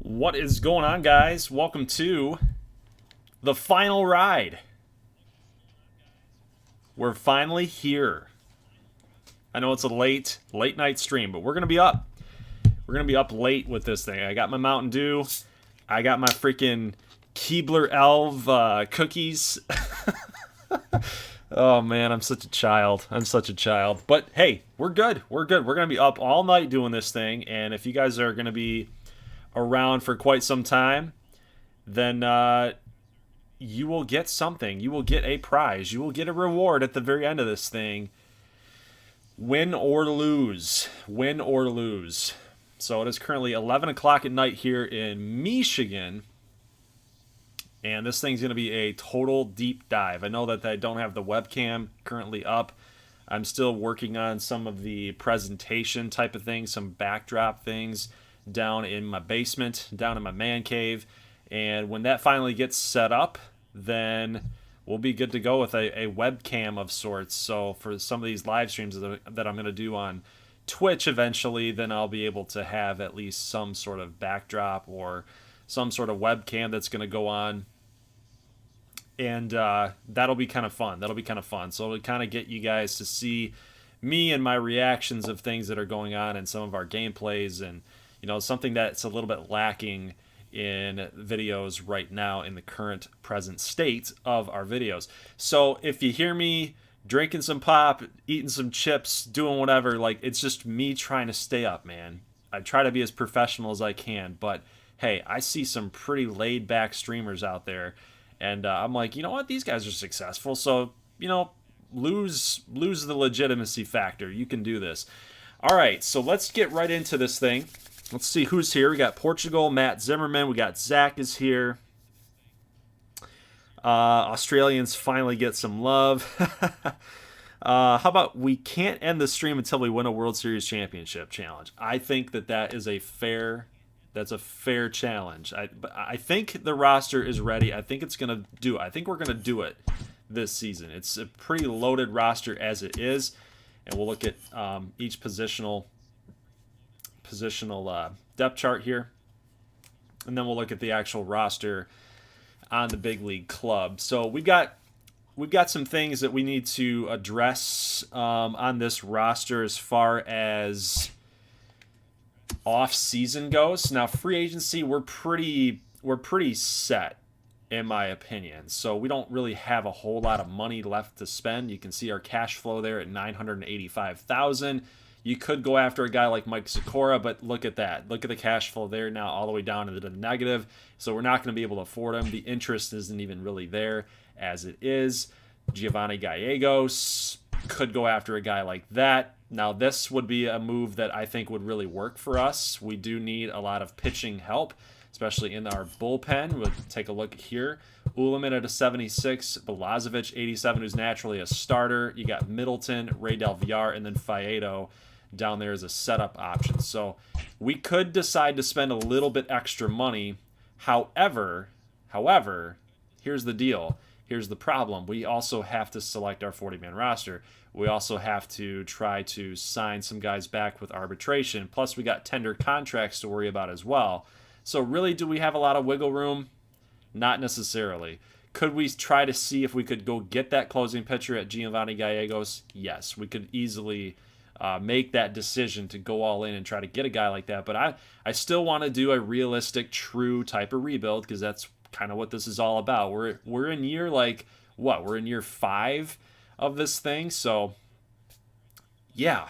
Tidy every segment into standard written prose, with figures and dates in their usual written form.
What is going on, guys? Welcome to the final ride. We're finally here. I know it's a late night stream, but we're going to be up. We're going to be up late with this thing. I got my Mountain Dew. I got my freaking Keebler Elf cookies. Oh, man, I'm such a child. But, hey, we're good. We're good. We're going to be up all night doing this thing, and if you guys are going to be around for quite some time, then you will get something. You will get a prize. You will get a reward at the very end of this thing. Win or lose. Win or lose. So it is currently 11 o'clock at night here in Michigan. And this thing's going to be a total deep dive. I know that I don't have the webcam currently up. I'm still working on some of the presentation type of things, some backdrop things down in my basement, down in my man cave. And when that finally gets set up, then we'll be good to go with a webcam of sorts. So for some of these live streams that I'm going to do on Twitch eventually, then I'll be able to have at least some sort of backdrop or some sort of webcam that's going to go on. And that'll be kind of fun. So it'll kind of get you guys to see me and my reactions of things that are going on in some of our gameplays, and something that's a little bit lacking in videos right now in the current present state of our videos. So if you hear me drinking some pop, eating some chips, doing whatever, like, it's just me trying to stay up, man. I try to be as professional as I can, but hey, I see some pretty laid back streamers out there, and I'm like, you know what, these guys are successful, so lose the legitimacy factor. You can do this. All right, so let's get right into this thing. Let's see who's here. We got Portugal, Matt Zimmerman. We got Zach is here. Australians finally get some love. How about we can't end the stream until we win a World Series championship challenge? I think that is a fair challenge. I think the roster is ready. I think it's going to do it. I think we're going to do it this season. It's a pretty loaded roster as it is. And we'll look at each positional depth chart here, and then we'll look at the actual roster on the big league club. So we've got some things that we need to address on this roster as far as off season goes. Now, free agency, we're pretty set, in my opinion. So we don't really have a whole lot of money left to spend. You can see our cash flow there at $985,000. You could go after a guy like Mike Sikora, but look at that. Look at the cash flow there now, all the way down into the negative. So we're not going to be able to afford him. The interest isn't even really there as it is. Giovanni Gallegos could go after a guy like that. Now, this would be a move that I think would really work for us. We do need a lot of pitching help, especially in our bullpen. We'll take a look here. Ullman at a 76, Balazovic 87, who's naturally a starter. You got Middleton, Ray Del Villar, and then Faedo down there as a setup option. So we could decide to spend a little bit extra money. However, here's the deal. Here's the problem. We also have to select our 40-man roster. We also have to try to sign some guys back with arbitration. Plus, we got tender contracts to worry about as well. So really, do we have a lot of wiggle room? Not necessarily. Could we try to see if we could go get that closing pitcher at Giovanni Gallegos? Yes, we could easily make that decision to go all in and try to get a guy like that. But I still want to do a realistic, true type of rebuild, because that's kind of what this is all about. We're in year we're in year 5 of this thing. So yeah,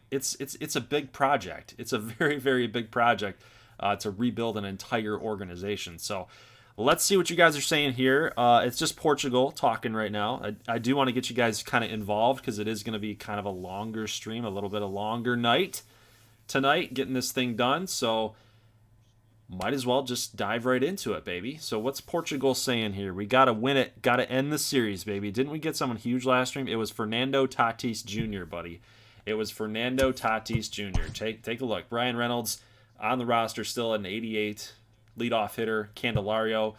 it's a big project. It's a very, very big project to rebuild an entire organization. So let's see what you guys are saying here. It's just Portugal talking right now. I do want to get you guys kind of involved, because it is going to be kind of a longer stream, a little bit of longer night tonight, getting this thing done. So might as well just dive right into it, baby. So what's Portugal saying here? We got to win it. Got to end the series, baby. Didn't we get someone huge last stream? It was Fernando Tatis Jr., buddy. It was Fernando Tatis Jr. Take a look. Brian Reynolds on the roster, still an 88 leadoff hitter. Candelario.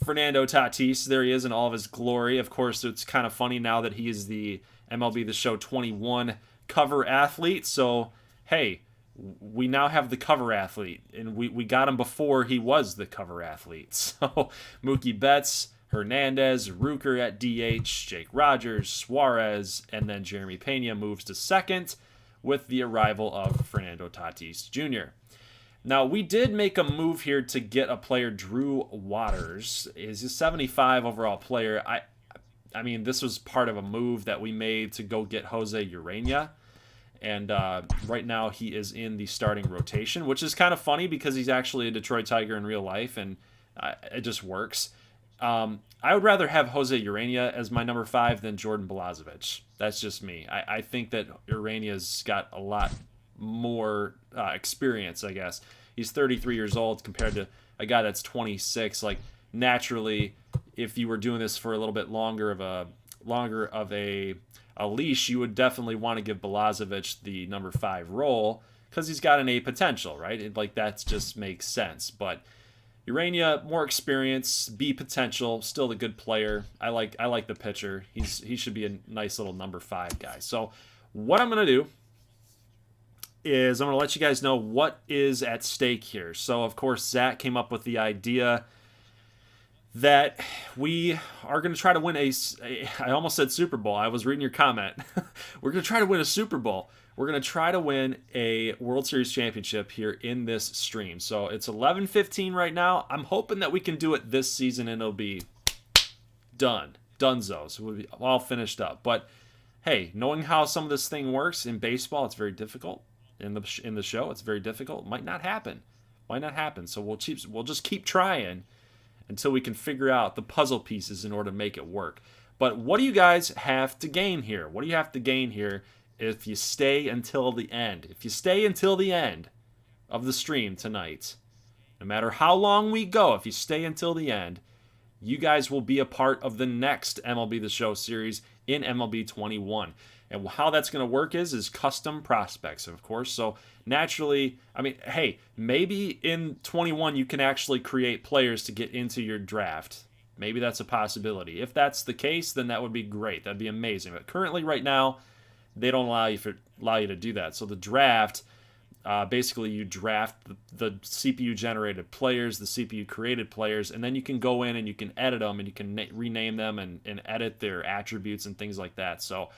Fernando Tatis, there he is in all of his glory. Of course, it's kind of funny now that he is the MLB The Show 21 cover athlete. So, hey, we now have the cover athlete, and we got him before he was the cover athlete. So Mookie Betts, Hernandez, Rooker at DH, Jake Rogers, Suarez, and then Jeremy Pena moves to second with the arrival of Fernando Tatis Jr. Now, we did make a move here to get a player, Drew Waters. He's a 75 overall player. I mean, this was part of a move that we made to go get Jose Urena. And right now he is in the starting rotation, which is kind of funny because he's actually a Detroit Tiger in real life, and it just works. I would rather have Jose Urena as my number 5 than Jordan Balazovic. That's just me. I think that Urena's got a lot more experience, I guess. He's 33 years old compared to a guy that's 26. Like, naturally, if you were doing this for a little bit longer of a leash, you would definitely want to give Balazovic the number 5 role, because he's got an A potential, right? That just makes sense. But Urena, more experience, B potential, still a good player. I like the pitcher. He should be a nice little number 5 guy. So what I'm going to do is I'm going to let you guys know what is at stake here. So, of course, Zach came up with the idea that we are going to try to win I almost said Super Bowl. I was reading your comment. We're going to try to win a Super Bowl. We're going to try to win a World Series championship here in this stream. So it's 11:15 right now. I'm hoping that we can do it this season and it'll be done. Dunzo. So we'll be all finished up. But hey, knowing how some of this thing works in baseball, it's very difficult. In the show, it's very difficult. Might not happen. So we'll just keep trying until we can figure out the puzzle pieces in order to make it work. But what do you guys have to gain here? What do you have to gain here if you stay until the end? If you stay until the end of the stream tonight, no matter how long we go, if you stay until the end, you guys will be a part of the next MLB The Show series in MLB 21. And how that's going to work is custom prospects, of course. So naturally, I mean, hey, maybe in 21 you can actually create players to get into your draft. Maybe that's a possibility. If that's the case, then that would be great. That'd be amazing. But currently, right now, they don't allow you to do that. So the draft, basically you draft the CPU-generated players, the CPU-created players, and then you can go in and you can edit them and you can rename them and edit their attributes and things like that. So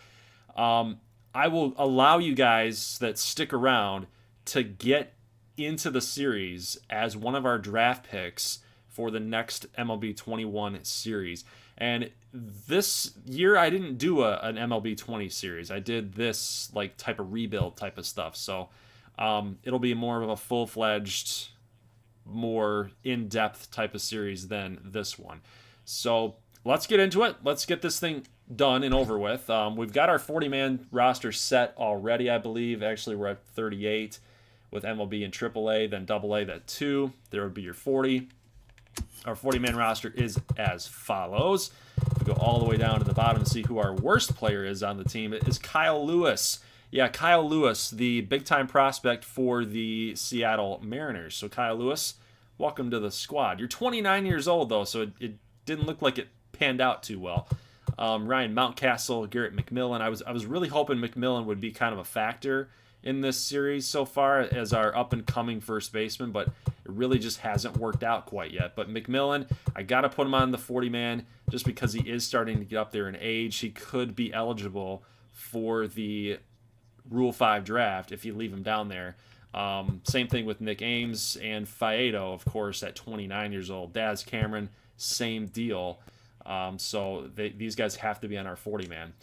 I will allow you guys that stick around to get into the series as one of our draft picks for the next MLB 21 series. And this year I didn't do an MLB 20 series. I did this like type of rebuild type of stuff. So it'll be more of a full-fledged, more in-depth type of series than this one. So let's get into it. Let's get this thing done and over with. We've got our 40-man roster set already, I believe. Actually, we're at 38 with MLB and AAA, then AA, that 2. There would be your 40. Our 40-man roster is as follows. If we go all the way down to the bottom and see who our worst player is on the team, it is Kyle Lewis. Yeah, Kyle Lewis, the big-time prospect for the Seattle Mariners. So, Kyle Lewis, welcome to the squad. You're 29 years old, though, so it didn't look like it panned out too well. Ryan Mountcastle, Garrett McMillan. I was really hoping McMillan would be kind of a factor in this series so far as our up-and-coming first baseman, but it really just hasn't worked out quite yet. But McMillan, I got to put him on the 40-man just because he is starting to get up there in age. He could be eligible for the Rule 5 draft if you leave him down there. Same thing with Nick Ames and Faedo, of course, at 29 years old. Daz Cameron, same deal. So these guys have to be on our 40-man.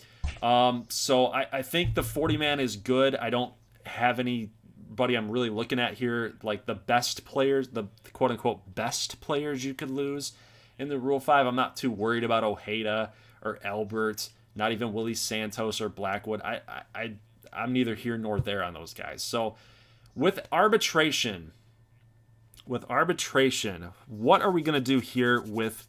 So I think the 40-man is good. I don't have anybody I'm really looking at here, like the best players, the quote-unquote best players you could lose in the Rule 5. I'm not too worried about Ojeda or Albert, not even Willie Santos or Blackwood. I'm neither here nor there on those guys. So with arbitration, what are we going to do here with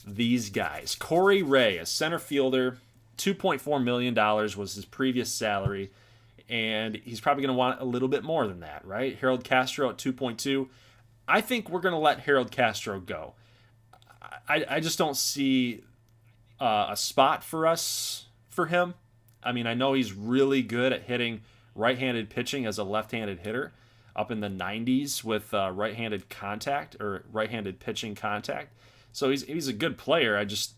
these guys? Corey Ray, a center fielder, $2.4 million was his previous salary, and he's probably going to want a little bit more than that, right? Harold Castro at 2.2. I think we're going to let Harold Castro go. I just don't see a spot for him. I mean, I know he's really good at hitting right-handed pitching as a left-handed hitter, up in the 90s with right-handed contact or right-handed pitching contact. So he's a good player. I just,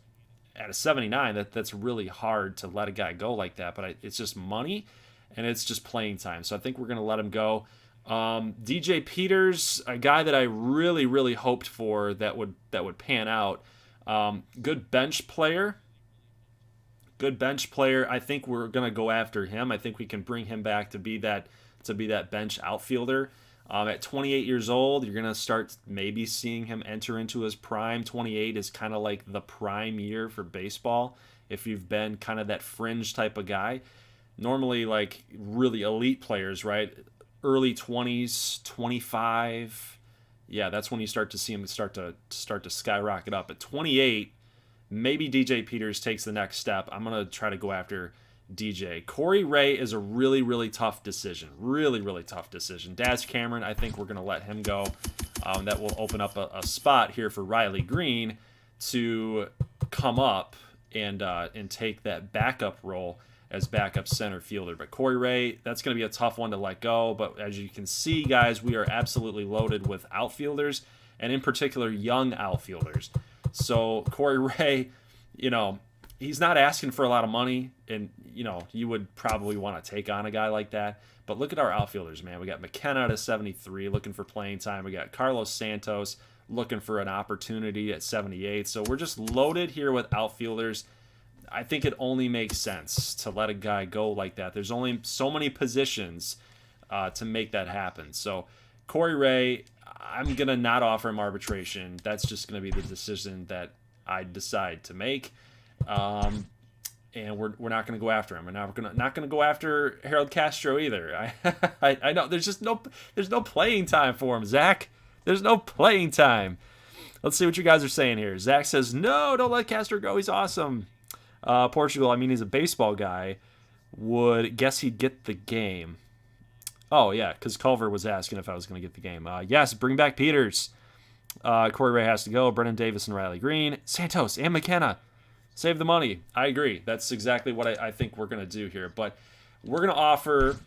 at a 79, that's really hard to let a guy go like that. But it's just money, and it's just playing time. So I think we're going to let him go. DJ Peters, a guy that I really, really hoped for that would pan out. Good bench player. I think we're going to go after him. I think we can bring him back to be that bench outfielder. At 28 years old, you're going to start maybe seeing him enter into his prime. 28 is kind of like the prime year for baseball if you've been kind of that fringe type of guy. Normally, like really elite players, right? Early 20s, 25. Yeah, that's when you start to see him start to skyrocket up. At 28, maybe DJ Peters takes the next step. I'm going to try to go after DJ. Corey Ray is a really, really tough decision. Really, really tough decision. Daz Cameron, I think we're going to let him go. That will open up a spot here for Riley Green to come up and take that backup role as backup center fielder. But Corey Ray, that's going to be a tough one to let go. But as you can see, guys, we are absolutely loaded with outfielders, and in particular, young outfielders. So Corey Ray, he's not asking for a lot of money, and you would probably want to take on a guy like that. But look at our outfielders, man. We got McKenna at 73 looking for playing time. We got Carlos Santos looking for an opportunity at 78. So we're just loaded here with outfielders. I think it only makes sense to let a guy go like that. There's only so many positions to make that happen. So Corey Ray, I'm going to not offer him arbitration. That's just going to be the decision that I decide to make. And we're not going to go after him. We're not going to go after Harold Castro either. I know there's no playing time for him, Zach. There's no playing time. Let's see what you guys are saying here. Zach says, no, don't let Castro go. He's awesome. Portugal, I mean, he's a baseball guy. Would guess he'd get the game. Oh, yeah, because Culver was asking if I was going to get the game. Yes, bring back Peters. Corey Ray has to go. Brennan Davis and Riley Green. Santos and McKenna. Save the money. I agree. That's exactly what I think we're going to do here. But we're going to offer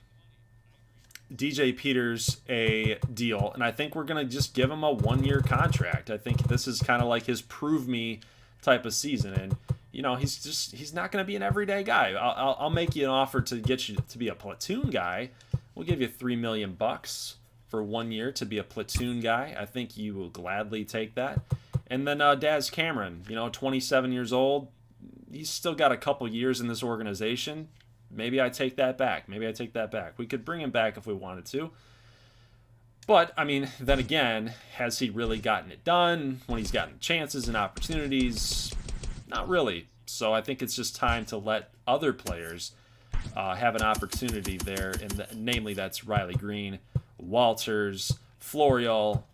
DJ Peters a deal, and I think we're going to just give him a one-year contract. I think this is kind of like his prove me type of season, and he's not going to be an everyday guy. I'll make you an offer to get you to be a platoon guy. We'll give you $3 million for 1 year to be a platoon guy. I think you will gladly take that. And then Daz Cameron, 27 years old. He's still got a couple years in this organization. Maybe I take that back. We could bring him back if we wanted to. But, I mean, then again, has he really gotten it done when he's gotten chances and opportunities? Not really. So I think it's just time to let other players have an opportunity there, and namely that's Riley Green, Walters, Florial,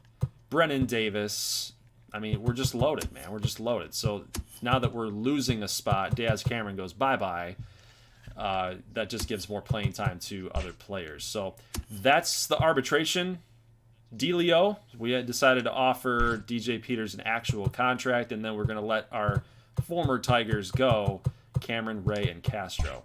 Brennan Davis. I mean, we're just loaded, man. We're just loaded. So now that we're losing a spot, Diaz Cameron goes bye-bye. That just gives more playing time to other players. So that's the arbitration dealio. We had decided to offer DJ Peters an actual contract, and then we're going to let our former Tigers go, Cameron, Ray, and Castro.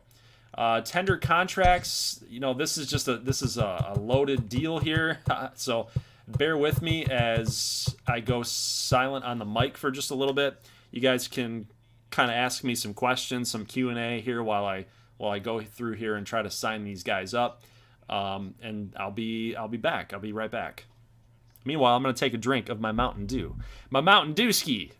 Tender contracts, this is a loaded deal here. So bear with me as I go silent on the mic for just a little bit. You guys can kind of ask me some questions, some Q&A here while I go through here and try to sign these guys up. And I'll be back. I'll be right back. Meanwhile, I'm going to take a drink of my Mountain Dew. My Mountain Dew ski.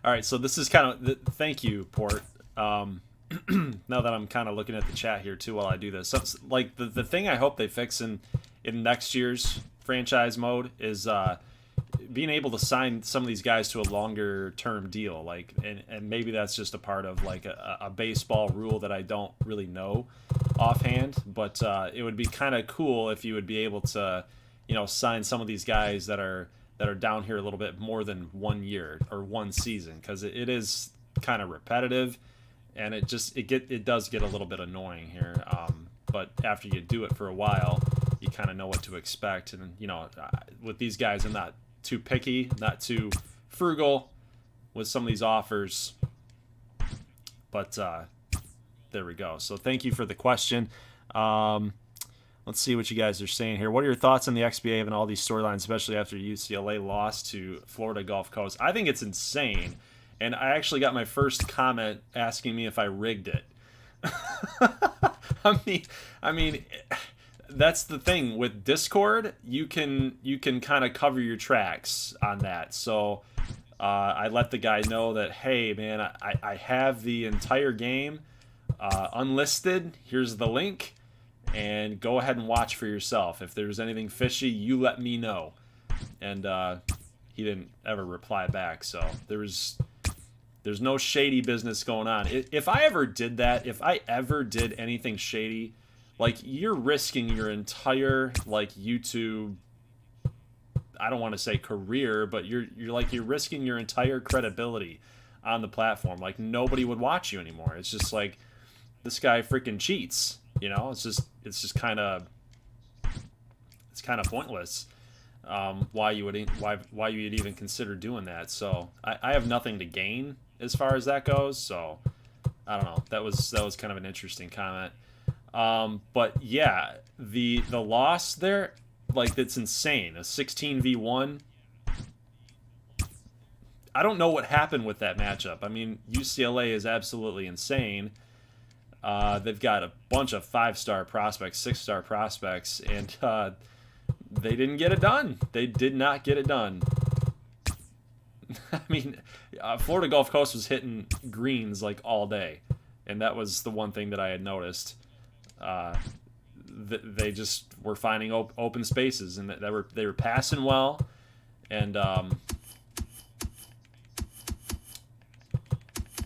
All right, so this is kind of thank you, Port. Now that I'm kind of looking at the chat here too while I do this, so, like the thing I hope they fix in next year's franchise mode is being able to sign some of these guys to a longer term deal. Like, and maybe that's just a part of like a baseball rule that I don't really know offhand, but it would be kind of cool if you would be able to, sign some of these guys that are down here a little bit more than 1 year or one season, because it is kind of repetitive, and it does get a little bit annoying here. But after you do it for a while, you kind of know what to expect. And with these guys, I'm not too picky, not too frugal with some of these offers. But there we go. So thank you for the question. Let's see what you guys are saying here. What are your thoughts on the XBA and all these storylines, especially after UCLA lost to Florida Gulf Coast? I think it's insane. And I actually got my first comment asking me if I rigged it. I mean, that's the thing with Discord. You can kind of cover your tracks on that. So I let the guy know that, hey, man, I have the entire game unlisted. Here's the link. And go ahead and watch for yourself. If there's anything fishy, you let me know. And he didn't ever reply back. So there's no shady business going on. If I ever did that, if I ever did anything shady, like, you're risking your entire like YouTube, I don't want to say career, but you're risking your entire credibility on the platform. Like, nobody would watch you anymore. It's just like, this guy freaking cheats. It's just kind of pointless. Why you'd even consider doing that? So I have nothing to gain as far as that goes. So I don't know. That was kind of an interesting comment. But yeah, the loss there, like, that's insane. A 16v1. I don't know what happened with that matchup. I mean, UCLA is absolutely insane. They've got a bunch of 5-star prospects, 6-star prospects, and they didn't get it done. They did not get it done. I mean, Florida Gulf Coast was hitting greens like all day, and that was the one thing that I had noticed. They just were finding open spaces, and they were passing well, and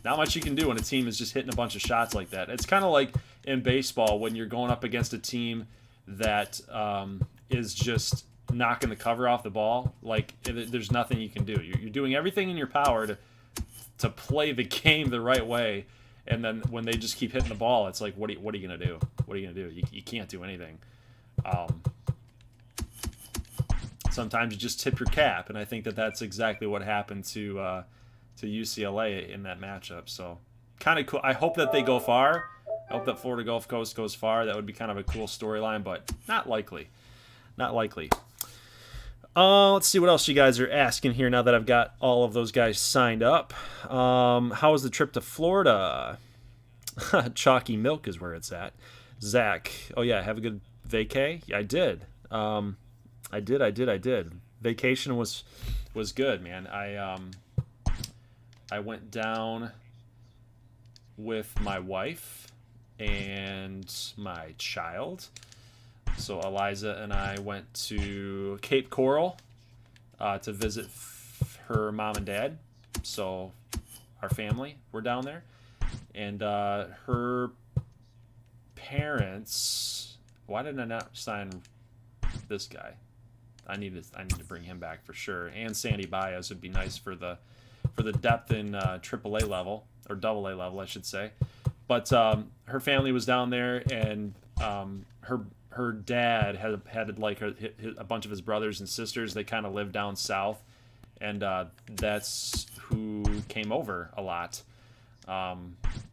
Not much you can do when a team is just hitting a bunch of shots like that. It's kind of like in baseball when you're going up against a team that is just knocking the cover off the ball. Like, there's nothing you can do. You're doing everything in your power to play the game the right way, and then when they just keep hitting the ball, it's like, what are you gonna do? What are you gonna do? You can't do anything. Sometimes you just tip your cap, and I think that's exactly what happened to UCLA in that matchup. So kind of cool. I hope that they go far. I hope that Florida Gulf Coast goes far. That would be kind of a cool storyline, but not likely. Not likely. Let's see what else you guys are asking here now that I've got all of those guys signed up. How was the trip to Florida? Chalky Milk is where it's at. Zach, oh yeah, have a good vacay? Yeah, I did. I did. Vacation was good, man. I went down with my wife and my child. So Eliza and I went to Cape Coral to visit her mom and dad. So our family were down there, and her parents. Why didn't I not sign this guy? I need to bring him back for sure. And Sandy Baez would be nice for the depth in AAA level, or AA level, I should say. But her family was down there, and her dad had like a bunch of his brothers and sisters. They kind of lived down south, and that's who came over a lot.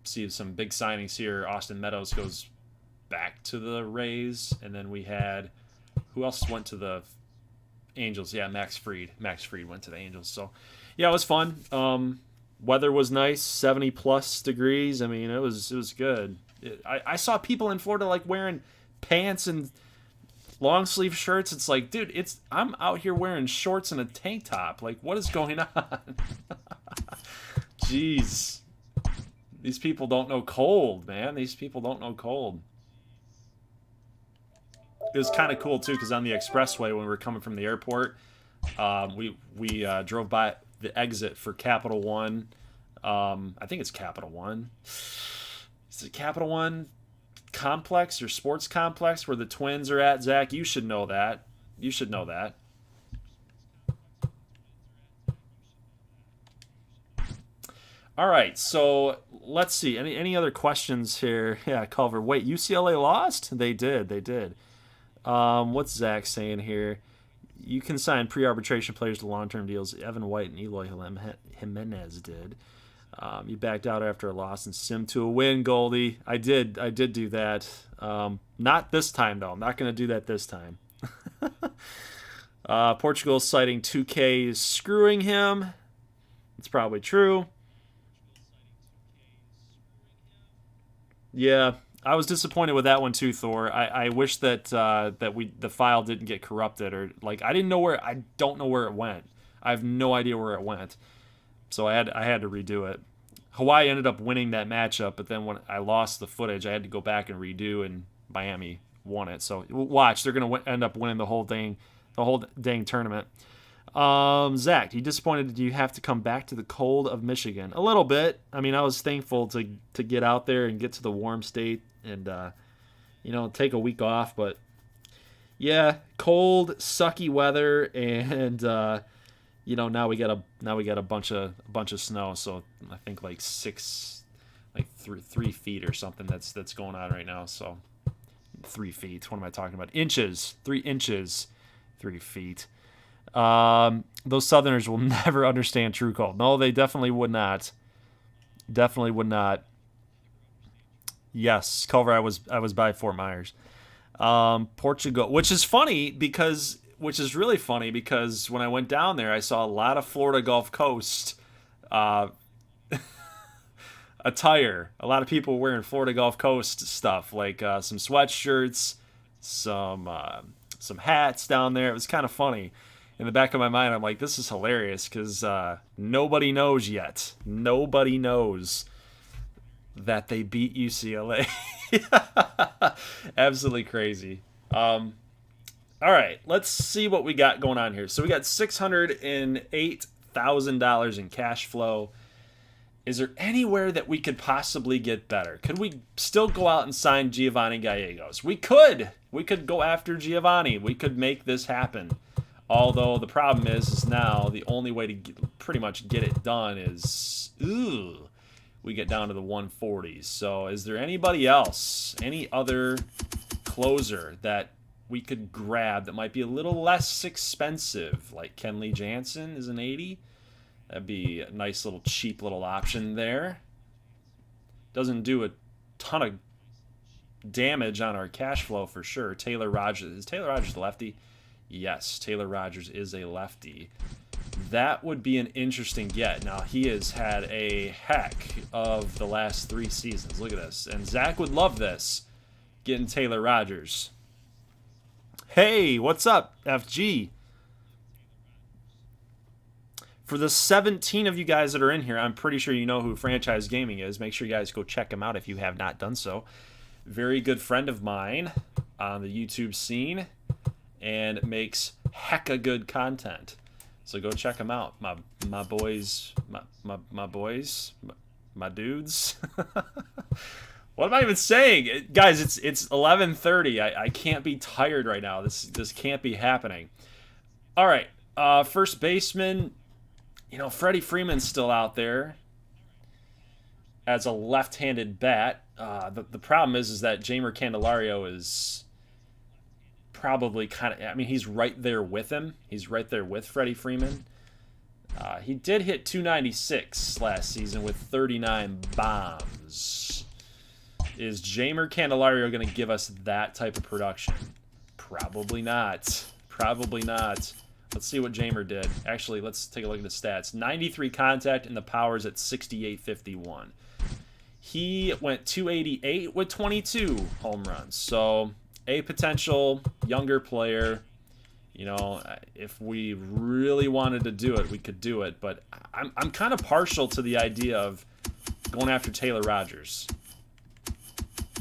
See some big signings here. Austin Meadows goes back to the Rays, and then we had, who else went to the Angels? Yeah, Max Fried went to the Angels. So yeah, it was fun. Weather was nice, 70 plus degrees. I mean, it was good. I saw people in Florida like wearing pants and long sleeve shirts. It's like, dude, I'm out here wearing shorts and a tank top. Like, what is going on? Jeez. These people don't know cold, man. These people don't know cold. It was kind of cool too, because on the expressway when we were coming from the airport, we drove by the exit for Capital One. I think it's Capital One. Is it Capital One complex or sports complex where the Twins are at? Zach, you should know that. You should know that. All right, so let's see. Any other questions here? Yeah, Culver. Wait, UCLA lost? They did. What's Zach saying here? You can sign pre-arbitration players to long-term deals. Evan White and Eloy Jimenez did. You backed out after a loss and sim to a win, Goldie. I did do that. Not this time, though. I'm not going to do that this time. Portugal citing 2K is screwing him. It's probably true. Yeah, I was disappointed with that one too, Thor. I wish that the file didn't get corrupted, or like I don't know where it went. I have no idea where it went. So I had to redo it. Hawaii ended up winning that matchup, but then when I lost the footage, I had to go back and redo, and Miami won it. So watch, they're going to end up winning the whole dang tournament. Zach, you disappointed that you have to come back to the cold of Michigan? A little bit. I mean, I was thankful to get out there and get to the warm state and take a week off, but yeah, cold, sucky weather, and now we got a bunch of snow. So I think like 3 feet or something that's going on right now. So 3 feet. What am I talking about? Inches. 3 inches. 3 feet. Those Southerners will never understand true cold. No, they definitely would not. Definitely would not. Yes, Culver, I was by Fort Myers. Portugal, which is really funny because when I went down there, I saw a lot of Florida Gulf Coast attire. A lot of people wearing Florida Gulf Coast stuff, like some sweatshirts, some hats down there. It was kind of funny. In the back of my mind, I'm like, this is hilarious because nobody knows yet. Nobody knows that they beat UCLA. Absolutely crazy. All right, let's see what we got going on here. So we got $608,000 in cash flow. Is there anywhere that we could possibly get better? Could we still go out and sign Giovanni Gallegos? We could. We could go after Giovanni. We could make this happen. Although the problem is now the only way to pretty much get it done is, we get down to the 140s. So is there anybody else, any other closer that we could grab that might be a little less expensive? Like Kenley Jansen is an 80. That'd be a nice little cheap little option there. Doesn't do a ton of damage on our cash flow for sure. Taylor Rogers. Is Taylor Rogers a lefty? Yes, Taylor Rogers is a lefty. That would be an interesting get. Now, he has had a heck of the last 3 seasons. Look at this. And Zach would love this, getting Taylor Rogers. Hey, what's up, FG? For the 17 of you guys that are in here, I'm pretty sure you know who Franchise Gaming is. Make sure you guys go check him out if you have not done so. Very good friend of mine on the YouTube scene and makes hecka good content. So go check him out. My boys, my boys, my dudes. What am I even saying? Guys, it's 11:30. I can't be tired right now. This can't be happening. All right. First baseman, you know, Freddie Freeman's still out there as a left-handed bat. The problem is that Jeimer Candelario is probably kind of, I mean, he's right there with him. He's right there with Freddie Freeman. He did hit 296 last season with 39 bombs. Is Jeimer Candelario going to give us that type of production? Probably not. Probably not. Let's see what Jeimer did. Actually, let's take a look at the stats. 93 contact and the power's at 68.51. He went 288 with 22 home runs. So a potential younger player. You know, if we really wanted to do it, we could do it. But I'm kind of partial to the idea of going after Taylor Rogers.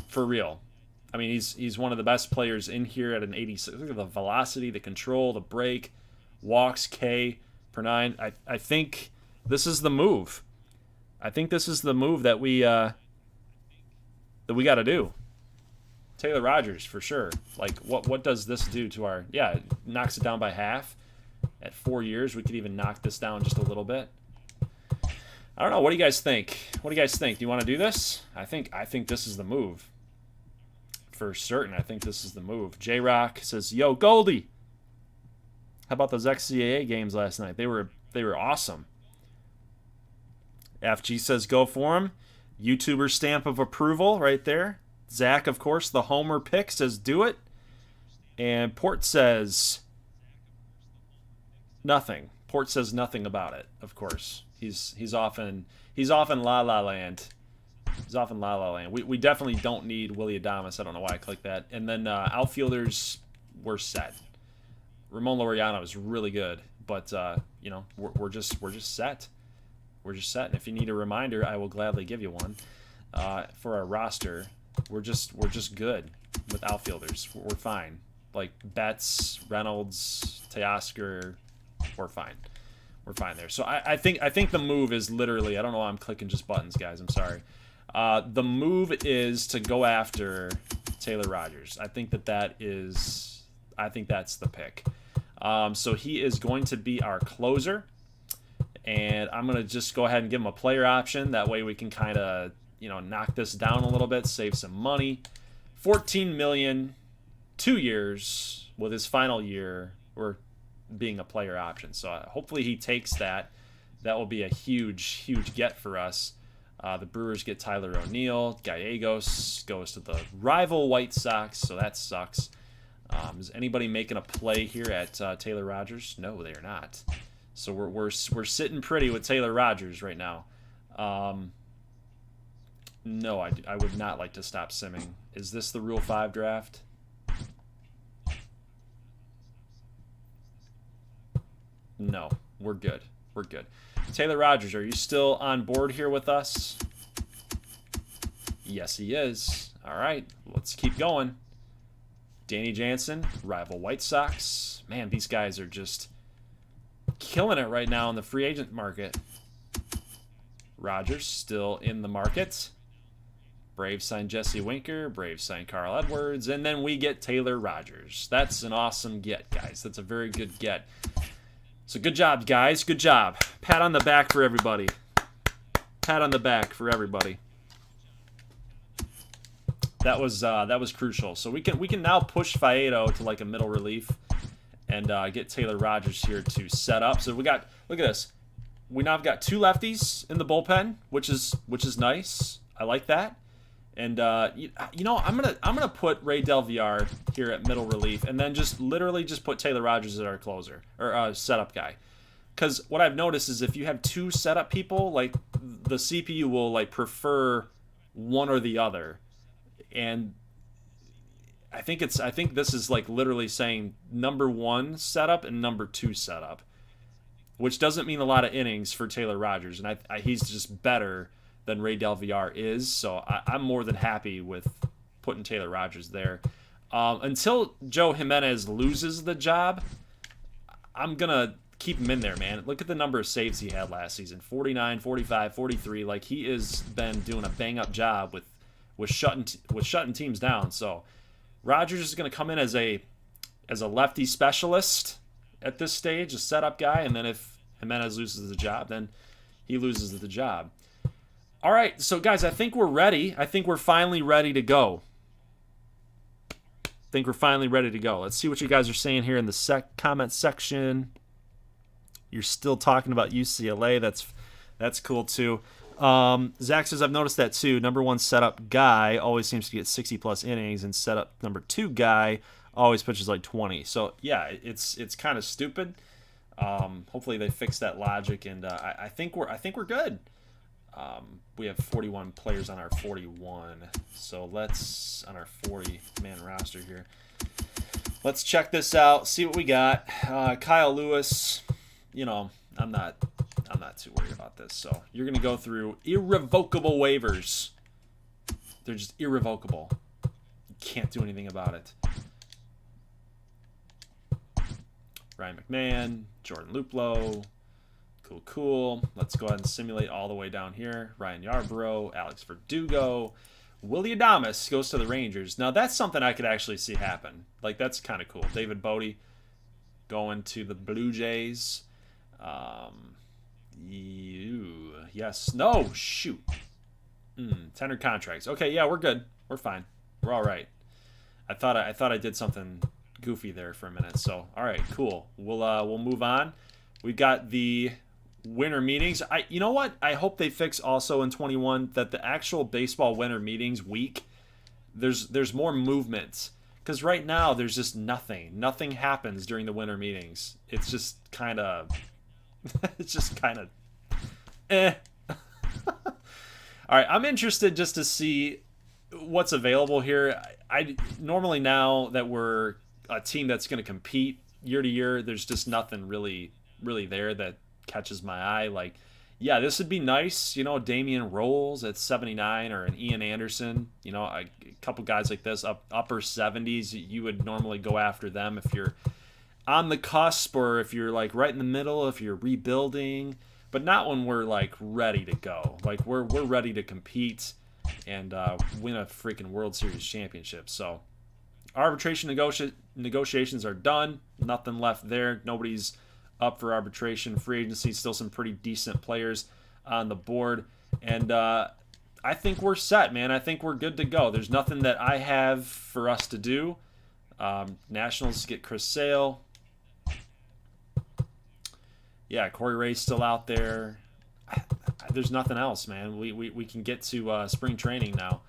For real. I mean, he's one of the best players in here at an 86. Look at the velocity, the control, the break, walks, K per 9. I think this is the move. I think this is the move that we got to do. Taylor Rogers, for sure. Like, what does this do to our... Yeah, it knocks it down by half. At 4 years, we could even knock this down just a little bit. I don't know. What do you guys think? What do you guys think? Do you want to do this? I think this is the move. For certain, I think this is the move. J-Rock says, "Yo, Goldie, how about those XCAA games last night? They were awesome." FG says, "Go for him." YouTuber stamp of approval right there. Zach, of course, the homer pick, says, "Do it." And Port says nothing. Port says nothing about it. Of course, he's off in La La Land. He's off in La La Land. We definitely don't need Willy Adames. I don't know why I clicked that. And then outfielders, we're set. Ramon Laureano is really good, but you know, we're just set. We're just set. And if you need a reminder, I will gladly give you one. For our roster, we're just good with outfielders. We're fine. Like Betts, Reynolds, Teoscar, we're fine. We're fine there. So I think the move is literally, I don't know why I'm clicking just buttons, guys. I'm sorry. The move is to go after Taylor Rogers. I think that's the pick. So he is going to be our closer, and I'm going to just go ahead and give him a player option. That way we can kind of, you know, knock this down a little bit, save some money. $14 million, 2 years, with his final year or being a player option. So hopefully he takes that. That will be a huge get for us. The Brewers get Tyler O'Neill. Gallegos goes to the rival White Sox, so that sucks. Is anybody making a play here at Taylor Rogers? No, they are not. So we're sitting pretty with Taylor Rogers right now. No, I would not like to stop simming. Is this the Rule 5 draft? No, we're good. We're good. Taylor Rogers, are you still on board here with us? Yes, he is. All right, let's keep going. Danny Jansen, rival White Sox. Man, these guys are just killing it right now in the free agent market. Rogers still in the market. Braves signed Jesse Winker. Braves signed Carl Edwards. And then we get Taylor Rogers. That's an awesome get, guys. That's a very good get. So good job, guys. Good job. Pat on the back for everybody. Pat on the back for everybody. That was crucial. So we can now push Faedo to like a middle relief and get Taylor Rogers here to set up. So we got, look at this. We now have got 2 lefties in the bullpen, which is nice. I like that. And you know, I'm gonna put Ray Del Villar here at middle relief, and then just literally just put Taylor Rogers as our closer or setup guy. Because what I've noticed is if you have 2 setup people, like the CPU will like prefer one or the other, and I think this is like literally saying number 1 setup and number 2 setup, which doesn't mean a lot of innings for Taylor Rogers, and he's just better than Ray Del Villar is, so I'm more than happy with putting Taylor Rogers there. Until Joe Jimenez loses the job, I'm going to keep him in there, man. Look at the number of saves he had last season. 49, 45, 43. Like, he has been doing a bang-up job with shutting teams down. So Rogers is going to come in as a lefty specialist at this stage, a setup guy, and then if Jimenez loses the job, then he loses the job. All right, so guys, I think we're ready. I think we're finally ready to go. Let's see what you guys are saying here in the comment section. You're still talking about UCLA. That's cool too. Zach says, I've noticed that too. Number 1 setup guy always seems to get 60+ innings, and setup number 2 guy always pitches like 20. So yeah, it's kind of stupid. Hopefully they fix that logic, and I think we're good. We have 41 players on our 41, so let's, on our 40-man roster here, let's check this out, see what we got. Kyle Lewis, you know, I'm not too worried about this. So you're gonna go through irrevocable waivers. They're just irrevocable. You can't do anything about it. Ryan McMahon, Jordan Luplow. Cool. Let's go ahead and simulate all the way down here. Ryan Yarbrough, Alex Verdugo, Willie Adames goes to the Rangers. Now, that's something I could actually see happen. Like, that's kind of cool. David Bodie going to the Blue Jays. Yes. No, shoot. Tender contracts. Okay, yeah, we're good. We're fine. We're all right. I thought I did something goofy there for a minute. So, all right, cool. We'll move on. We've got the winter meetings. You know what? I hope they fix also in 21 that the actual baseball winter meetings week, there's more movement, because right now there's just nothing happens during the winter meetings. It's just kind of all right, I'm interested just to see what's available here. I normally, now that we're a team that's going to compete year to year, there's just nothing really there that catches my eye. Like, yeah, this would be nice, you know, Damian Rolls at 79, or an Ian Anderson, you know, a couple guys like this, upper 70s. You would normally go after them if you're on the cusp, or if you're like right in the middle, if you're rebuilding, but not when we're like ready to go. Like, we're ready to compete and win a freaking World Series championship. So arbitration negotiations are done. Nothing left there. Nobody's up for arbitration. Free agency, still some pretty decent players on the board. And I think we're set, man. I think we're good to go. There's nothing that I have for us to do. Nationals get Chris Sale. Yeah, Corey Ray's still out there. There's nothing else, man. We can get to spring training now.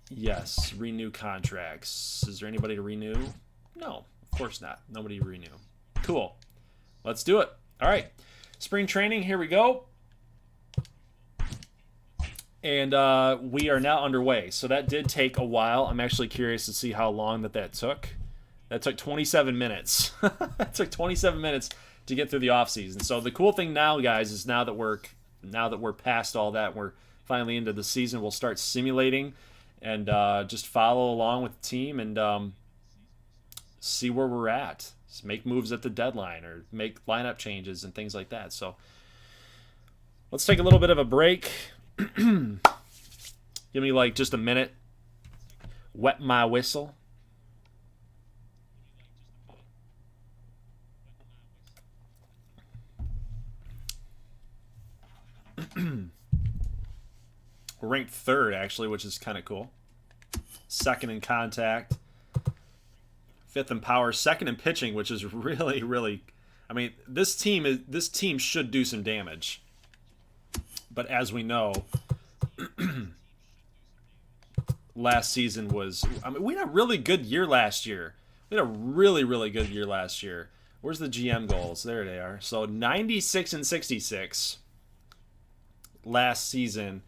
Yes, renew contracts. Is there anybody to renew? No, of course not. Nobody to renew. Cool. Let's do it. All right. Spring training, here we go. And we are now underway. So that did take a while. I'm actually curious to see how long that took. That took 27 minutes. That took 27 minutes to get through the offseason. So the cool thing now, guys, is now that we're past all that, we're finally into the season, we'll start simulating and just follow along with the team and see where we're at. Just make moves at the deadline or make lineup changes and things like that. So let's take a little bit of a break. Give me like just a minute. Wet my whistle. We're ranked third, actually, which is kind of cool. Second in contact. Fifth in power. Second in pitching, which is really, really... I mean, this team should do some damage. But as we know, last season was... I mean, we had a really good year last year. We had a really, really good year last year. Where's the GM goals? There they are. So 96 and 66 last season,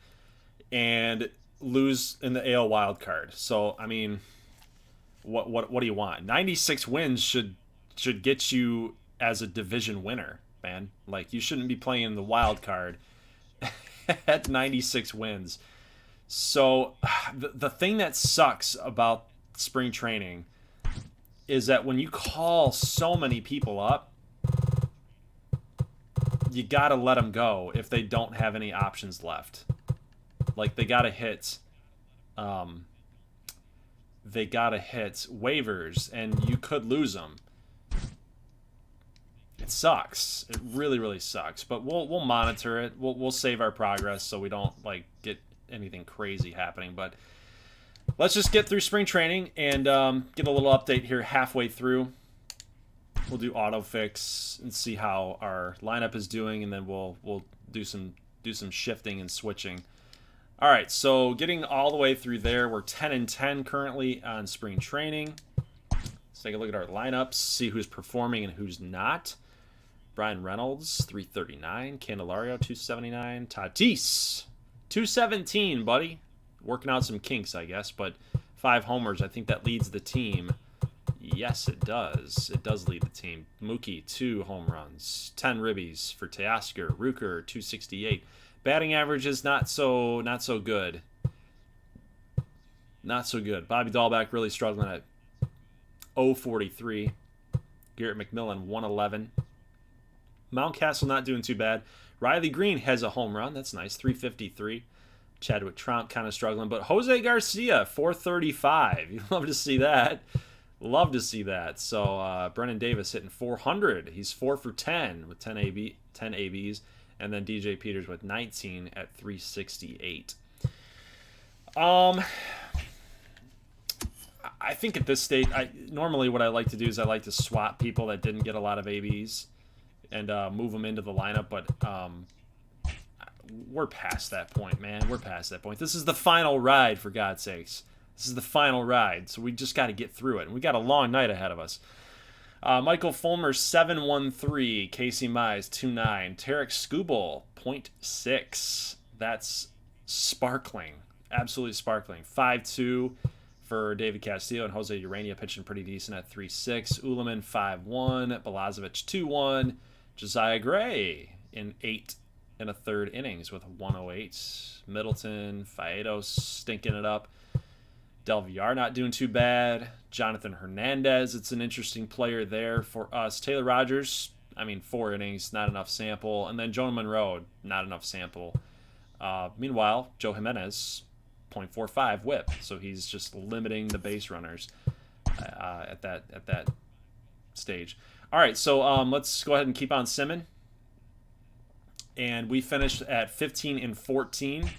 and lose in the AL wild card. So I mean, what do you want? 96 wins should get you as a division winner, man. Like, you shouldn't be playing the wild card at 96 wins. So the thing that sucks about spring training is that when you call so many people up, you gotta let them go if they don't have any options left. Like, they gotta hit waivers, and you could lose them. It sucks. It really, really sucks. But we'll monitor it. We'll save our progress so we don't like get anything crazy happening. But let's just get through spring training and get a little update here halfway through. We'll do auto fix and see how our lineup is doing, and then we'll do some shifting and switching. All right, so getting all the way through there, we're 10-10 currently on spring training. Let's take a look at our lineups, see who's performing and who's not. Brian Reynolds, 339. Candelario, 279. Tatis, 217, buddy. Working out some kinks, I guess, but 5 homers. I think that leads the team. Yes, it does. It does lead the team. Mookie, 2 home runs. 10 ribbies for Teoscar. Rucker, 268. Batting average is not so good. Not so good. Bobby Dahlbeck really struggling at 0.43. Garrett McMillan, 111. Mountcastle not doing too bad. Riley Green has a home run. That's nice. 353. Chadwick Tromp kind of struggling. But Jose Garcia, 435. You love to see that. Love to see that. So Brennan Davis hitting 400. He's 4 for 10 with 10 ABs. And then DJ Peters with 19 at 368. I think at this stage, normally what I like to do is I like to swap people that didn't get a lot of ABs and move them into the lineup. But we're past that point, man. We're past that point. This is the final ride, for God's sakes. This is the final ride, so we just got to get through it. And we got a long night ahead of us. Michael Fulmer, 713. Casey Mize, 29. Tarek Skubal, 0.6. That's sparkling. Absolutely sparkling. 5-2 for David Castillo, and Jose Urania pitching pretty decent at 3-6. Uleman, 5-1. Balazovic, 2-1. Josiah Gray in 8 1/3 innings with 108. Middleton, Faedo stinking it up. Del Villar not doing too bad. Jonathan Hernandez, it's an interesting player there for us. Taylor Rogers, 4 innings, not enough sample. And then Jonah Monroe, not enough sample. Meanwhile, Joe Jimenez, 0.45 whip. So he's just limiting the base runners at that stage. All right, so let's go ahead and keep on simming. And we finished at 15-14.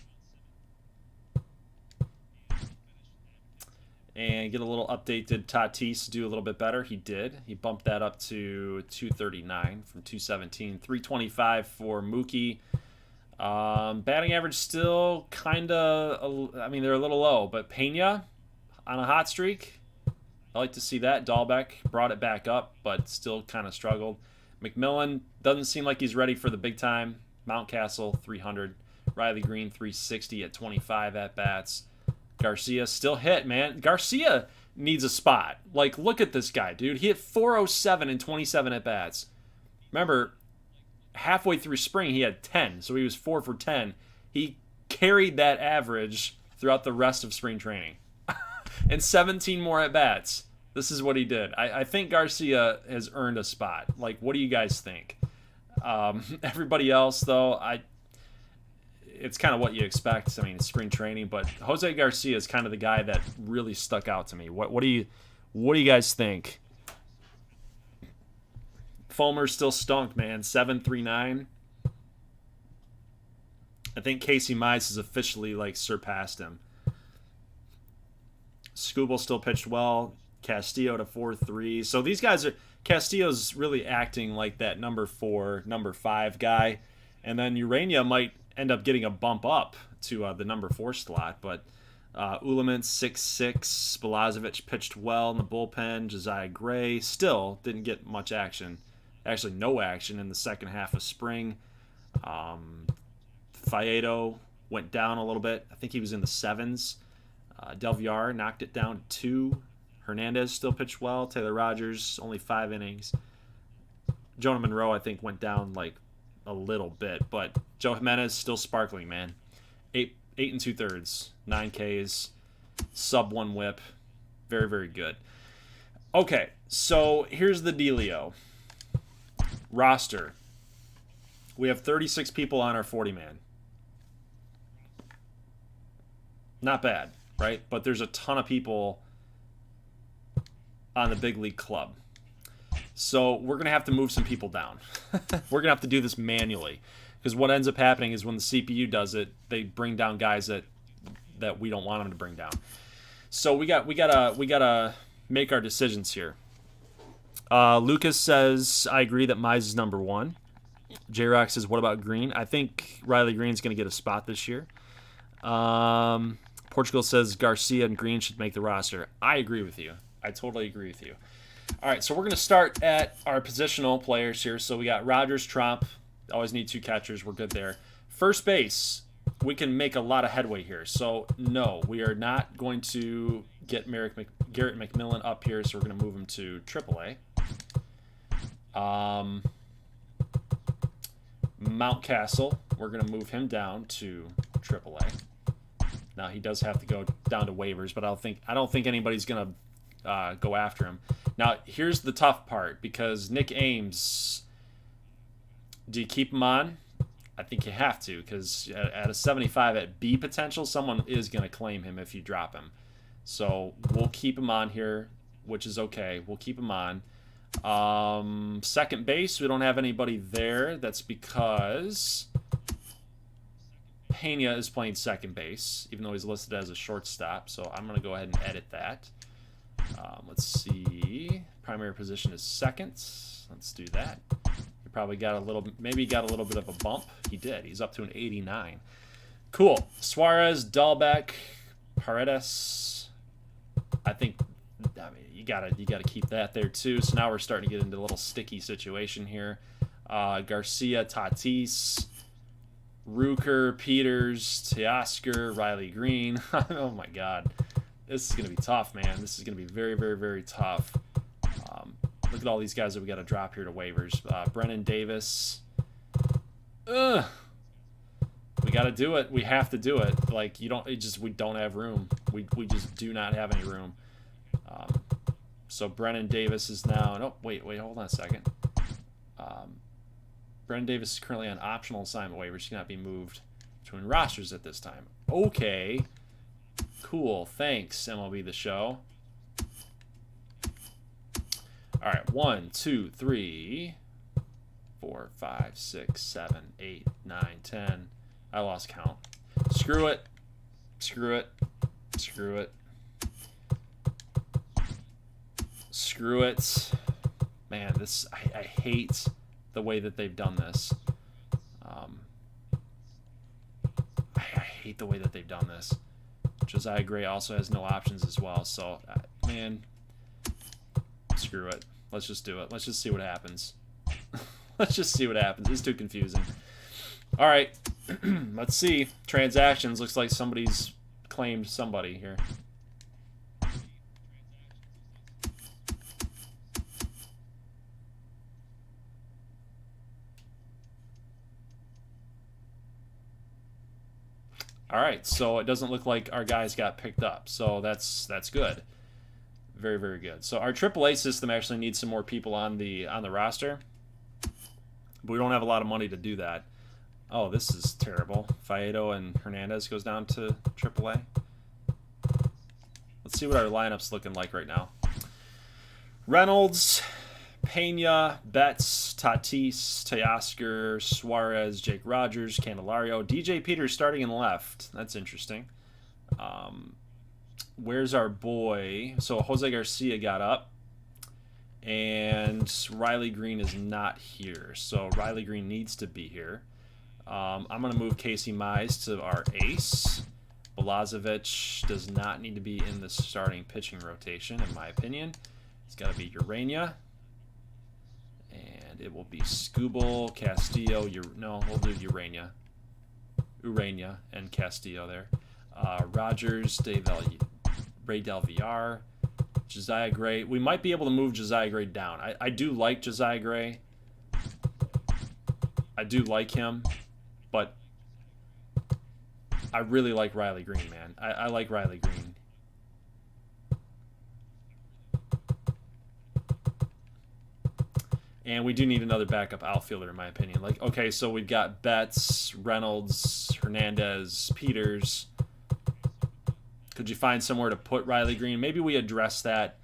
And get a little update. Did Tatis do a little bit better? He did. He bumped that up to 239 from 217. 325 for Mookie. Batting average still kind of, they're a little low. But Pena on a hot streak. I like to see that. Dahlbeck brought it back up, but still kind of struggled. McMillan doesn't seem like he's ready for the big time. Mountcastle, 300. Riley Green, 360 at 25 at-bats. Garcia still hit, man. Garcia needs a spot. Like, look at this guy, dude. He hit 407 and 27 at-bats. Remember, halfway through spring, he had 10, so he was 4 for 10. He carried that average throughout the rest of spring training. And 17 more at-bats. This is what he did. I think Garcia has earned a spot. Like, what do you guys think? Everybody else, though, it's kind of what you expect. I mean, it's spring training, but Jose Garcia is kind of the guy that really stuck out to me. What do you guys think? Fulmer's still stunk, man. 7.39. I think Casey Mize has officially like surpassed him. Skubal still pitched well. Castillo to 4.3. So these guys are Castillo's really acting like that number 4, number 5 guy, and then Urania might end up getting a bump up to the number 4 slot. But Ullman 6.6. Balazovic pitched well in the bullpen. Josiah Gray still didn't get much action. Actually, no action in the second half of spring. Faedo went down a little bit. I think he was in the 7s. Del Villar knocked it down to 2. Hernandez still pitched well. Taylor Rogers, only 5 innings. Jonah Monroe, I think, went down like a little bit. But Joe Jimenez still sparkling, man. 8 2/3, 9 Ks, sub 1 whip. Very, very good. Okay, so here's the dealio. Roster. We have 36 people on our 40-man. Not bad, right? But there's a ton of people on the big league club. So we're going to have to move some people down. We're going to have to do this manually. Because what ends up happening is when the CPU does it, they bring down guys that we don't want them to bring down. So we gotta make our decisions here. Lucas says, I agree that Mize is number 1. J-Rock says, what about Green? I think Riley Green's going to get a spot this year. Portugal says Garcia and Green should make the roster. I agree with you. I totally agree with you. All right, so we're going to start at our positional players here. So we got Rogers, Trump. Always need 2 catchers. We're good there. First base, we can make a lot of headway here. So, no, we are not going to get Garrett McMillan up here, so we're going to move him to AAA. Mountcastle, we're going to move him down to AAA. Now, he does have to go down to waivers, but I don't think anybody's going to go after him. Now, here's the tough part, because Nick Ames, do you keep him on? I think you have to, because at a 75 at B potential, someone is going to claim him if you drop him. So we'll keep him on here, which is okay. We'll keep him on. Second base, we don't have anybody there. That's because Pena is playing second base, even though he's listed as a shortstop. So I'm going to go ahead and edit that. Let's see. Primary position is second. Let's do that. He probably got a little, maybe got a little bit of a bump. He did. He's up to an 89. Cool. Suarez, Dahlbeck, Paredes. I mean, you gotta keep that there too. So now we're starting to get into a little sticky situation here. Garcia, Tatis, Ruker, Peters, Teoscar, Riley Green. Oh my God, this is gonna be tough, man. This is gonna be very, very, very tough. Look at all these guys that we got to drop here to waivers. Brennan Davis. Ugh. We got to do it. We have to do it. Like, we don't have room. We just do not have any room. So Brennan Davis is now. No, wait, hold on a second. Brennan Davis is currently on optional assignment waivers. He cannot be moved between rosters at this time. Okay. Cool. Thanks, MLB The Show. All right, 1, 2, 3, 4, 5, 6, 7, 8, 9, 10. I lost count. Screw it. Screw it. Screw it. Screw it. Man, this I hate the way that they've done this. I hate the way that they've done this. Josiah Gray also has no options as well. So, man, screw it. Let's just do it. Let's just see what happens. Let's just see what happens. It's too confusing. All right. Let's see. Transactions. Looks like somebody's claimed somebody here. All right. So it doesn't look like our guys got picked up. So that's good. Very, very good. So our AAA system actually needs some more people on the roster, but we don't have a lot of money to do that. Oh, this is terrible. Faedo and Hernandez goes down to AAA. Let's see what our lineup's looking like right now. Reynolds, Pena, Betts, Tatis, Teoscar, Suarez, Jake Rogers, Candelario, DJ Peters starting in left. That's interesting. Where's our boy? So Jose Garcia got up, and Riley Green is not here. So Riley Green needs to be here. I'm going to move Casey Mize to our ace. Balazovic does not need to be in the starting pitching rotation, in my opinion. It's got to be Urania. And it will be Skubal, Castillo. No, we'll do Urania. Urania and Castillo there. Rogers, Ray Del Villar, Josiah Gray. We might be able to move Josiah Gray down. I do like Josiah Gray. I do like him, but I really like Riley Green, man. I like Riley Green. And we do need another backup outfielder, in my opinion. Like, okay, so we've got Betts, Reynolds, Hernandez, Peters. Could you find somewhere to put Riley Green? Maybe we address that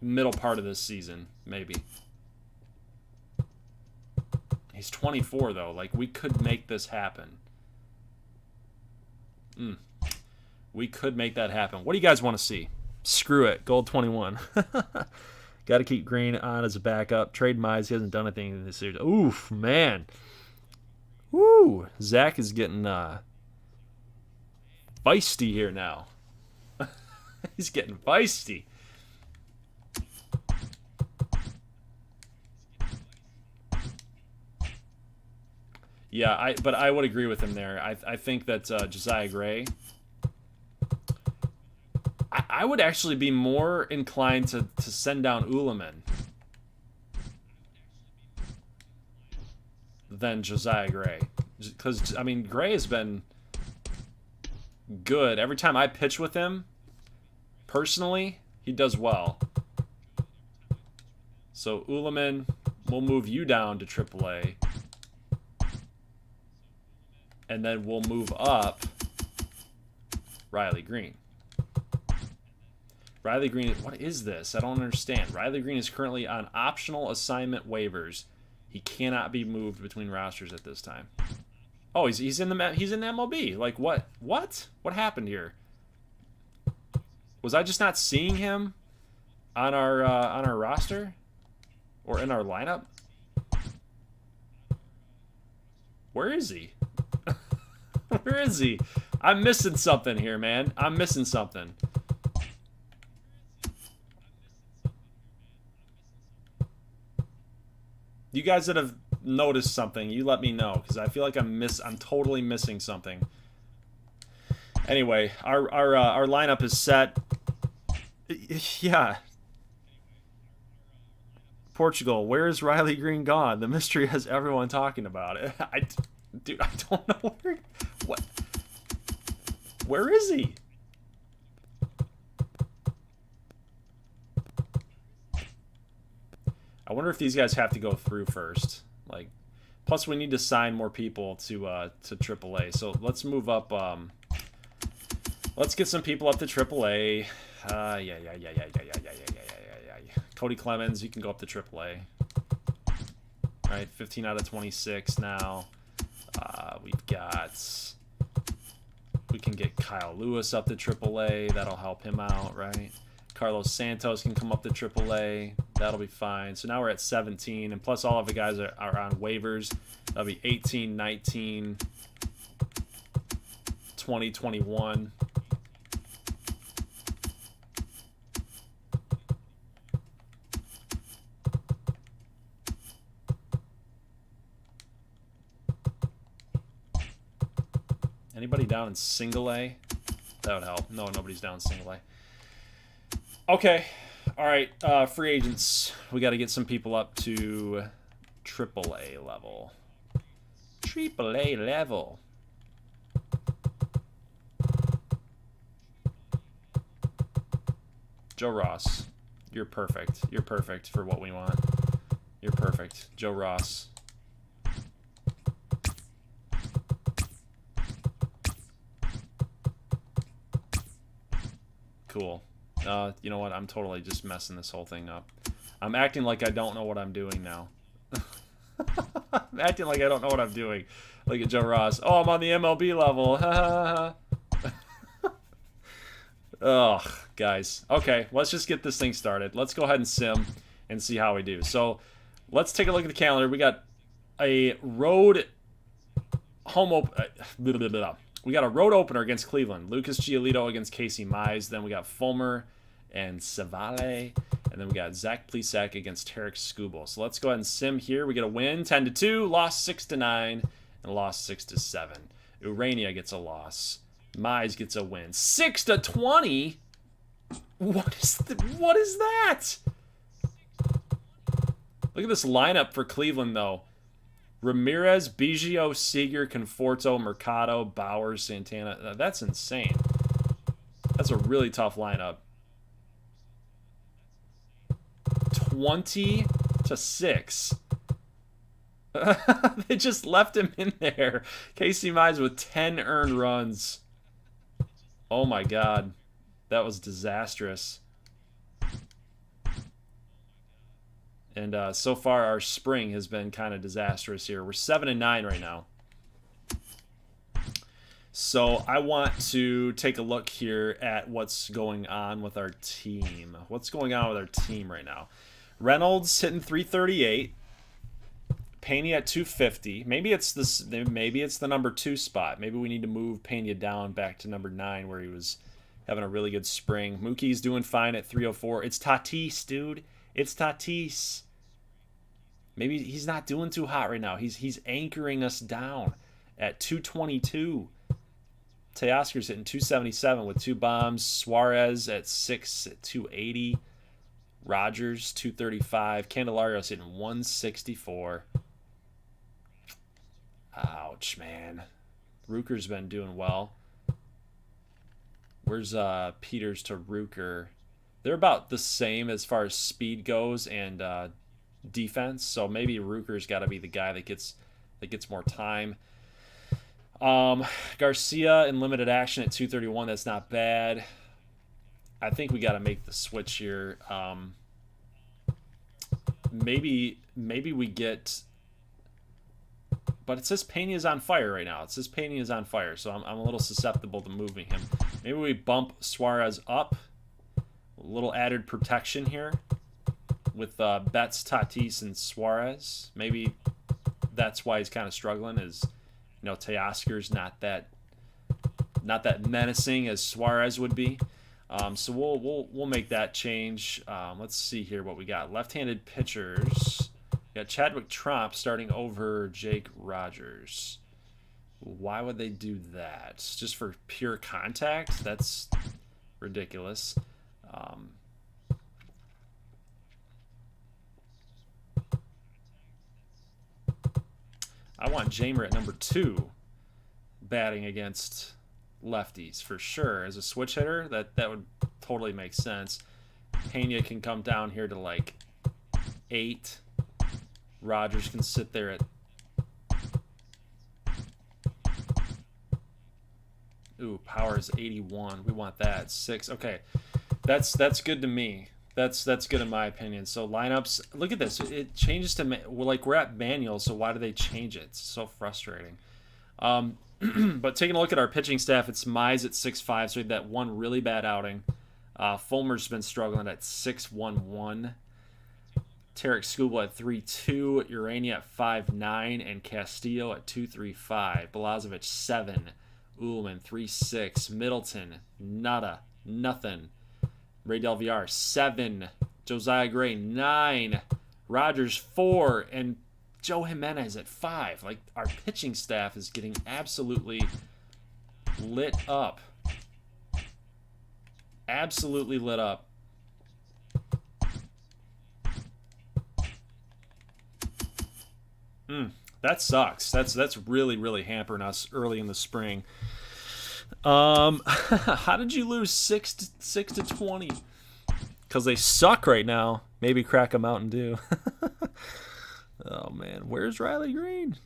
middle part of this season, maybe. He's 24, though. Like, we could make this happen. We could make that happen. What do you guys want to see? Screw it. Gold 21. Got to keep Green on as a backup. Trade Mize. He hasn't done anything in this series. Oof, man. Woo. Zach is getting feisty here now. He's getting feisty. Yeah, but I would agree with him there. I think that Josiah Gray, I would actually be more inclined to send down Uleman than Josiah Gray. Because, I mean, Gray has been good. Every time I pitch with him, personally, he does well. So, Uleman, we'll move you down to AAA. And then we'll move up Riley Green. Riley Green, what is this? I don't understand. Riley Green is currently on optional assignment waivers. He cannot be moved between rosters at this time. Oh, he's in the MLB. Like what? What happened here? Was I just not seeing him on our roster or in our lineup? Where is he? Where is he? I'm missing something here, man. I'm missing something. You guys that have noticed something, you let me know, because I feel like I'm totally missing something. Anyway, our lineup is set. Yeah. Portugal, where is Riley Green gone? The mystery has everyone talking about it. Dude, I don't know where is he? I wonder if these guys have to go through first. Like, plus we need to sign more people to AAA. So let's move up. Let's get some people up to AAA. Yeah. Cody Clemens, you can go up to AAA. All right, 15 out of 26 now. We can get Kyle Lewis up to AAA. That'll help him out, right? Carlos Santos can come up to AAA. That'll be fine. So now we're at 17, and plus all of the guys are on waivers. That'll be 18, 19, 20, 21. Anybody down in single A? That would help. No, nobody's down in single A. Okay. All right. Free agents. We got to get some people up to AAA level. AAA level. Joe Ross. You're perfect. You're perfect for what we want. You're perfect. Joe Ross. Cool. You know what? I'm totally just messing this whole thing up. I'm acting like I don't know what I'm doing now. I'm acting like I don't know what I'm doing. Look at Joe Ross. Oh, I'm on the MLB level. Ugh, guys. Okay, let's just get this thing started. Let's go ahead and sim and see how we do. So, let's take a look at the calendar. We got a road we got a road opener against Cleveland. Lucas Giolito against Casey Mize. Then we got Fulmer and Savale. And then we got Zach Plesac against Tarek Skubal. So let's go ahead and sim here. We get a win, 10-2, lost 6-9, and lost 6-7. Urania gets a loss. Mize gets a win, 6-20. What is that? Look at this lineup for Cleveland, though. Ramirez, Biggio, Seager, Conforto, Mercado, Bowers, Santana. That's insane. That's a really tough lineup. 20-6. They just left him in there. Casey Mize with 10 earned runs. Oh my God. That was disastrous. And so far, our spring has been kind of disastrous here. We're 7-9 right now. So I want to take a look here at what's going on with our team. What's going on with our team right now? Reynolds hitting 338. Pena at 250. Maybe it's this. Maybe it's the number 2 spot. Maybe we need to move Pena down back to number 9 where he was having a really good spring. Mookie's doing fine at 304. It's Tatis, dude. It's Tatis. Maybe he's not doing too hot right now. He's anchoring us down at 222. Teoscar's hitting 277 with 2 bombs. Suarez at 6 at 280. Rogers 235. Candelario's hitting 164. Ouch, man. Rooker's been doing well. Where's Peters to Rooker? They're about the same as far as speed goes and defense. So maybe Rooker's got to be the guy that gets more time. Garcia in limited action at 231. That's not bad. I think we got to make the switch here. Maybe we get. But it says Pena's on fire right now. It says Pena is on fire, so I'm a little susceptible to moving him. Maybe we bump Suarez up. A little added protection here with Betts, Tatis, and Suarez. Maybe that's why he's kind of struggling. Is Teoscar's not that menacing as Suarez would be. So we'll make that change. Let's see here what we got. Left-handed pitchers. We got Chadwick Tromp starting over Jake Rogers. Why would they do that? Just for pure contact? That's ridiculous. I want Jamer at number 2 batting against lefties for sure. As a switch hitter, that would totally make sense. Pena can come down here to like 8. Rogers can sit there at power is 81. We want that 6. Okay, that's good to me. That's good in my opinion. So lineups, look at this. It changes to we're at manual. So why do they change it? It's so frustrating. But taking a look at our pitching staff, it's Mize at 6'5", so we had that one really bad outing. Fulmer's been struggling at 6'11". Tarek Skubal at 3'2", Urania at 5'9", and Castillo at 2'35". Balazovic 7, Ullman 3'6", Middleton nada, nothing. Ray Del Villar 7, Josiah Gray 9, Rogers 4, and Joe Jimenez at 5. Like, our pitching staff is getting absolutely lit up. Absolutely lit up. That sucks. That's really, really hampering us early in the spring. How did you lose 6-20? Because they suck right now. Maybe crack a Mountain Dew. Oh, man. Where's Riley Green?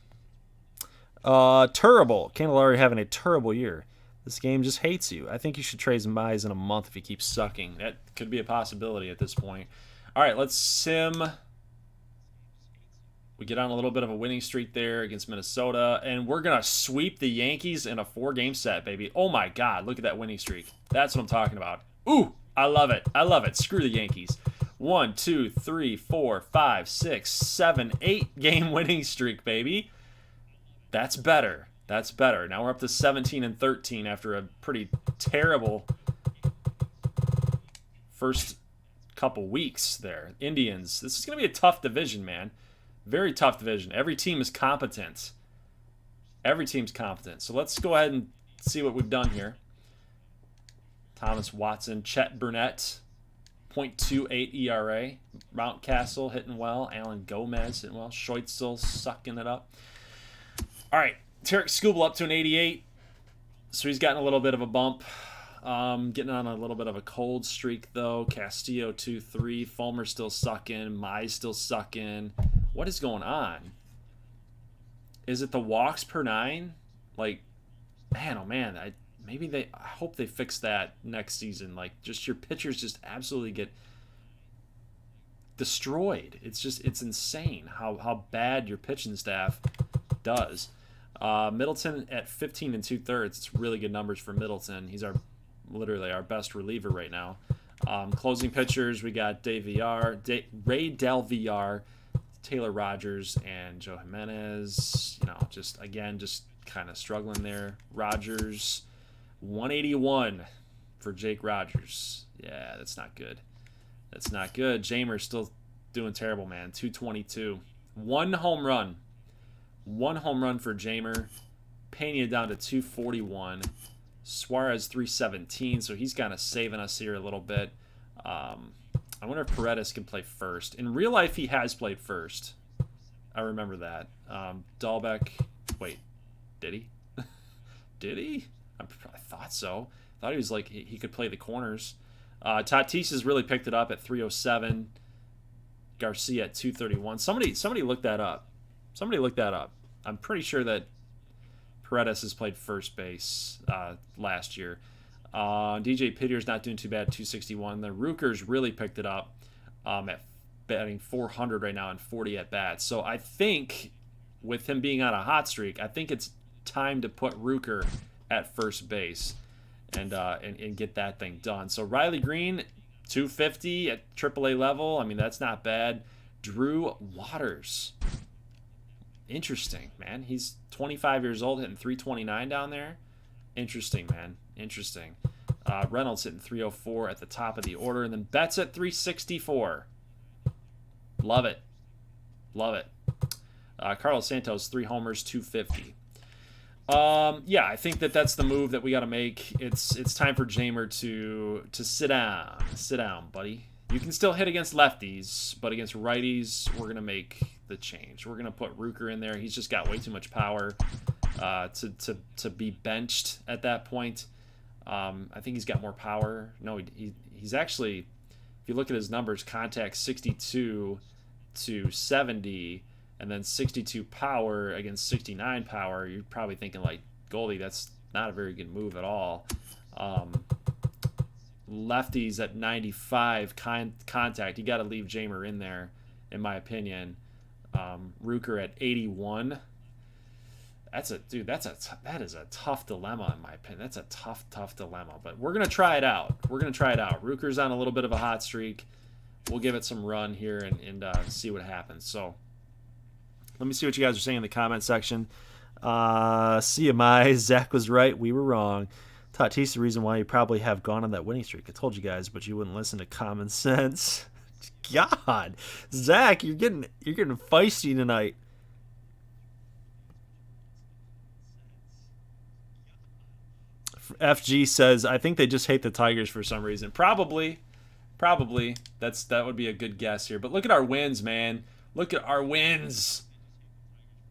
Terrible. Candelario having a terrible year. This game just hates you. I think you should trade Mize in a month if he keeps sucking. That could be a possibility at this point. All right, let's sim. We get on a little bit of a winning streak there against Minnesota, and we're going to sweep the Yankees in a 4-game set, baby. Oh, my God. Look at that winning streak. That's what I'm talking about. Ooh, I love it. I love it. Screw the Yankees. 1, 2, 3, 4, 5, 6, 7, 8-game winning streak, baby. That's better. That's better. Now we're up to 17 and 13 after a pretty terrible first couple weeks there. Indians. This is going to be a tough division, man. Very tough division. Every team is competent. Every team's competent. So let's go ahead and see what we've done here. Thomas Watson, Chet Burnett, .28 ERA. Mountcastle hitting well. Alan Gomez hitting well. Scheutzel sucking it up. All right. Tarek Skubal up to an 88. So he's gotten a little bit of a bump. Getting on a little bit of a cold streak, though. Castillo 2-3. Fulmer still sucking. Mize still sucking. What is going on? Is it the walks per 9? Like, man, oh man. I hope they fix that next season. Like, just your pitchers just absolutely get destroyed. It's insane how bad your pitching staff does. Middleton at 15 and 2/3. It's really good numbers for Middleton. He's literally our best reliever right now. Closing pitchers, we got Ray Del Villar, Taylor Rogers, and Joe Jimenez. Just kind of struggling there. Rogers, 181 for Jake Rogers. Yeah, that's not good. That's not good. Jamer's still doing terrible, man. 222. One home run for Jamer. Pena down to 241. Suarez 317, so he's kind of saving us here a little bit. I wonder if Paredes can play first. In real life, he has played first. I remember that. Dahlbeck, wait, did he? Did he? I thought so. I thought he was like he could play the corners. Tatis has really picked it up at 307. Garcia at 231. Somebody look that up. Somebody look that up. I'm pretty sure that Paredes has played first base last year. DJ Pitter's not doing too bad, 261. The Rooker's really picked it up at batting 400 right now and 40 at bats. So I think with him being on a hot streak, I think it's time to put Rooker at first base and get that thing done. So Riley Green, 250 at AAA level. I mean, that's not bad. Drew Waters. Interesting, man. He's 25 years old, hitting 329 down there. Interesting, man. Interesting. Reynolds hitting 304 at the top of the order. And then Betts at 364. Love it. Love it. Carlos Santos, 3 homers, 250. Yeah, I think that's the move that we got to make. It's time for Jamer to sit down. Sit down, buddy. You can still hit against lefties, but against righties, we're going to make the change. We're going to put Rooker in there. He's just got way too much power to be benched at that point. I think he's got more power. No, he's actually, if you look at his numbers, contact 62 to 70, and then 62 power against 69 power, you're probably thinking like, Goldie, that's not a very good move at all. Lefties at 95 contact, you got to leave Jamer in there, in my opinion. Rooker at 81. That is a tough dilemma in my opinion. That's a tough dilemma. But we're gonna try it out. Rooker's on a little bit of a hot streak. We'll give it some run here and see what happens. So let me see what you guys are saying in the comment section. CMI, Zach was right. We were wrong. Tatis, the reason why you probably have gone on that winning streak. I told you guys, but you wouldn't listen to common sense. God, Zach, you're getting feisty tonight. FG says, I think they just hate the Tigers for some reason. Probably. That would be a good guess here. But look at our wins, man. Look at our wins.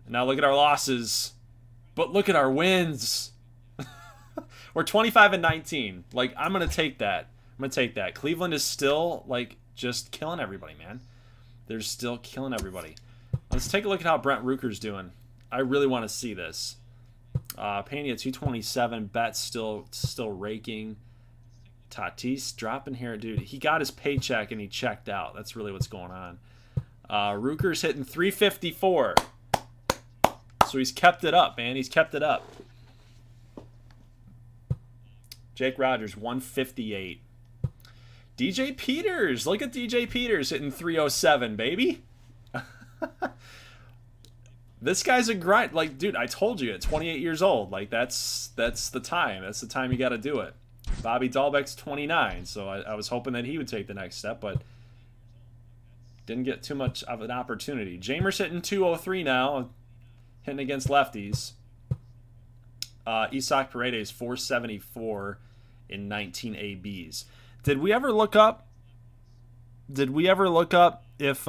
Now look at our losses. But look at our wins. We're 25 and 19. Like, I'm going to take that. I'm going to take that. Cleveland is still, like, just killing everybody, man. They're still killing everybody. Let's take a look at how Brent Rooker's doing. I really want to see this. Pena 227. Betts still raking. Tatis dropping here, dude. He got his paycheck and he checked out. That's really what's going on. Rooker's hitting 354. So he's kept it up, man. He's kept it up. Jake Rogers 158. DJ Peters. Look at DJ Peters hitting 307, baby. This guy's a grind. Like, dude, I told you at 28 years old. Like, that's the time. That's the time you got to do it. Bobby Dahlbeck's 29, so I was hoping that he would take the next step, but didn't get too much of an opportunity. Jamer's hitting 203 now, hitting against lefties. Isaac Paredes 474 in 19 ABs. Did we ever look up if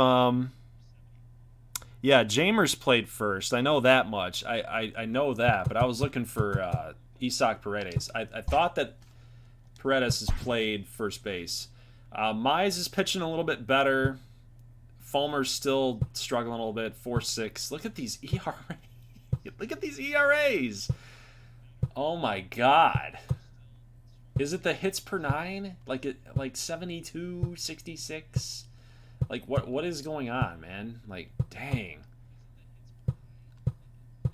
yeah, Jamers played first. I know that much. I know that, but I was looking for Isaac Paredes. I thought that Paredes has played first base. Mize is pitching a little bit better. Fulmer's still struggling a little bit. 4.6. Look at these ERAs. Look at these ERAs. Oh my God. Is it the hits per 9? Like 72, 66? Like what is going on, man? Like dang.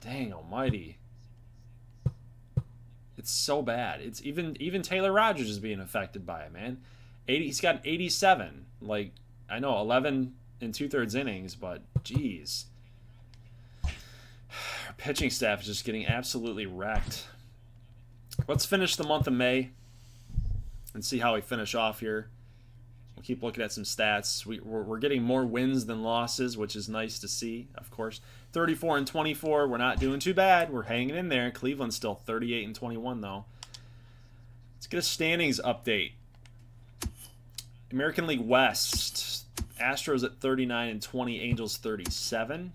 Dang almighty. It's so bad. It's even Taylor Rogers is being affected by it, man. He's got 87. Like, I know 11 and 2/3 innings, but geez. Our pitching staff is just getting absolutely wrecked. Let's finish the month of May and see how we finish off here. We'll keep looking at some stats. We're getting more wins than losses, which is nice to see, of course. 34 and 24. We're not doing too bad. We're hanging in there. Cleveland's still 38 and 21, though. Let's get a standings update. American League West. Astros at 39 and 20. Angels 37.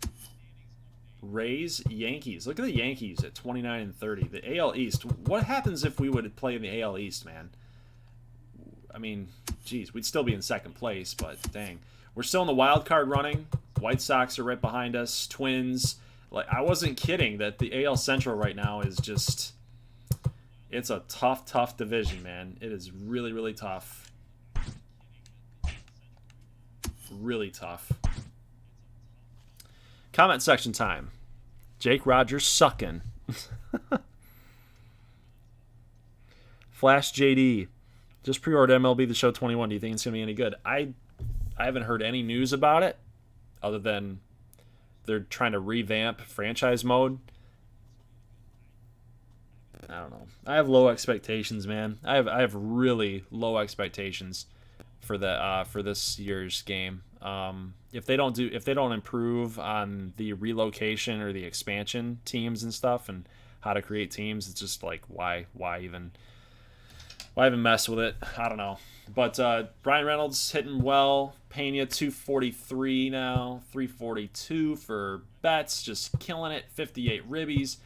Rays, Yankees. Look at the Yankees at 29 and 30. The AL East. What happens if we would play in the AL East, man? I mean, geez, we'd still be in second place, but dang. We're still in the wild card running. White Sox are right behind us. Twins. Like, I wasn't kidding that the AL Central right now is just... It's a tough division, man. It is really, really tough. Really tough. Comment section time. Jake Rogers sucking. Flash JD. Just pre-ordered MLB The Show 21. Do you think it's going to be any good? I haven't heard any news about it other than they're trying to revamp franchise mode. I don't know. I have low expectations, man. I have really low expectations for this year's game. If they don't improve on the relocation or the expansion teams and stuff and how to create teams, it's just like why even mess with it? I don't know. But Brian Reynolds hitting well. Pena 243 now, 342 for Betts, just killing it. 58 ribbies.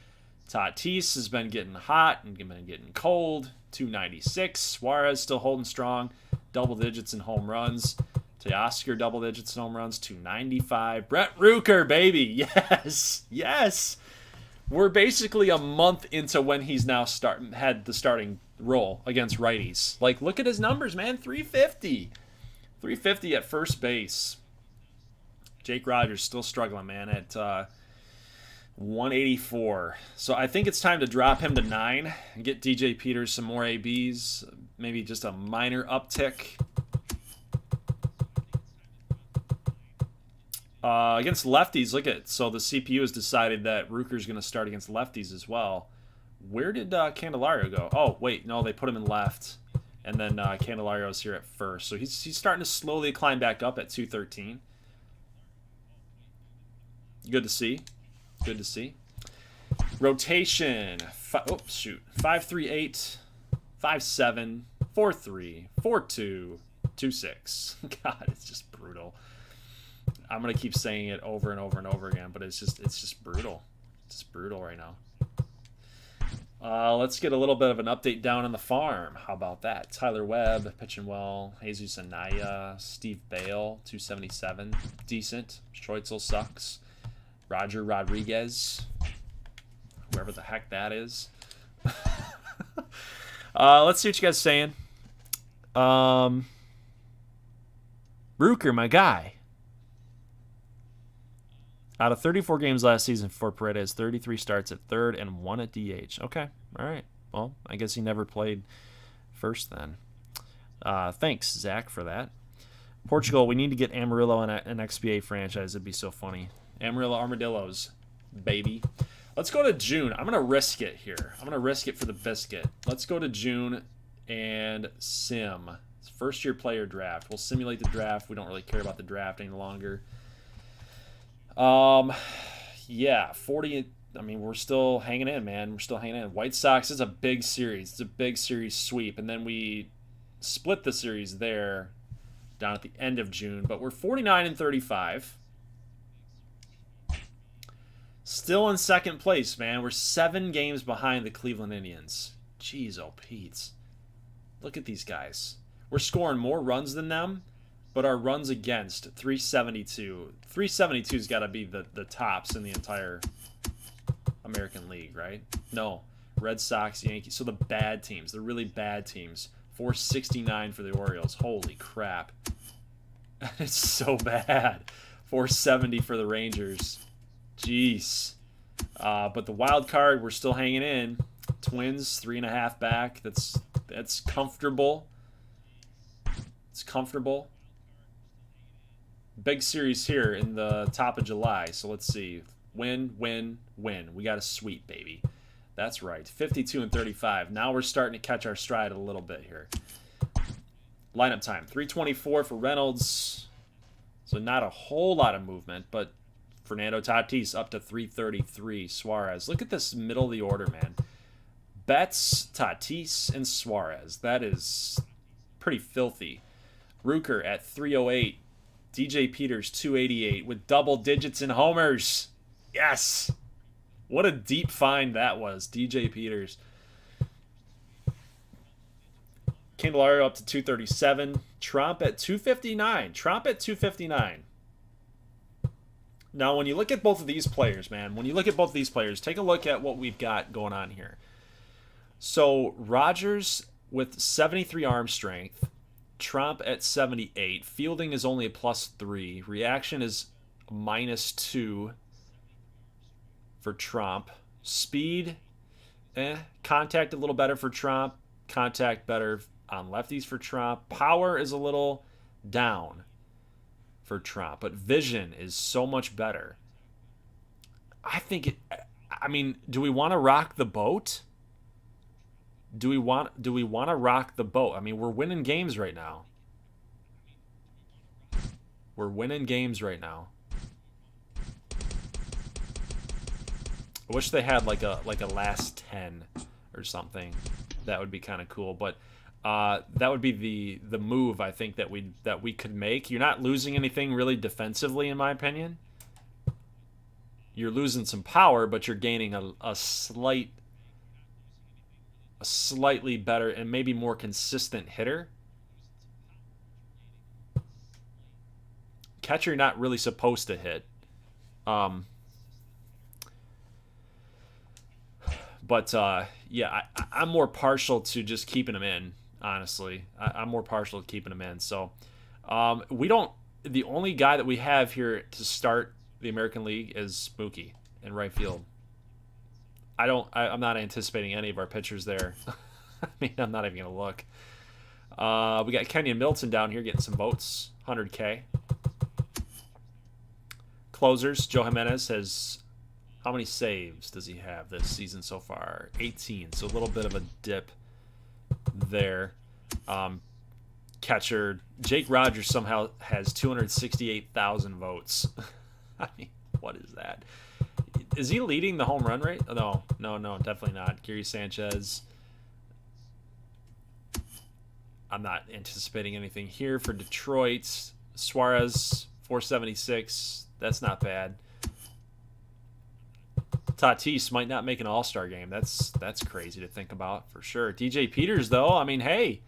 Tatis has been getting hot and been getting cold. 296. Suarez still holding strong. Double digits in home runs. Teoscar double digits in home runs. 295. Brent Rooker, baby. Yes. Yes. We're basically a month into when he's now had the starting role against righties. Like, look at his numbers, man. 350. 350 at first base. Jake Rogers still struggling, man, at 184. So I think it's time to drop him to 9 and get DJ Peters some more ABs. Maybe just a minor uptick. Against lefties, look at, so the CPU has decided that Rooker's going to start against lefties as well. Where did Candelario go? Oh, wait, no, they put him in left. And then Candelario's here at first. So he's starting to slowly climb back up at 213. Good to see. Good to see. Rotation. 5-3-8, 5-7, 4-3, 4-2, 2-6. God, it's just brutal. I'm gonna keep saying it over and over and over again, but it's just brutal. It's just brutal right now. Let's get a little bit of an update down on the farm. How about that? Tyler Webb pitching well. Jesus Anaya, Steve Bale, 277, decent. Streutzel sucks. Roger Rodriguez, whoever the heck that is. Let's see what you guys are saying. Rooker, my guy. Out of 34 games last season for Paredes, 33 starts at third and 1 at DH. Okay, all right. Well, I guess he never played first then. Thanks, Zach, for that. Portugal, we need to get Amarillo in an XBA franchise. It'd be so funny. Amarillo Armadillos, baby. Let's go to June. I'm going to risk it here. I'm going to risk it for the biscuit. Let's go to June and sim. It's first-year player draft. We'll simulate the draft. We don't really care about the draft any longer. Yeah, 40. I mean, we're still hanging in, man. We're still hanging in. White Sox is a big series. It's a big series sweep. And then we split the series there down at the end of June. But we're 49 and 35. Still in second place, man. We're 7 games behind the Cleveland Indians. Jeez, oh, Pete's. Look at these guys. We're scoring more runs than them. But our runs against, 372. 372's got to be the tops in the entire American League, right? No. Red Sox, Yankees. So the bad teams, the really bad teams. 469 for the Orioles. Holy crap. It's so bad. 470 for the Rangers. Jeez. But the wild card, we're still hanging in. Twins, 3.5 back. That's comfortable. It's comfortable. Big series here in the top of July. So let's see. Win, win, win. We got a sweep, baby. That's right. 52 and 35. Now we're starting to catch our stride a little bit here. Lineup time. 324 for Reynolds. So not a whole lot of movement, but Fernando Tatis up to 333. Suarez. Look at this middle of the order, man. Betts, Tatis, and Suarez. That is pretty filthy. Rooker at 308. DJ Peters, 288, with double digits in homers. Yes! What a deep find that was, DJ Peters. Candelario up to 237. Trump at 259. Trump at 259. Now, when you look at both of these players, man, take a look at what we've got going on here. So, Rogers with 73 arm strength. Trump at 78. Fielding is only a +3. Reaction is -2 for Trump. Speed, contact a little better for Trump. Contact better on lefties for Trump. Power is a little down for Trump, but vision is so much better. I mean, do we want to rock the boat? Do we want to rock the boat? I mean, we're winning games right now. I wish they had like a last 10 or something. That would be kind of cool. But that would be the move I think that we could make. You're not losing anything really defensively, in my opinion. You're losing some power, but you're gaining a slightly better and maybe more consistent hitter. Catcher, not really supposed to hit. Yeah, I'm more partial to just keeping him in, honestly. I'm more partial to keeping him in. So the only guy that we have here to start the American League is Mookie in right field. I'm not anticipating any of our pitchers there. I mean, I'm not even going to look. We got Kenyon Milton down here getting some votes, 100K. Closers, Joe Jimenez has, how many saves does he have this season so far? 18, so a little bit of a dip there. Catcher, Jake Rogers somehow has 268,000 votes. I mean, what is that? Is he leading the home run rate? No, definitely not. Gary Sanchez. I'm not anticipating anything here for Detroit. Suarez, 476. That's not bad. Tatis might not make an All-Star game. That's crazy to think about for sure. DJ Peters, though, I mean, hey,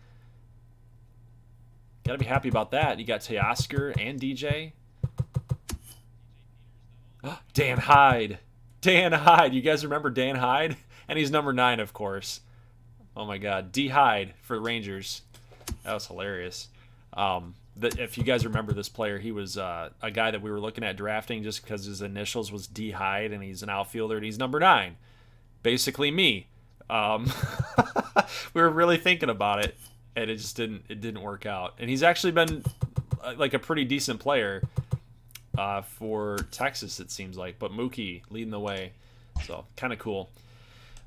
got to be happy about that. You got Teoscar and DJ. Dan Hyde. Dan Hyde. You guys remember Dan Hyde? And he's number 9, of course. Oh, my God. D. Hyde for the Rangers. That was hilarious. If you guys remember this player, he was a guy that we were looking at drafting just because his initials was D. Hyde, and he's an outfielder, and he's number 9. Basically me. We were really thinking about it, and it just didn't work out. And he's actually been like a pretty decent player for Texas, it seems like. But Mookie leading the way, so kind of cool.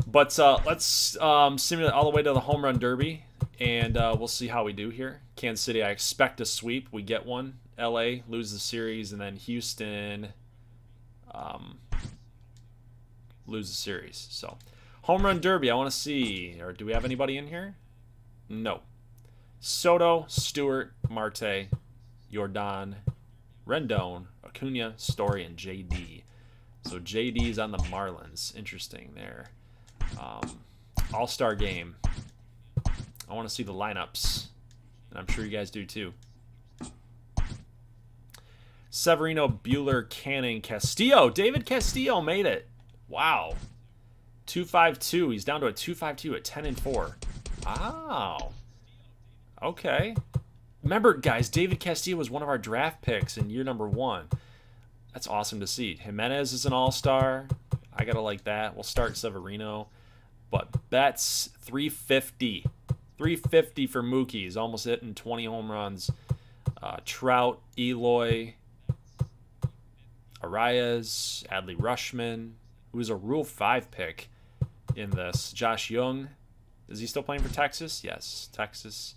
But let's simulate all the way to the home run derby, and we'll see how we do here. Kansas City, I expect a sweep. We get one. LA lose the series, and then Houston lose the series. So home run derby, I want to see. Or do we have anybody in here? No. Soto, Stewart, Marte, Jordan, Rendon, Acuna, Story, and JD. So JD's on the Marlins. Interesting there. All-Star game. I want to see the lineups, and I'm sure you guys do too. Severino, Bueller, Canning, Castillo. David Castillo made it. Wow. 2.52. He's down to a 2.52 at 10-4. Wow. Okay. Remember, guys, David Castillo was one of our draft picks in year number 1. That's awesome to see. Jimenez is an all-star. I got to like that. We'll start Severino. But that's 350. 350 for Mookie. He's almost hitting 20 home runs. Trout, Eloy, Arias, Adley Rutschman, who was a Rule 5 pick in this. Josh Young. Is he still playing for Texas? Yes, Texas.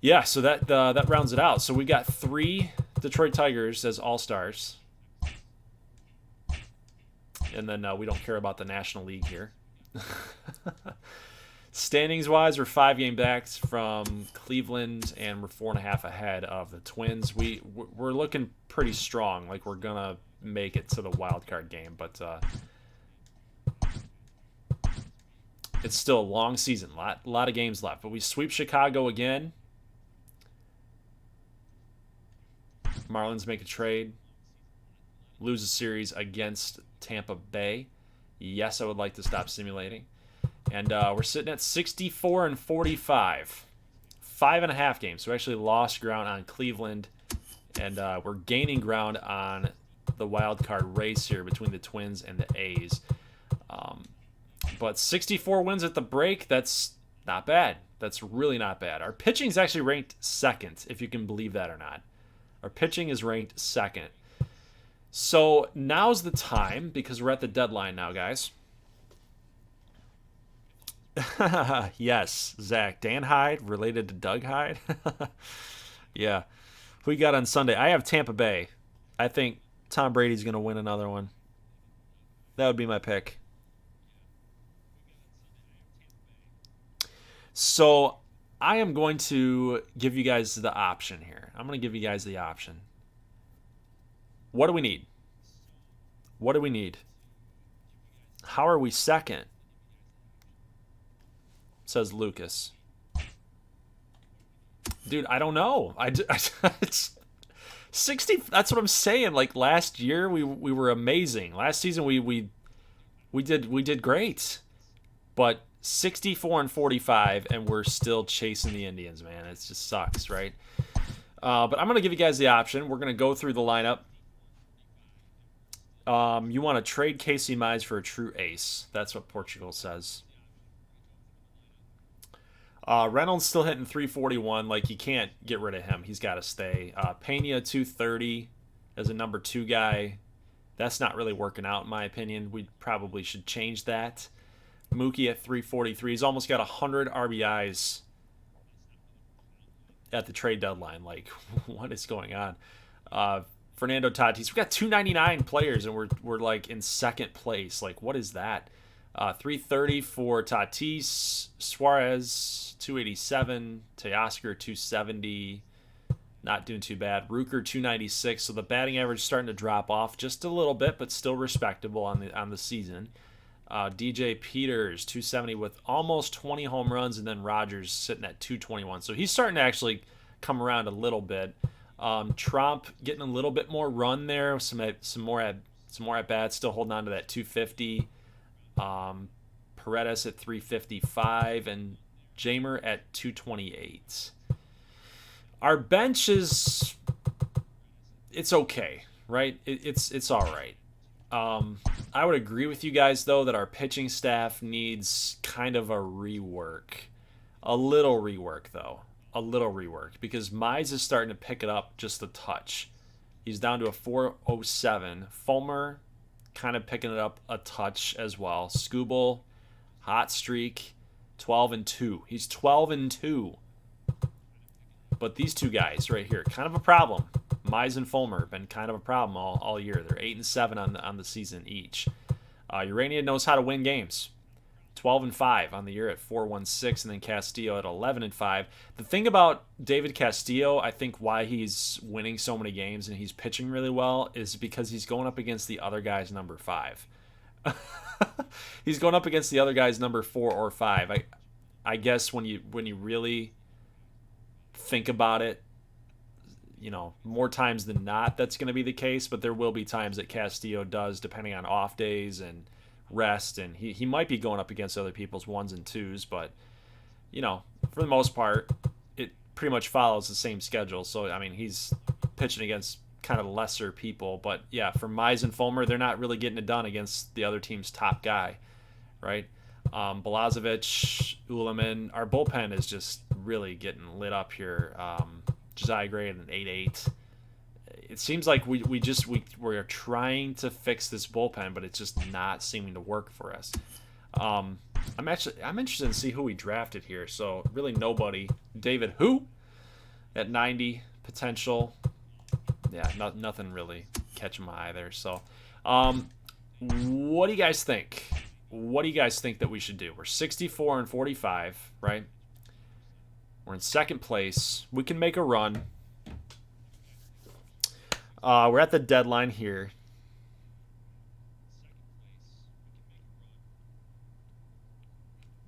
Yeah, so that rounds it out. So we got 3 Detroit Tigers as all-stars. And then we don't care about the National League here. Standings-wise, we're 5 game backs from Cleveland, and we're 4.5 ahead of the Twins. We're looking pretty strong, like we're going to make it to the wild card game. But it's still a long season, a lot of games left. But we sweep Chicago again. Marlins make a trade. Lose a series against Tampa Bay. Yes, I would like to stop simulating. And we're sitting at 64-45. 5.5 games. So we actually lost ground on Cleveland. And we're gaining ground on the wild card race here between the Twins and the A's. But 64 wins at the break, that's not bad. That's really not bad. Our pitching is actually ranked 2nd, if you can believe that or not. Our pitching is ranked 2nd. So now's the time, because we're at the deadline now, guys. Yes, Zach. Dan Hyde related to Doug Hyde? Yeah. Who we got on Sunday? I have Tampa Bay. I think Tom Brady's going to win another one. That would be my pick. So I am going to give you guys the option here. I'm going to give you guys the option. What do we need? What do we need? How are we 2nd? Says Lucas. Dude, I don't know. It's 60. That's what I'm saying. Like last year, we were amazing. Last season, we did great. But 64-45, and we're still chasing the Indians, man. It just sucks, right? But I'm gonna give you guys the option. We're gonna go through the lineup. You want to trade Casey Mize for a true ace. That's what Portugal says. Reynolds still hitting 341. Like, you can't get rid of him. He's got to stay. Pena 230 as a number 2 guy. That's not really working out, in my opinion. We probably should change that. Mookie at 343. He's almost got 100 RBIs at the trade deadline. Like, what is going on? Fernando Tatis. We've got 299 players, and we're like in 2nd place. Like, what is that? 330 for Tatis. Suarez, 287. Teoscar, 270. not doing too bad. Rooker 296, so the batting average is starting to drop off just a little bit, but still respectable on the season. DJ Peters 270 with almost 20 home runs, and then Rogers sitting at 221. So he's starting to actually come around a little bit. Trump getting a little bit more run there, some more at bats, still holding on to that 250. Paredes at 355 and Jamer at 228. Our bench it's okay, right? It's all right. I would agree with you guys though that our pitching staff needs kind of a rework, a little rework because Mize is starting to pick it up just a touch. He's down to a 407. Fulmer kind of picking it up a touch as well. Skubal, hot streak, 12-2. He's 12-2. But these two guys right here, kind of a problem. Mize and Fulmer have been kind of a problem all year. They're 8-7 on the season each. Urania knows how to win games. 12-5 on the year at 4.16, and then Castillo at 11-5. The thing about David Castillo, I think why he's winning so many games and he's pitching really well is because he's going up against the other guy's number 5. He's going up against the other guy's number 4 or 5. I guess when you really think about it, more times than not that's going to be the case, but there will be times that Castillo does, depending on off days and rest, and he might be going up against other people's 1s and 2s, but for the most part it pretty much follows the same schedule. So I mean, he's pitching against kind of lesser people, but yeah, for Mize and Fulmer, they're not really getting it done against the other team's top guy, right? Balazovic, Uleman, our bullpen is just really getting lit up here. Josiah Gray at an 8.8. It seems like we're trying to fix this bullpen, but it's just not seeming to work for us. I'm interested in see who we drafted here. So really nobody. David who at 90 potential. Yeah, nothing really catching my eye there. So, what do you guys think? What do you guys think that we should do? We're 64-45, right? We're in second place. We can make a run. We're at the deadline here.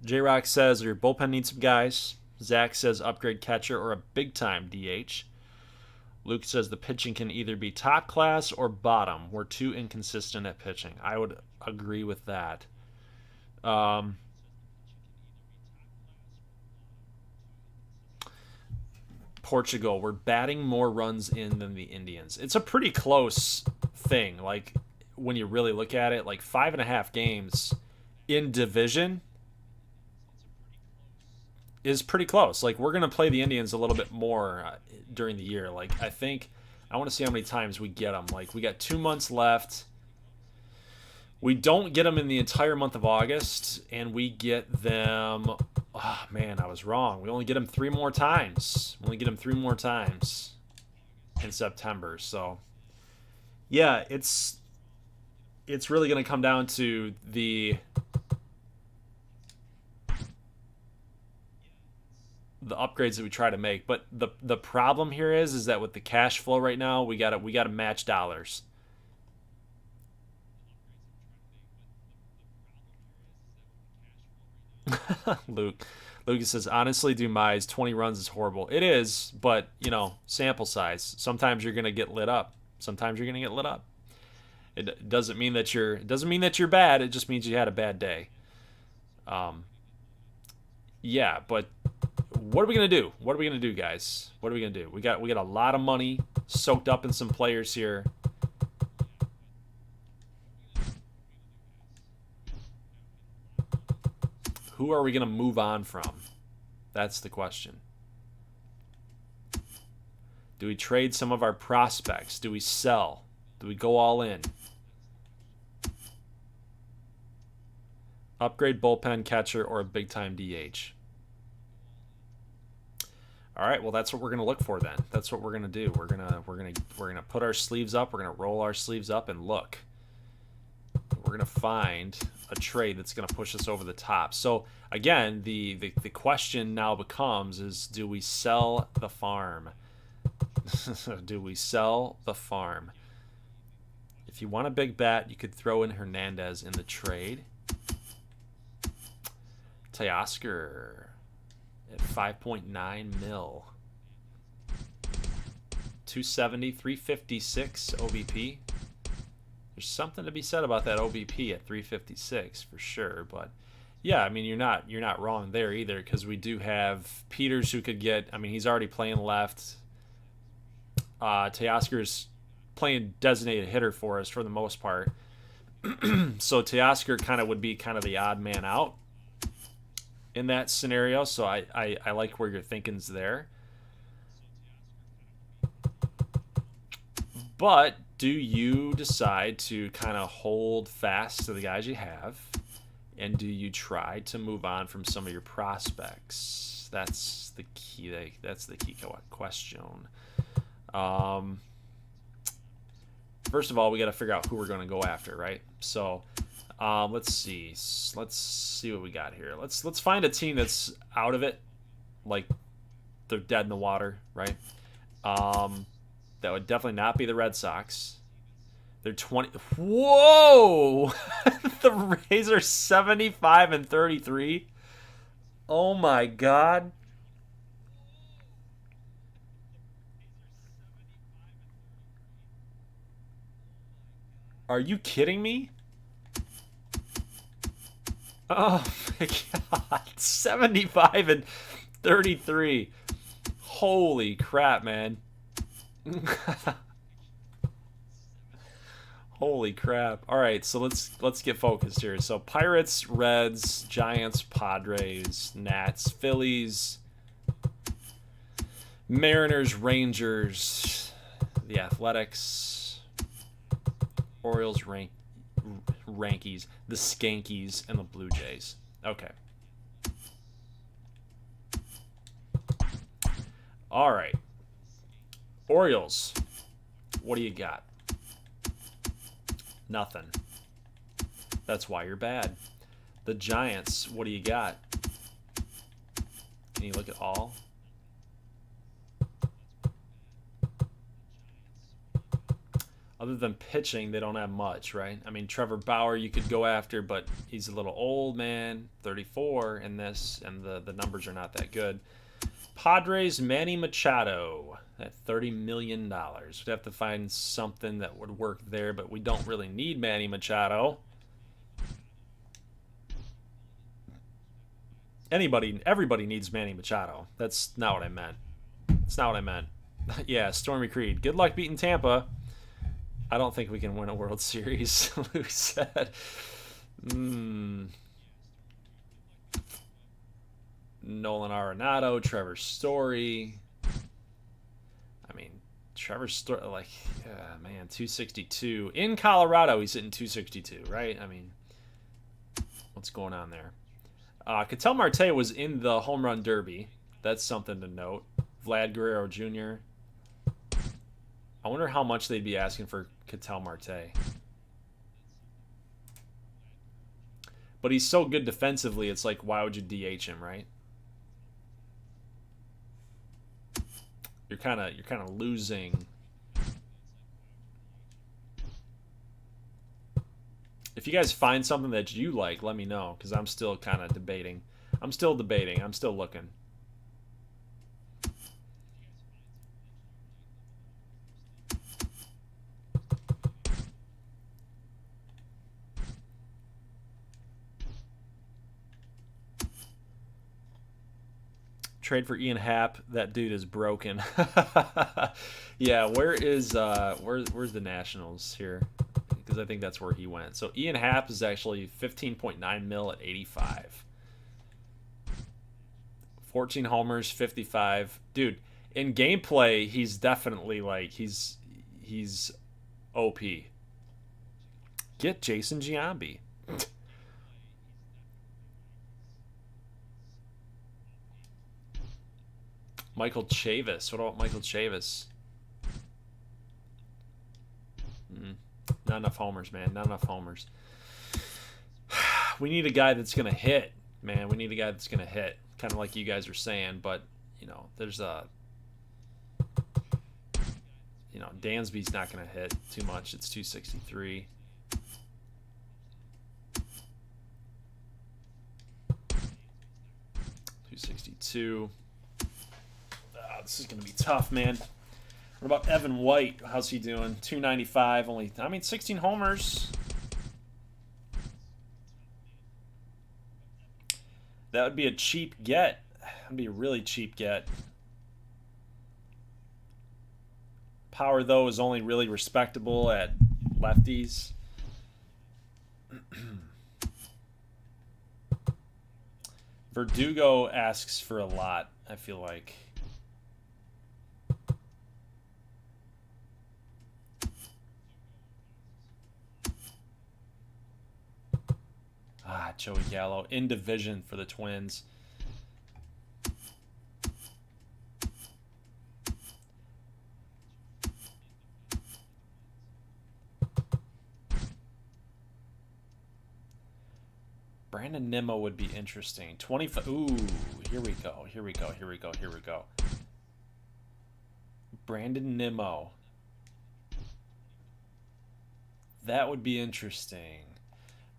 J-Rock says your bullpen needs some guys. Zach says upgrade catcher or a big-time DH. Luke says the pitching can either be top class or bottom. We're too inconsistent at pitching. I would agree with that. Portugal, we're batting more runs in than the Indians. It's a pretty close thing. Like, when you really look at it, like 5.5 games in division is pretty close. Like, we're going to play the Indians a little bit more during the year. Like, I want to see how many times we get them. Like, we got 2 months left. We don't get them in the entire month of August, and we get them... Oh, man, I was wrong. We only get them 3 more times. We only get them 3 more times in September. So, yeah, it's really going to come down to the upgrades that we try to make. But the problem here is that with the cash flow right now, we gotta match dollars. Lucas says, honestly, Dumais, 20 runs is horrible. It is, but, sample size. Sometimes you're going to get lit up. It doesn't mean that you're bad. It just means you had a bad day. Yeah, but what are we going to do? What are we going to do, guys? What are we going to do? We got a lot of money soaked up in some players here. Who are we going to move on from? That's the question. Do we trade some of our prospects? Do we sell? Do we go all in? Upgrade bullpen catcher or a big-time DH? All right, well, that's what we're going to look for then. That's what we're going to do. We're going to put our sleeves up. We're going to roll our sleeves up and look. We're going to find a trade that's going to push us over the top. So, again, the question now becomes is, do we sell the farm? Do we sell the farm? If you want a big bat, you could throw in Hernandez in the trade. Teoscar at 5.9 mil. 270, 356 OBP. There's something to be said about that OBP at 356 for sure, but yeah, I mean you're not wrong there either, because we do have Peters who could get. I mean he's already playing left. Teoscar's playing designated hitter for us for the most part, so Teoscar kind of would be kind of the odd man out in that scenario. So I like where your thinking's there. But do you decide to kind of hold fast to the guys you have? And do you try to move on from some of your prospects? That's the key. That's the key question. First of all, we got to figure out who we're going to go after, right? So let's see. Let's see what we got here. Let's find a team that's out of it, like they're dead in the water, right? That would definitely not be the Red Sox. They're 20. Whoa! The Rays are 75 and 33. Oh my God. Are you kidding me? Oh my God. 75 and 33. Holy crap, man. Holy crap. All right, so let's get focused here. So Pirates, Reds, Giants, Padres, Nats, Phillies, Mariners, Rangers, the Athletics, Orioles, Yankees, the Skankies, and the Blue Jays. Okay. All right. Orioles, what do you got? Nothing. That's why you're bad. The Giants, what do you got? Can you look at all? Other than pitching, they don't have much, right? I mean, Trevor Bauer you could go after, but he's a little old, man. 34 in this, and the numbers are not that good. Padres, Manny Machado at $30 million. We'd have to find something that would work there, but we don't really need Manny Machado. Everybody needs Manny Machado. That's not what I meant. That's not what I meant. Yeah, Stormy Creed. Good luck beating Tampa. I don't think we can win a World Series, Lou said. Nolan Arenado, Trevor Story. I mean, Trevor Story, like, man, 262. In Colorado, he's hitting 262, right? I mean, what's going on there? Ketel Marte was in the home run derby. That's something to note. Vlad Guerrero Jr. I wonder how much they'd be asking for Ketel Marte. But he's so good defensively, it's like, why would you DH him, right? You're kind of losing. If you guys find something that you like, let me know, because I'm still kind of debating. I'm still looking. Trade for Ian Happ. That dude is broken. Yeah, where's the Nationals here? Because I think that's where he went. So Ian Happ is actually 15.9 mil at 85. 14 homers, 55. Dude, in gameplay, he's definitely like he's OP. Get Jason Giambi. Michael Chavis. What about Michael Chavis? Not enough homers, man. Not enough homers. We need a guy that's going to hit, man. We need a guy that's going to hit. Kind of like you guys are saying, but, you know, there's a... Dansby's not going to hit too much. It's 263. $262. This is going to be tough, man. What about Evan White? How's he doing? 295. Only, I mean, 16 homers. That would be a cheap get. That'd be a really cheap get. Power, though, is only really respectable at lefties. Verdugo asks for a lot, I feel like. Joey Gallo in division for the Twins. Brandon Nimmo would be interesting. 25. Ooh, here we go. Here we go. Here we go. Here we go. Brandon Nimmo. That would be interesting.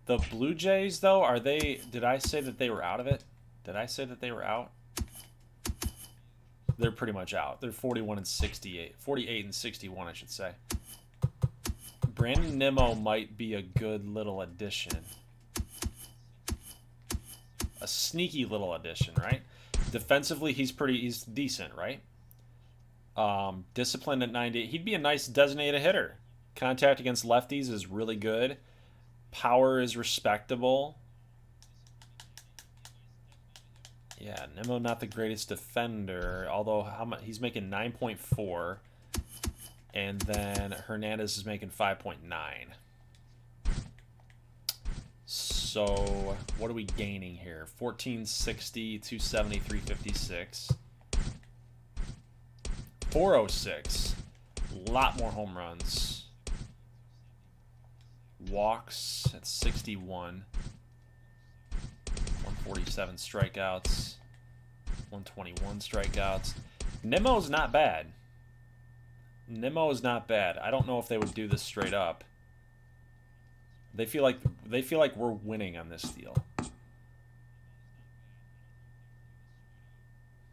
The Blue Jays, though, are they... Did I say that they were out of it? Did I say that they were out? They're pretty much out. They're 41 and 68. 48 and 61, I should say. Brandon Nimmo might be a good little addition. A sneaky little addition, right? Defensively, he's decent, right? Disciplined at 90. He'd be a nice designated hitter. Contact against lefties is really good. Power is respectable. Yeah, Nimmo not the greatest defender, although how much he's making 9.4, and then Hernandez is making 5.9. So what are we gaining here? 1460, 270, 356, 406. A lot more home runs. Walks at 61. 147 strikeouts. 121 strikeouts. Nimmo's not bad. Nimmo is not bad. I don't know if they would do this straight up. They feel like we're winning on this deal.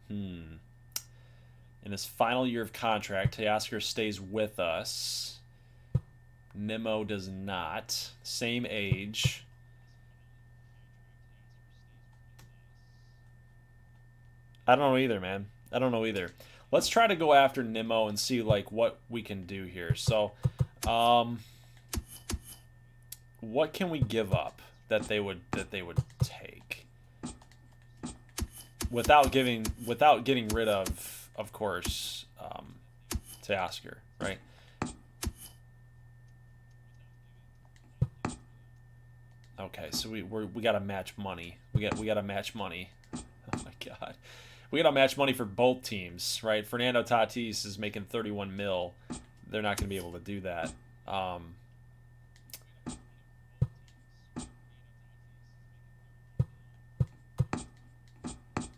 In his final year of contract, Teoscar stays with us. Nimmo does not. Same age. I don't know either, man. I don't know either. Let's try to go after Nimmo and see like what we can do here. So, what can we give up that they would take without getting rid of course, Teoscar, right? Okay, so we got to match money. We got to match money. Oh my god. We got to match money for both teams, right? Fernando Tatis is making 31 mil. They're not going to be able to do that.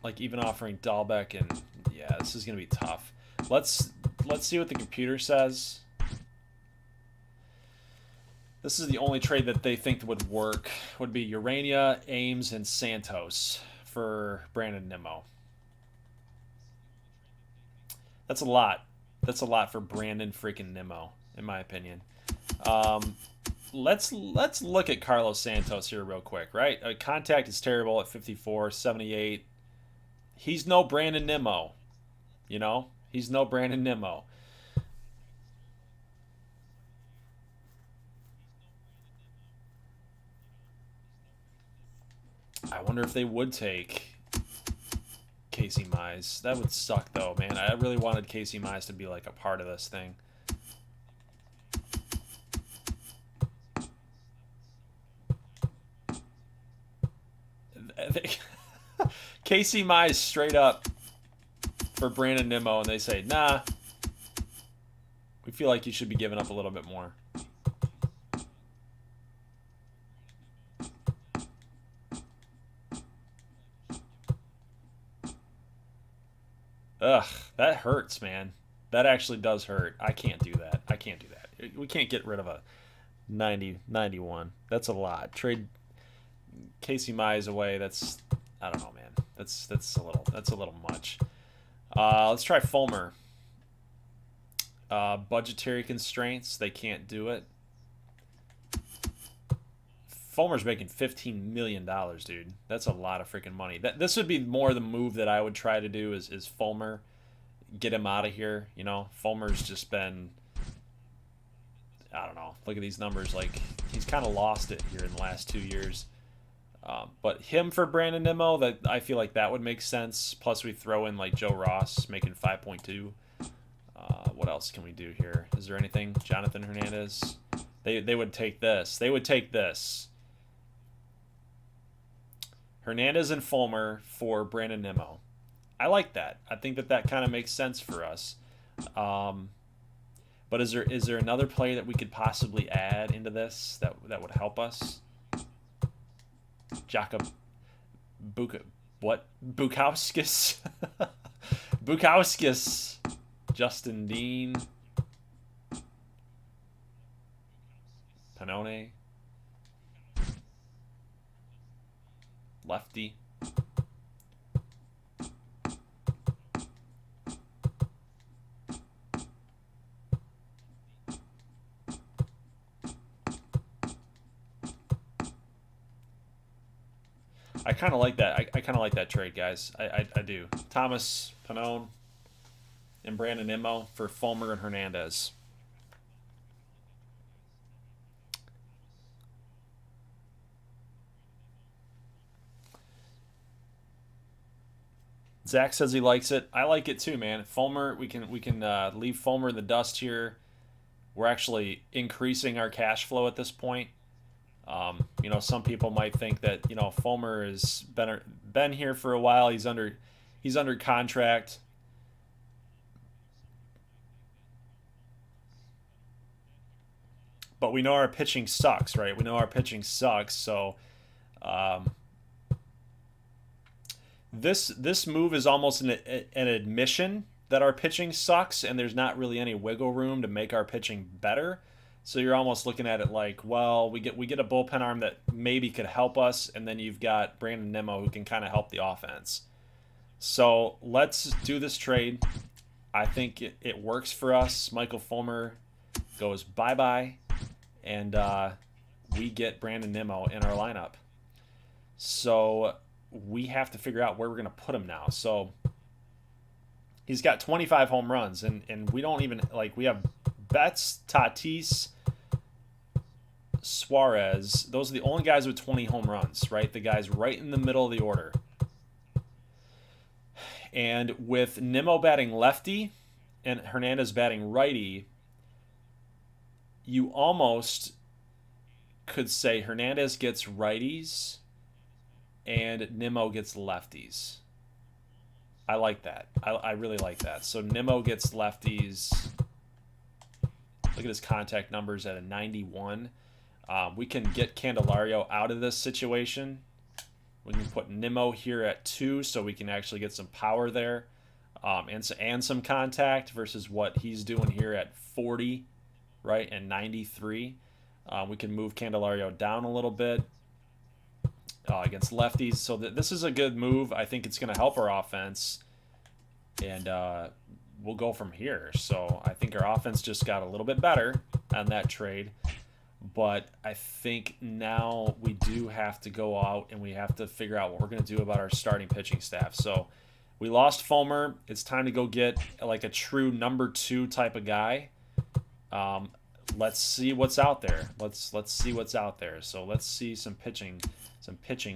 Like even offering Dahlbeck, and yeah, this is going to be tough. Let's see what the computer says. This is the only trade that they think would work. Would be Urania, Ames, and Santos for Brandon Nimmo. That's a lot. That's a lot for Brandon freaking Nimmo, in my opinion. Let's look at Carlos Santos here real quick, right? Contact is terrible at 54, 78. He's no Brandon Nimmo. You know? He's no Brandon Nimmo. I wonder if they would take Casey Mize. That would suck, though, man. I really wanted Casey Mize to be like a part of this thing. Casey Mize straight up for Brandon Nimmo, and they say, nah, we feel like you should be giving up a little bit more. Ugh, that hurts, man. That actually does hurt. I can't do that. I can't do that. We can't get rid of a 90, 91. That's a lot. Trade Casey Mize away. That's, I don't know, man. That's a little much. Let's try Fulmer. Budgetary constraints. They can't do it. Fulmer's making $15 million, dude. That's a lot of freaking money. This would be more the move that I would try to do is Fulmer. Get him out of here. You know, Fulmer's just been, I don't know. Look at these numbers. Like, he's kind of lost it here in the last 2 years. But him for Brandon Nimmo, that I feel like that would make sense. Plus, we throw in like Joe Ross making 5.2. What else can we do here? Is there anything? Jonathan Hernandez. They would take this. They would take this. Hernandez and Fulmer for Brandon Nimmo. I like that. I think that kind of makes sense for us. But is there another play that we could possibly add into this that would help us? Jakob Bukowskis. Bukowskis. Justin Dean. Pannone. Lefty. I kind of like that. I kind of like that trade, guys. I do. Thomas Pannone and Brandon Nimmo for Fulmer and Hernandez. Zach says he likes it. I like it too, man. Fulmer, we can leave Fulmer in the dust here. We're actually increasing our cash flow at this point. You know, some people might think that, you know, Fulmer has been here for a while. He's under contract. But we know our pitching sucks, right? We know our pitching sucks. So this move is almost an admission that our pitching sucks, and there's not really any wiggle room to make our pitching better. So you're almost looking at it like, well, we get a bullpen arm that maybe could help us, and then you've got Brandon Nimmo who can kind of help the offense. So let's do this trade. I think it works for us. Michael Fulmer goes bye-bye, and we get Brandon Nimmo in our lineup. So we have to figure out where we're going to put him now. So he's got 25 home runs, and we don't even, like, we have Betts, Tatis, Suarez. Those are the only guys with 20 home runs, right? The guys right in the middle of the order. And with Nimmo batting lefty and Hernandez batting righty, you almost could say Hernandez gets righties and Nimmo gets lefties. I like that. I really like that. So Nimmo gets lefties. Look at his contact numbers at a 91. We can get Candelario out of this situation. We can put Nimmo here at 2 so we can actually get some power there and some contact versus what he's doing here at 40, right, and 93. We can move Candelario down a little bit against lefties. So this is a good move. I think it's going to help our offense, and we'll go from here. So I think our offense just got a little bit better on that trade. But I think now we do have to go out and we have to figure out what we're going to do about our starting pitching staff. So we lost Fulmer. It's time to go get like a true number 2 type of guy. Let's see what's out there. Let's see what's out there. So let's see some pitching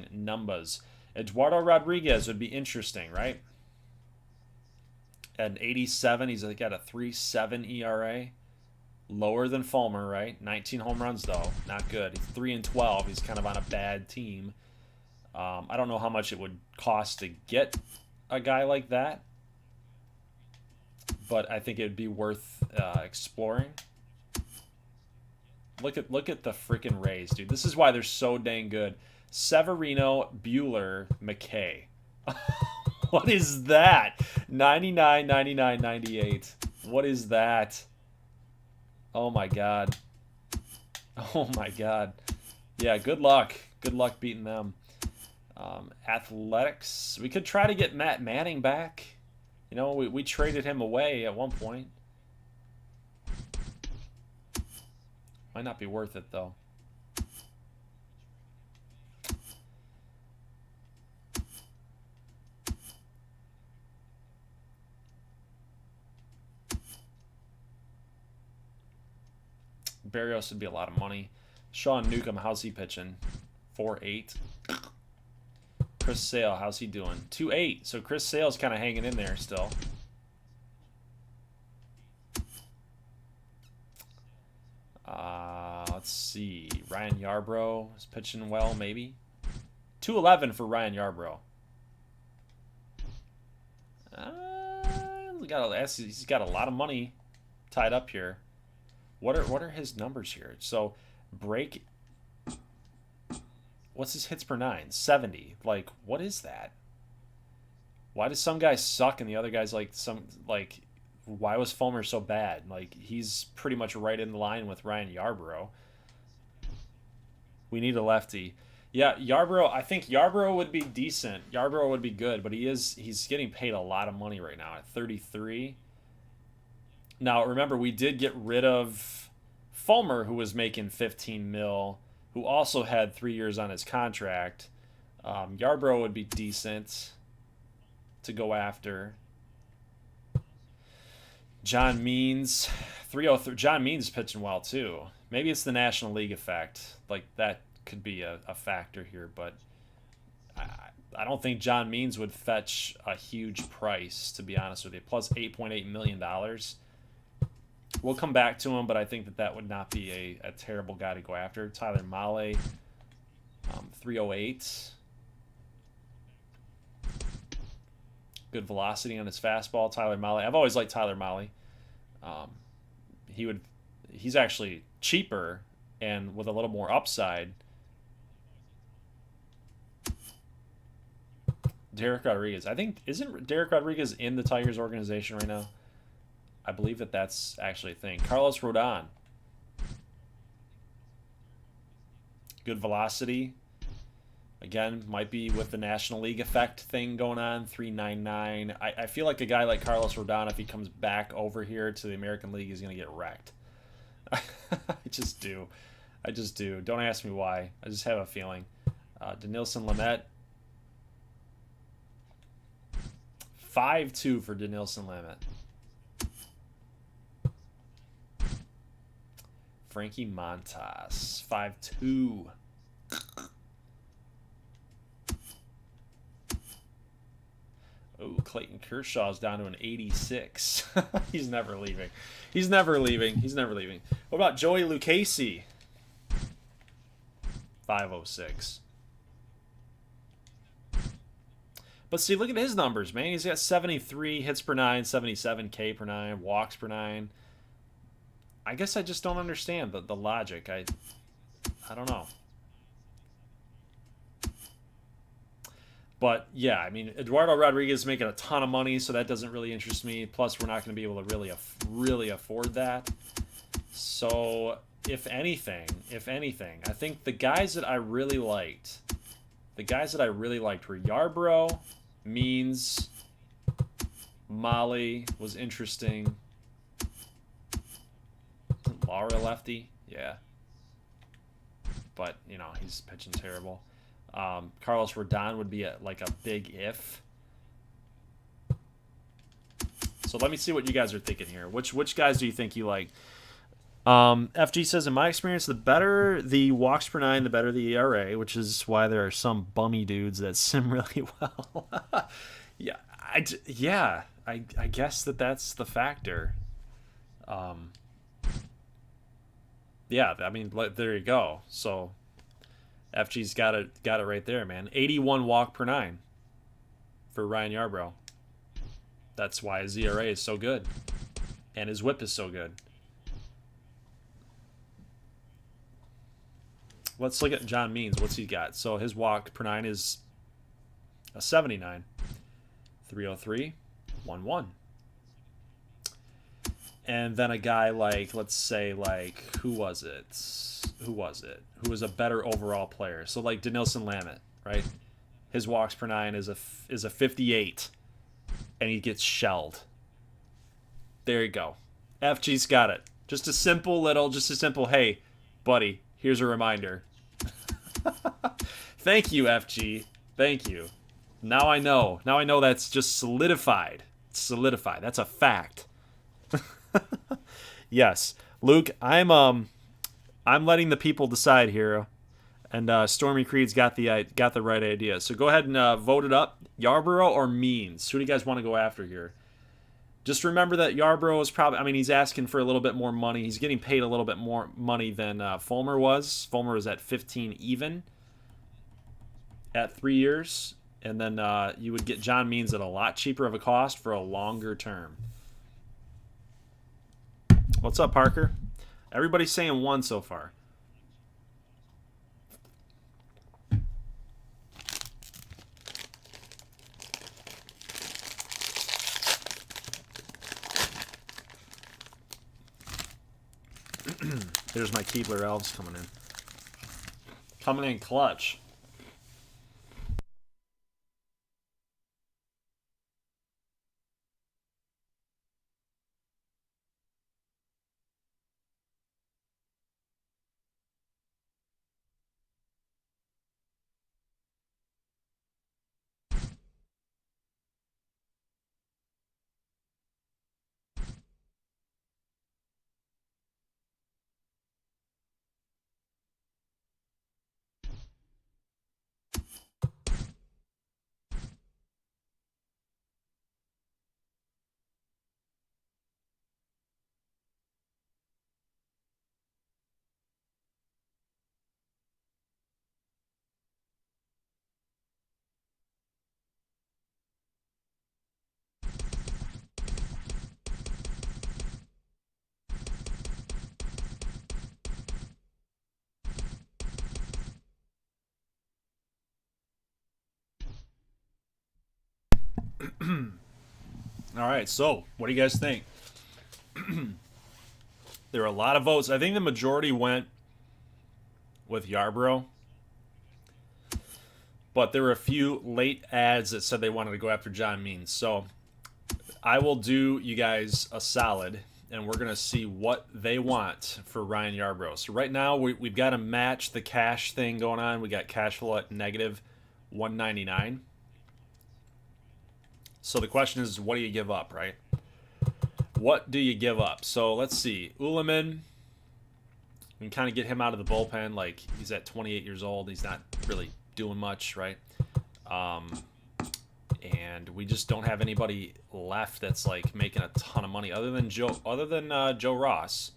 numbers. Eduardo Rodriguez would be interesting, right? At an 87, he's got a 3.7 ERA. Lower than Fulmer, right? 19 home runs, though. Not good. He's 3-12. He's kind of on a bad team. I don't know how much it would cost to get a guy like that, but I think it would be worth exploring. Look at the freaking Rays, dude. This is why they're so dang good. Severino, Buehler, McKay. What is that? 99, 99, 98. What is that? Oh my god. Oh my god. Yeah, good luck. Good luck beating them. Athletics. We could try to get Matt Manning back. You know, we traded him away at one point. Might not be worth it, though. Barrios would be a lot of money. Sean Newcomb, how's he pitching? 4.8. Chris Sale, how's he doing? 2.8. So Chris Sale's kind of hanging in there still. Let's see. Ryan Yarbrough is pitching well, maybe. 2.11 for Ryan Yarbrough. He's got a lot of money tied up here. What are his numbers here? So break. What's his hits per nine? 70. Like, what is that? Why does some guys suck and the other guys why was Fulmer so bad? Like, he's pretty much right in line with Ryan Yarbrough. We need a lefty. Yeah, Yarbrough, I think Yarbrough would be decent. Yarbrough would be good, but he's getting paid a lot of money right now at 33. Now, remember, we did get rid of Fulmer, who was making 15 mil, who also had 3 years on his contract. Yarbrough would be decent to go after. John Means, 303. John Means is pitching well, too. Maybe it's the National League effect. Like, that could be a factor here, but I don't think John Means would fetch a huge price, to be honest with you. Plus $8.8 million. We'll come back to him, but I think that would not be a terrible guy to go after. Tyler Mahle, 308. Good velocity on his fastball. Tyler Mahle. I've always liked Tyler Mahle. He's actually cheaper and with a little more upside. Derek Rodriguez. I think, isn't Derek Rodriguez in the Tigers organization right now? I believe that's actually a thing. Carlos Rodon. Good velocity. Again, might be with the National League effect thing going on. 399. I feel like a guy like Carlos Rodon, if he comes back over here to the American League, is going to get wrecked. I just do. Don't ask me why. I just have a feeling. Denilson Lamet. 5.2 for Denilson Lamet. Frankie Montas, 5.2. Oh, Clayton Kershaw's down to an 86. He's never leaving. What about Joey Lucchesi? 5.06. But see, look at his numbers, man. He's got 73 hits per nine, 77 K per nine, walks per nine. I guess I just don't understand the logic. I don't know. But yeah, I mean, Eduardo Rodriguez is making a ton of money, so that doesn't really interest me. Plus, we're not going to be able to really afford that. So, if anything, I think the guys that I really liked were Yarbrough, Means, Mahle was interesting. Laura lefty, yeah. But, you know, he's pitching terrible. Carlos Rodon would be a big if. So let me see what you guys are thinking here. Which guys do you think you like? FG says, in my experience, the better the walks per nine, the better the ERA, which is why there are some bummy dudes that sim really well. I guess that's the factor. Yeah, I mean, there you go. So FG's got it right there, man. 81 walk per nine for Ryan Yarbrough. That's why his ERA is so good, and his WHIP is so good. Let's look at John Means. What's he got? So his walk per nine is a 79. 303, 1-1. and then a guy like, let's say, like, who was it? Who was it? Who was a better overall player? So like Denilson Lamet, right? His walks per nine is a 58, and he gets shelled. There you go. FG's got it. Just a simple, hey, buddy, here's a reminder. Thank you, FG. Thank you. Now I know. Now I know that's just solidified. It's solidified. That's a fact. Yes. Luke, I'm letting the people decide here. And Stormy Creed's got the right idea. So go ahead and vote it up. Yarborough or Means? Who do you guys want to go after here? Just remember that Yarborough is probably... I mean, he's asking for a little bit more money. He's getting paid a little bit more money than Fulmer was. Fulmer was at 15 even at 3 years. And then you would get John Means at a lot cheaper of a cost for a longer term. What's up, Parker? Everybody's saying 1 so far. There's my Keebler Elves coming in. Coming in clutch. All right, so what do you guys think? There were a lot of votes. I think the majority went with Yarborough, but there were a few late ads that said they wanted to go after John Means. So I will do you guys a solid, and we're going to see what they want for Ryan Yarborough. So right now we've got to match the cash thing going on. We got cash flow at negative 199. So the question is, what do you give up, right? What do you give up? So let's see. Uliman, we can kind of get him out of the bullpen. Like, he's at 28 years old. He's not really doing much, right? And we just don't have anybody left that's like making a ton of money other than Joe Ross.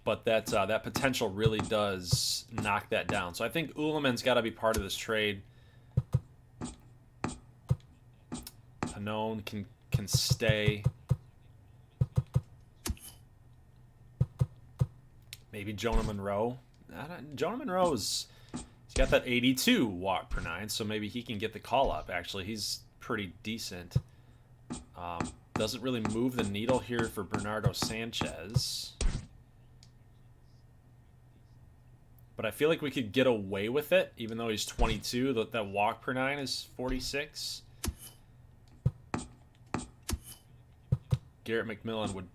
But that potential really does knock that down. So I think Uliman's got to be part of this trade. Hanone can stay. Maybe Jonah Monroe. Jonah Monroe's... He's got that 82 walk per nine, so maybe he can get the call up. Actually, he's pretty decent. Doesn't really move the needle here for Bernardo Sanchez. But I feel like we could get away with it, even though he's 22. That walk per nine is 46. Garrett McMillan would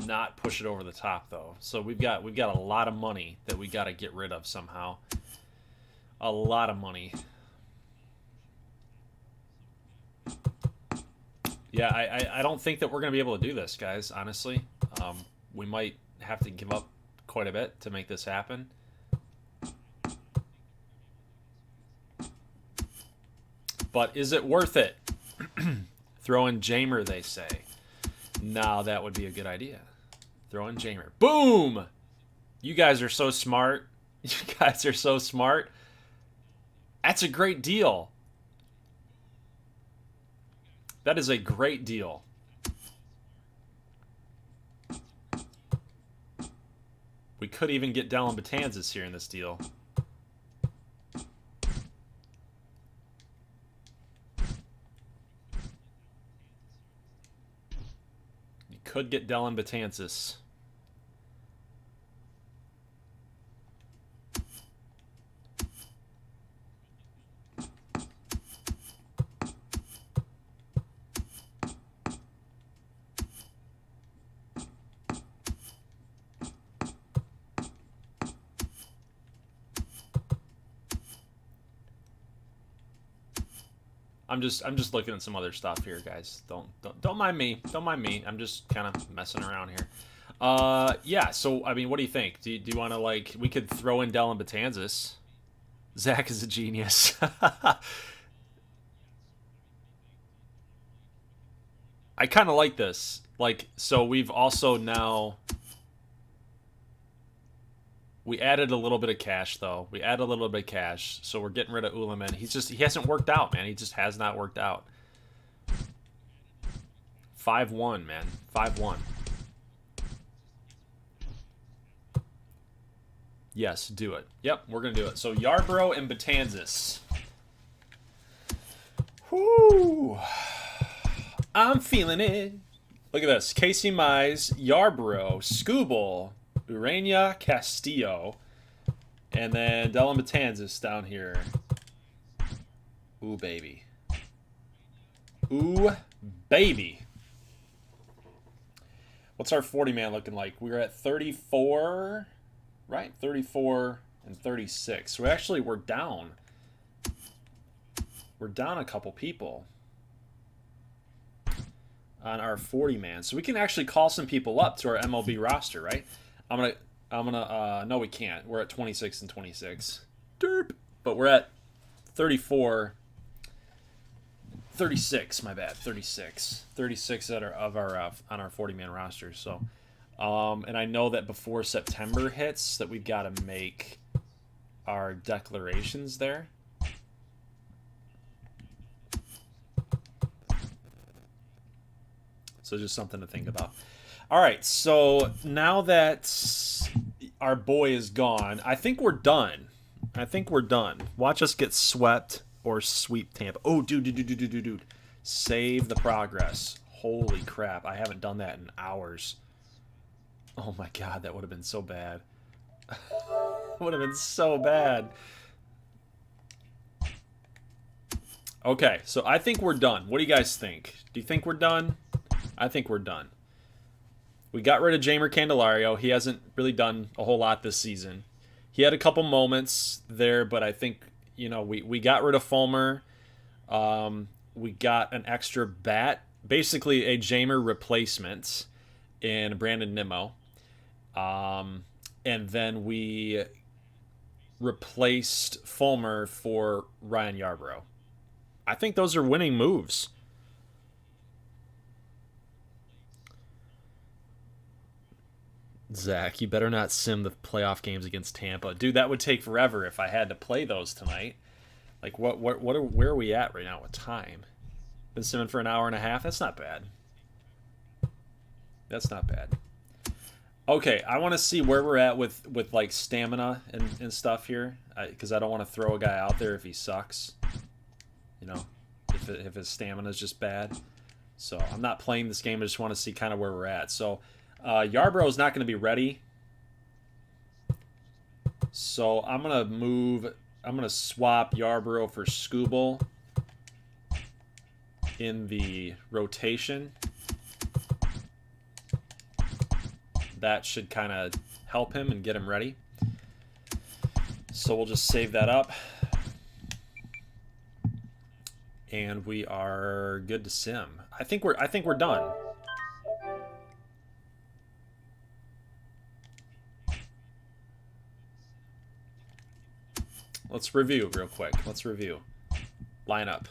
not push it over the top, though. So we've got a lot of money that we got to get rid of somehow. A lot of money. Yeah, I don't think that we're going to be able to do this, guys, honestly. We might have to give up quite a bit to make this happen. But is it worth it? Throw in Jamer, they say. Now that would be a good idea. Throw in Jamer. Boom! You guys are so smart. You guys are so smart. That's a great deal. That is a great deal. We could even get Dellin Betances here in this deal. could get Dellin Betances. I'm just looking at some other stuff here, guys. Don't mind me. Don't mind me. I'm just kind of messing around here. Yeah. So I mean, what do you think? Do you want to, like, we could throw in Dellin Betances? Zach is a genius. I kind of like this. Like, so we've also now we added a little bit of cash, though. We added a little bit of cash, so we're getting rid of Uleman. He hasn't worked out, man. He just has not worked out. 5-1, man. 5-1. Yes, do it. Yep, we're going to do it. So Yarbrough and Betances. Whoo! I'm feeling it. Look at this. Casey Mize, Yarbrough, Skubal, Urania, Castillo, and then Dellin Betances down here. Ooh, baby. Ooh, baby. What's our 40-man looking like? We're at 34, right? 34 and 36. So actually, we're down. We're down a couple people on our 40-man. So we can actually call some people up to our MLB roster, right? No, we can't. We're at 26 and 26. Derp. But we're at 34, 36, my bad, 36. 36 on our 40-man roster. So, and I know that before September hits that we've got to make our declarations there. So just something to think about. All right, so now that our boy is gone, I think we're done. Watch us get swept or sweep Tampa. Oh, dude. Save the progress. Holy crap, I haven't done that in hours. Oh my god, that would have been so bad. Would have been so bad. Okay, so I think we're done. What do you guys think? Do you think we're done? I think we're done. We got rid of Jeimer Candelario. He hasn't really done a whole lot this season. He had a couple moments there, but I think, we got rid of Fulmer. We got an extra bat, basically a Jeimer replacement in Brandon Nimmo. And then we replaced Fulmer for Ryan Yarbrough. I think those are winning moves. Zach, you better not sim the playoff games against Tampa. Dude, that would take forever if I had to play those tonight. Like, where are we at right now with time? Been simming for an hour and a half? That's not bad. That's not bad. Okay, I want to see where we're at with like, stamina and stuff here. Because I don't want to throw a guy out there if he sucks. If his stamina is just bad. So, I'm not playing this game. I just want to see kind of where we're at. So, Yarbrough is not going to be ready. So I'm going to swap Yarbrough for Skubal in the rotation. That should kind of help him and get him ready. So we'll just save that up. And we are good to sim. I think we're done. Let's review real quick. Let's review. Lineup.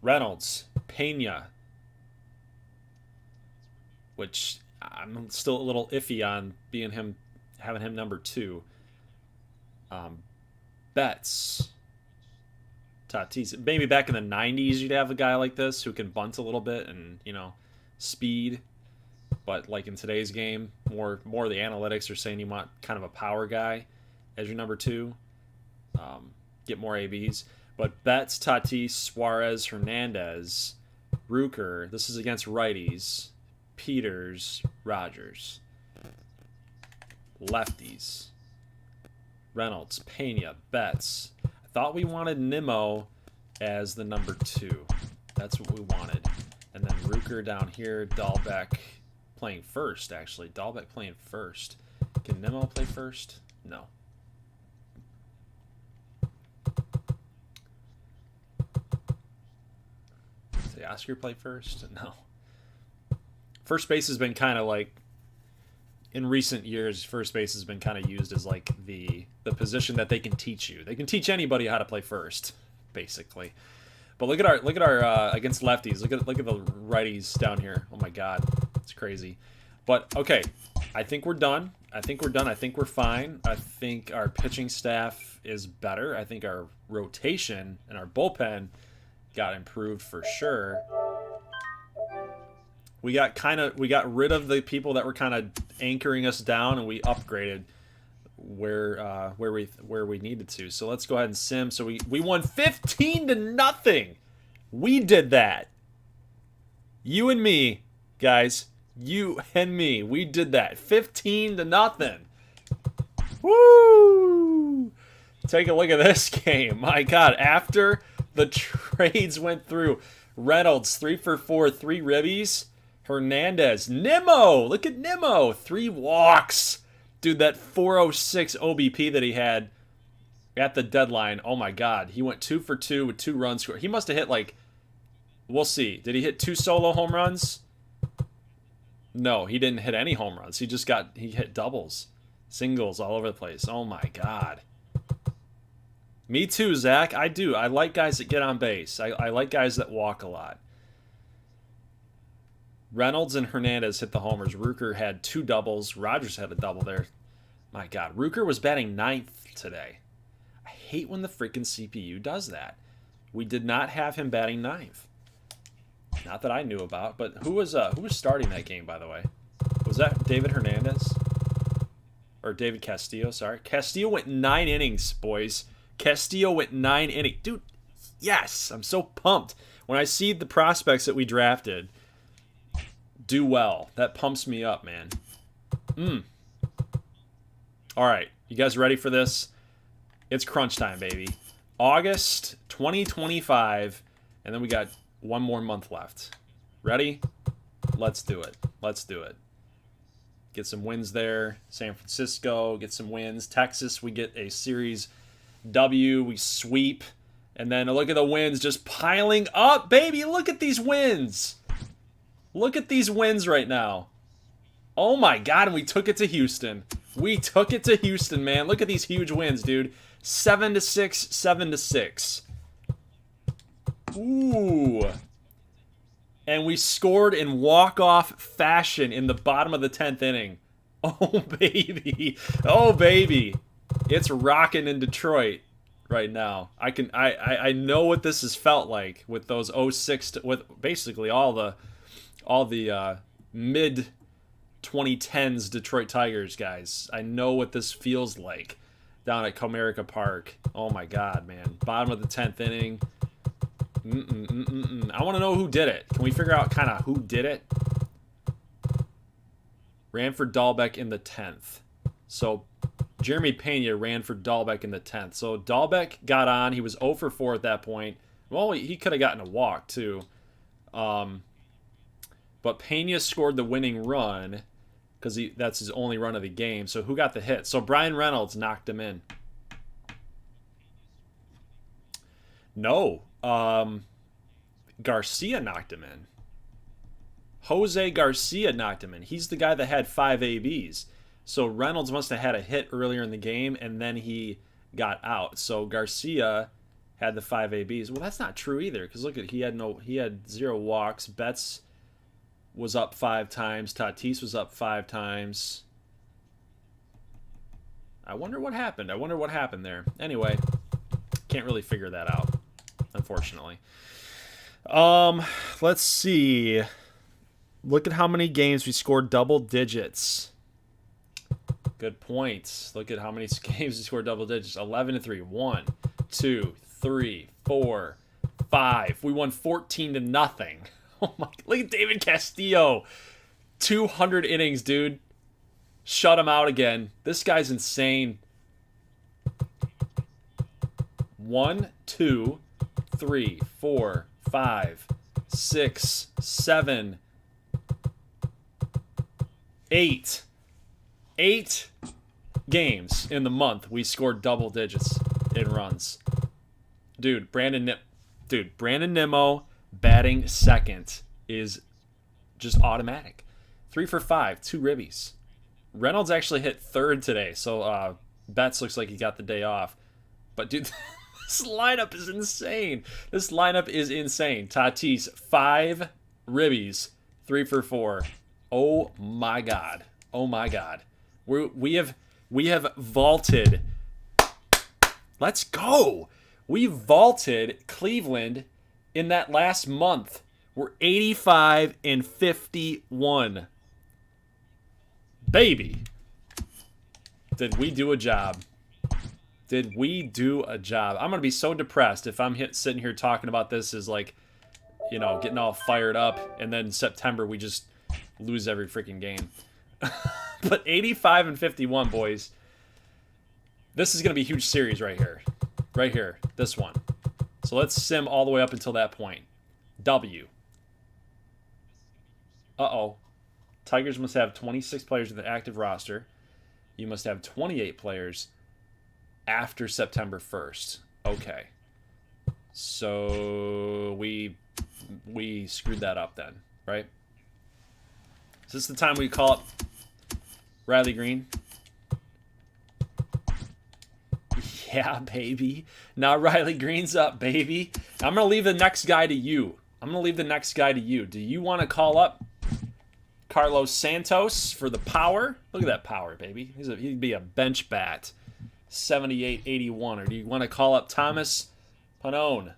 Reynolds. Pena. Which I'm still a little iffy on having him number 2. Betts. Tatis. Maybe back in the 90s you'd have a guy like this who can bunt a little bit and, speed. But like in today's game, more of the analytics are saying you want kind of a power guy as your number 2. Get more ABs. But Betts, Tatis, Suarez, Hernandez, Ruker. This is against righties. Peters, Rogers. Lefties. Reynolds, Pena, Betts. I thought we wanted Nimmo as the number 2. That's what we wanted. And then Rucker down here, Dahlbeck playing first, actually. Dahlbeck playing first. Can Nimmo play first? No. Did Oscar play first? No. First base has been kind of like, in recent years, first base has been kind of used as like the position that they can teach you. They can teach anybody how to play first, basically. But look at our against lefties. Look at the righties down here. Oh my God, it's crazy. But okay, I think we're done. I think we're fine. I think our pitching staff is better. I think our rotation and our bullpen got improved for sure. We got rid of the people that were kind of anchoring us down, and we upgraded where we needed to. So let's go ahead and sim. So we won 15-0. We did that. You and me, guys. You and me. We did that. 15-0. Woo! Take a look at this game. My God, after the trades went through, Reynolds 3 for 4, 3 ribbies. Hernandez, Nimmo, look at Nimmo, 3 walks. Dude, that 406 OBP that he had at the deadline, oh my God. He went 2 for 2 with 2 runs scored. He must have hit like, we'll see. Did he hit 2 solo home runs? No, he didn't hit any home runs. He hit doubles, singles all over the place. Oh my God. Me too, Zach. I do. I like guys that get on base. I like guys that walk a lot. Reynolds and Hernandez hit the homers. Rucker had 2 doubles. Rogers had a double there. My God. Rucker was batting 9th today. I hate when the freaking CPU does that. We did not have him batting 9th. Not that I knew about, but who was starting that game, by the way? Was that David Hernandez? Or David Castillo, sorry. Castillo went 9 innings, boys. Castillo went 9 innings. Dude, yes! I'm so pumped. When I see the prospects that we drafted do well, that pumps me up, man. All right, you guys ready for this? It's crunch time, baby. August 2025, and then we got 1 more month left. Ready? Let's do it. Let's do it. Get some wins there. San Francisco, get some wins. Texas, we get a series W. We sweep. And then look at the wins just piling up, baby. Look at these wins. Look at these wins right now. Oh my God, and we took it to Houston. We took it to Houston, man. Look at these huge wins, dude. 7-6, 7-6. Ooh. And we scored in walk-off fashion in the bottom of the 10th inning. Oh, baby. Oh, baby. It's rocking in Detroit right now. I know what this has felt like with those 06 with basically all the mid 2010s Detroit Tigers guys. I know what this feels like down at Comerica Park. Oh my God, man. Bottom of the 10th inning. I want to know who did it. Can we figure out kind of who did it? Ran for Dahlbeck in the 10th. So Jeremy Pena ran for Dahlbeck in the 10th. So Dahlbeck got on. He was 0 for 4 at that point. Well, he could have gotten a walk too. But Pena scored the winning run because that's his only run of the game. So who got the hit? So Brian Reynolds knocked him in. No. Garcia knocked him in. Jose Garcia knocked him in. He's the guy that had 5 ABs. So Reynolds must have had a hit earlier in the game, and then he got out. So Garcia had the 5 ABs. Well, that's not true either, because look at he had 0 walks. Betts was up 5 times. Tatis was up 5 times. I wonder what happened. I wonder what happened there. Anyway, can't really figure that out, unfortunately. Let's see. Look at how many games we scored double digits. Good points. Look at how many games we scored double digits. 11-3. 1, 2, 3, 4, 5. We won 14-0. Oh my! Look at David Castillo. 200 innings, dude. Shut him out again. This guy's insane. 1, 2, 3, 4, 5, 6, 7, 8. 8 games in the month we scored double digits in runs. Dude, Brandon Nimmo batting second is just automatic. 3 for 5, 2 ribbies. Reynolds actually hit third today, so Betts looks like he got the day off. But dude, this lineup is insane. This lineup is insane. Tatis, 5 ribbies, 3 for 4. Oh my god. Oh my god. We have vaulted. Let's go. We vaulted Cleveland in that last month. We're 85 and 51. Baby. Did we do a job? Did we do a job? I'm going to be so depressed if I'm sitting here talking about this as like, you know, getting all fired up, and then September we just lose every freaking game. But 85 and 51, boys. This is going to be a huge series right here. Right here. This one. So let's sim all the way up until that point. W. Uh-oh. Tigers must have 26 players with an active roster. You must have 28 players after September 1st. Okay. So we screwed that up then, right? Is this the time we call up Riley Green? Yeah, baby. Now Riley Green's up, baby. I'm going to leave the next guy to you. Do you want to call up Carlos Santos for the power? Look at that power, baby. He'd be a bench bat. 78-81. Or do you want to call up Thomas Pannone?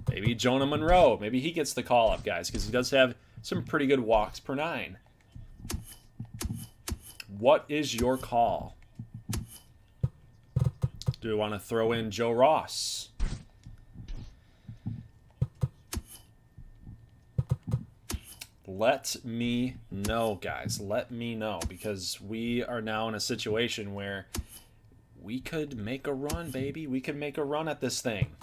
Maybe Jonah Monroe. Maybe he gets the call up, guys, because he does have some pretty good walks per 9. What is your call? Do we want to throw in Joe Ross? Let me know, guys. Let me know, because we are now in a situation where we could make a run, baby. We could make a run at this thing.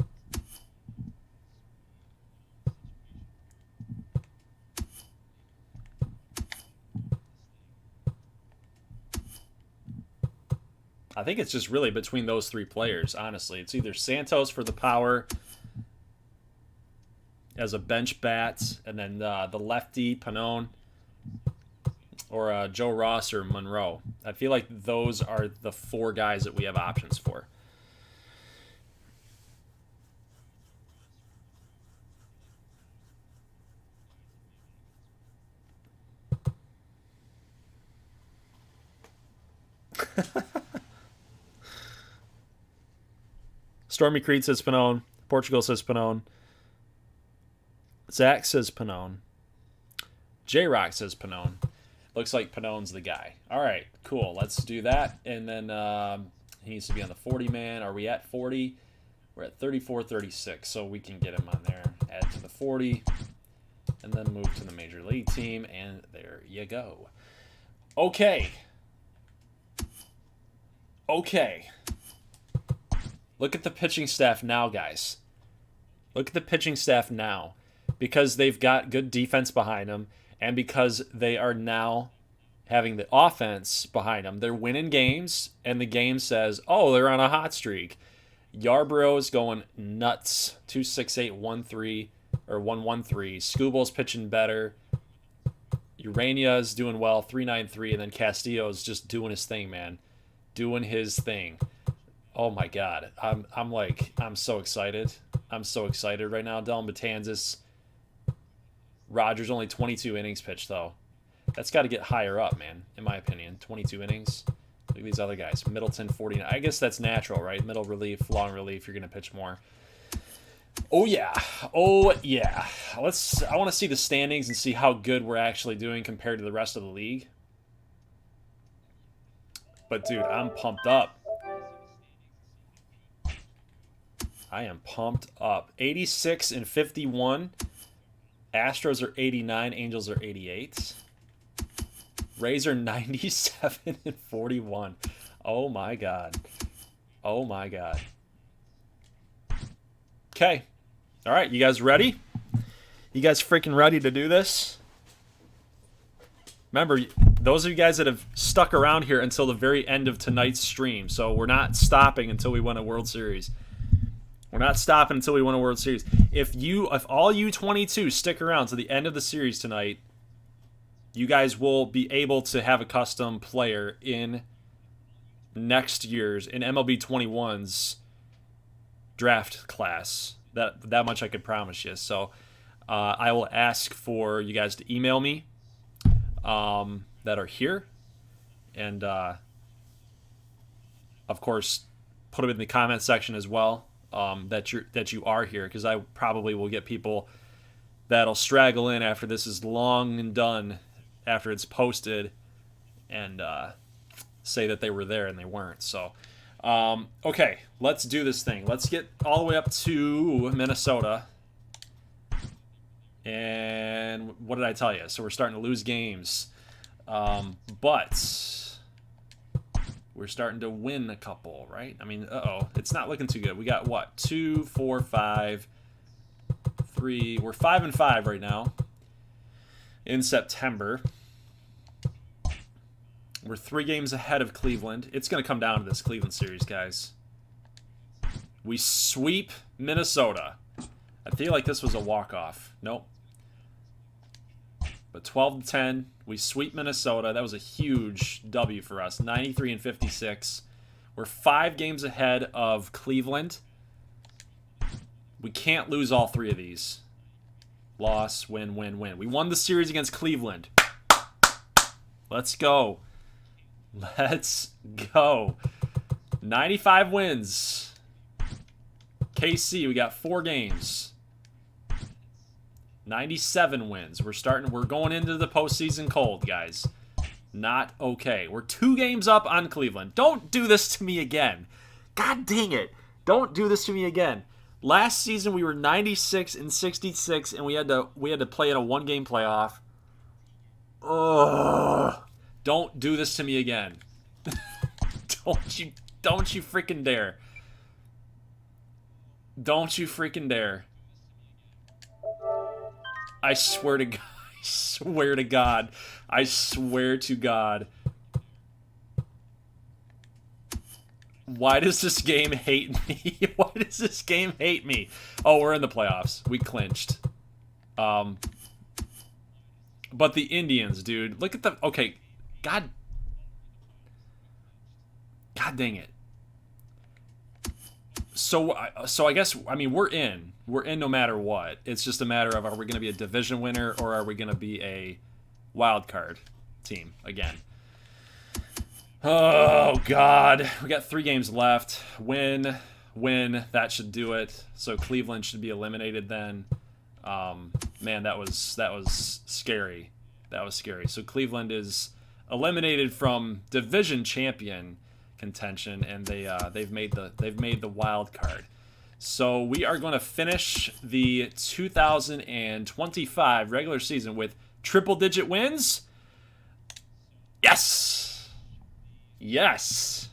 I think it's just really between those 3 players, honestly. It's either Santos for the power as a bench bat, and then the lefty, Pannone, or Joe Ross or Monroe. I feel like those are the 4 guys that we have options for. Stormy Creed says Pannone. Portugal says Pannone. Zach says Pannone. J-Rock says Pannone. Looks like Pannone's the guy. All right, cool. Let's do that. And then he needs to be on the 40-man. Are we at 40? We're at 34-36, so we can get him on there. Add to the 40, and then move to the Major League team, and there you go. Okay. Look at the pitching staff now, guys. Look at the pitching staff now. Because they've got good defense behind them, and because they are now having the offense behind them. They're winning games, and the game says, oh, they're on a hot streak. Yarborough's going nuts. 2.68, 1.13. Scubal's pitching better. Urania's doing well, 3.93, and then Castillo's just doing his thing, man. Doing his thing. Oh my God, I'm so excited. I'm so excited right now. Dylan Betances. Rogers only 22 innings pitched though. That's got to get higher up, man. In my opinion, 22 innings. Look at these other guys. Middleton 49. I guess that's natural, right? Middle relief, long relief. You're gonna pitch more. Oh yeah. I want to see the standings and see how good we're actually doing compared to the rest of the league. But dude, I'm pumped up. I am pumped up. 86 and 51. Astros are 89. Angels are 88. Rays are 97 and 41. Oh my god. Oh my god. Okay. All right, you guys ready? You guys freaking ready to do this? Remember, those of you guys that have stuck around here until the very end of tonight's stream, so we're not stopping until we win a World Series. We're not stopping until we win a World Series. If all you 22 stick around to the end of the series tonight, you guys will be able to have a custom player in next year's, in MLB 21's draft class. That much I could promise you. So I will ask for you guys to email me that are here, and of course put them in the comment section as well, that you are here, because I probably will get people that'll straggle in after this is long and done, after it's posted, and say that they were there and they weren't. So okay, let's do this thing. Let's get all the way up to Minnesota. And what did I tell you? So we're starting to lose games. But we're starting to win a couple, right? I mean, it's not looking too good. We got what? 2, 4, 5, 3. We're 5-5 right now in September. We're 3 games ahead of Cleveland. It's going to come down to this Cleveland series, guys. We sweep Minnesota. I feel like this was a walk-off. Nope. But 12-10, we sweep Minnesota. That was a huge W for us. 93 and 56. We're 5 games ahead of Cleveland. We can't lose all 3 of these. Loss, win, win, win. We won the series against Cleveland. Let's go. Let's go. 95 wins. KC, we got 4 games. 97 wins. We're going into the postseason cold, guys. Not okay. We're 2 games up on Cleveland. Don't do this to me again. God dang it. Don't do this to me again. Last season we were 96 and 66, and we had to play in a 1-game playoff. Ugh. Don't do this to me again. Don't you freaking dare. Don't you freaking dare. I swear to God. I swear to God. I swear to God. Why does this game hate me? Why does this game hate me? Oh, we're in the playoffs. We clinched. But the Indians, dude. Look at the... Okay. God dang it. So I guess, I mean, we're in. We're in no matter what. It's just a matter of, are we going to be a division winner, or are we going to be a wild card team again? Oh, God. We got 3 games left. Win. That should do it. So Cleveland should be eliminated then. Man, that was scary. That was scary. So Cleveland is eliminated from division champion contention, and they've made the wild card. So we are going to finish the 2025 regular season with triple-digit wins. Yes! Yes!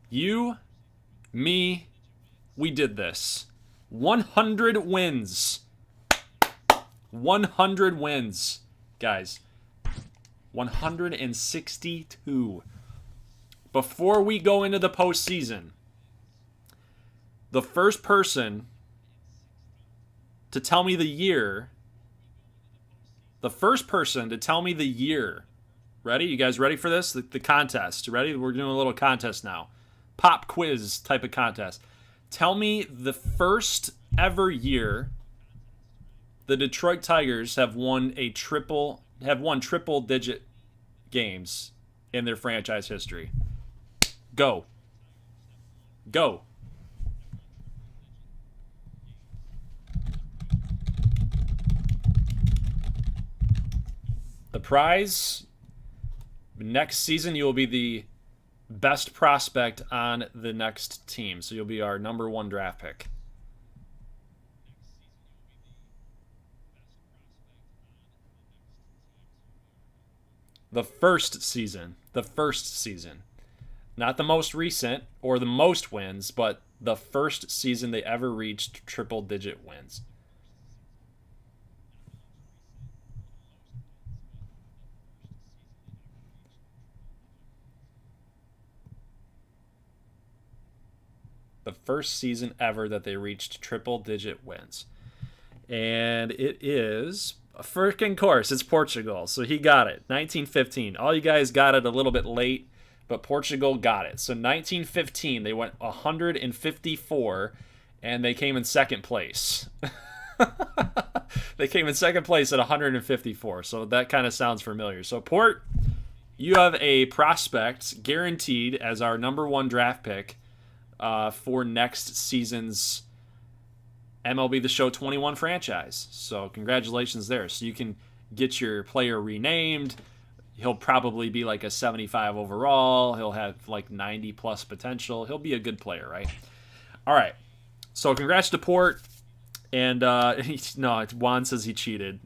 You, me, we did this. 100 wins. 100 wins, guys. 162. Before we go into the postseason, the first person to tell me the year, ready? You guys ready for this? The contest. Ready? We're doing a little contest now. Pop quiz type of contest. Tell me the first ever year the Detroit Tigers have won triple-digit games in their franchise history. Go. Go. The prize, next season you will be the best prospect on the next team. So you'll be our number 1 draft pick. The first season. The first season. Not the most recent or the most wins, but the first season they ever reached triple digit wins. The first season ever that they reached triple digit wins. And it is a freaking course. It's Portugal. So he got it. 1915. All you guys got it a little bit late, but Portugal got it. So 1915, they went 154 and they came in second place. They came in second place at 154. So that kind of sounds familiar. So, Port, you have a prospect guaranteed as our number one draft pick for next season's MLB The Show 21 franchise. So congratulations there. So you can get your player renamed. He'll probably be like a 75 overall. He'll have like 90 plus potential. He'll be a good player, right? All right. So congrats to Port. And no, Juan says he cheated.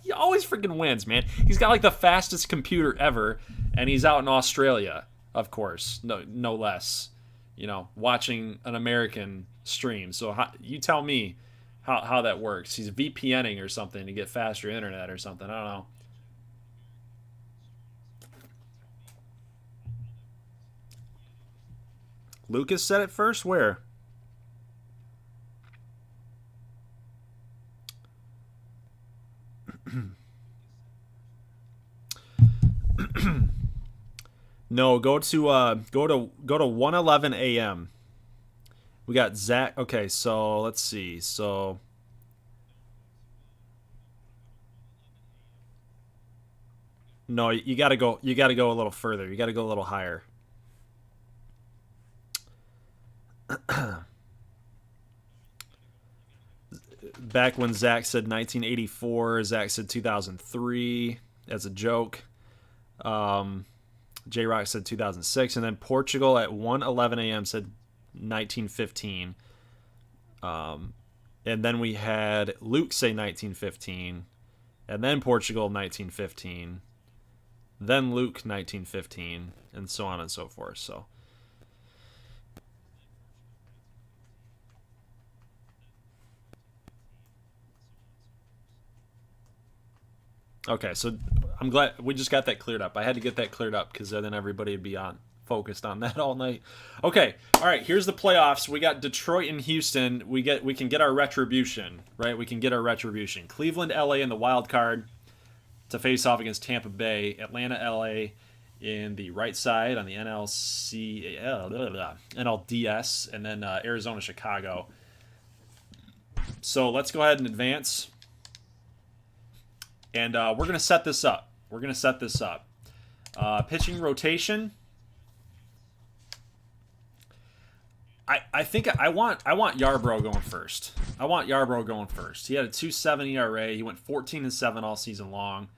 He always freaking wins, man. He's got like the fastest computer ever, and he's out in Australia, of course, no less. Watching an American stream. So you tell me how that works. He's VPNing or something to get faster internet or something. I don't know. Lucas said it first? Where? No, go to 1:11 a.m. We got Zach. Okay, so let's see. So no, you got to go. You got to go a little further. You got to go a little higher. Back when Zach said 1984, Zach said 2003 as a joke. J Rock said 2006, and then Portugal at 1:11 a.m. said 1915. And then we had Luke say 1915, and then Portugal 1915, then Luke 1915, and so on and so forth. So okay, so I'm glad we just got that cleared up. I had to get that cleared up because then everybody would be on focused on that all night. Okay, all right. Here's the playoffs. We got Detroit and Houston. We can get our retribution, right? We can get our retribution. Cleveland, LA in the wild card to face off against Tampa Bay. Atlanta, LA in the right side on the NLDS, and then Arizona, Chicago. So let's go ahead and advance. And we're going to set this up. Pitching rotation. I think I want Yarbrough going first. He had a 2.7 ERA. He went 14-7 all season long.